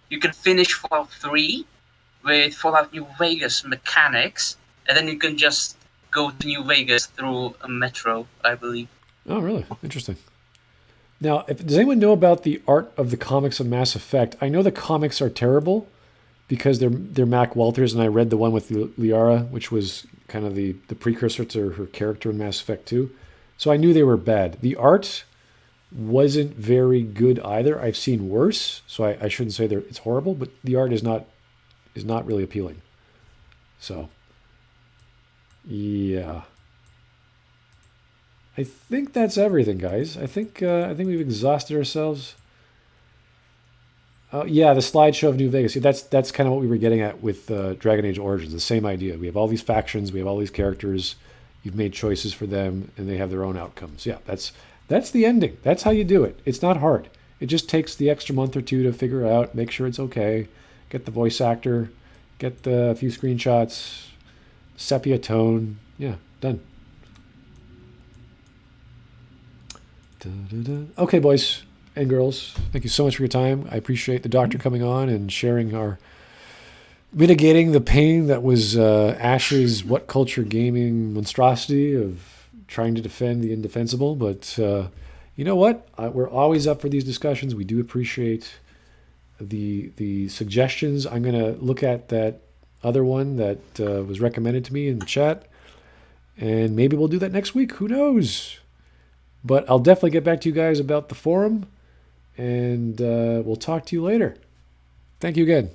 You can finish Fallout 3 with Fallout New Vegas mechanics, and then you can just go to New Vegas through a metro, I believe. Oh, really? Interesting. Now, does anyone know about the art of the comics of Mass Effect? I know the comics are terrible because they're Mac Walters, and I read the one with Liara, which was kind of the precursor to her character in Mass Effect 2. So I knew they were bad. The art wasn't very good either. I've seen worse, so I shouldn't say it's horrible, but the art is not really appealing. So, yeah. I think that's everything, guys. I think we've exhausted ourselves. Yeah, the slideshow of New Vegas. That's kind of what we were getting at with Dragon Age Origins. The same idea. We have all these factions. We have all these characters. You've made choices for them, and they have their own outcomes. Yeah, that's the ending. That's how you do it. It's not hard. It just takes the extra month or two to figure out, make sure it's okay, get the voice actor, get a few screenshots, sepia tone. Yeah, done. Okay, boys and girls, thank you so much for your time. I appreciate the doctor coming on and sharing mitigating the pain that was Ash's WhatCulture gaming monstrosity of trying to defend the indefensible. But you know what? We're always up for these discussions. We do appreciate the suggestions. I'm going to look at that other one that was recommended to me in the chat, and maybe we'll do that next week. Who knows? But I'll definitely get back to you guys about the forum, and we'll talk to you later. Thank you again.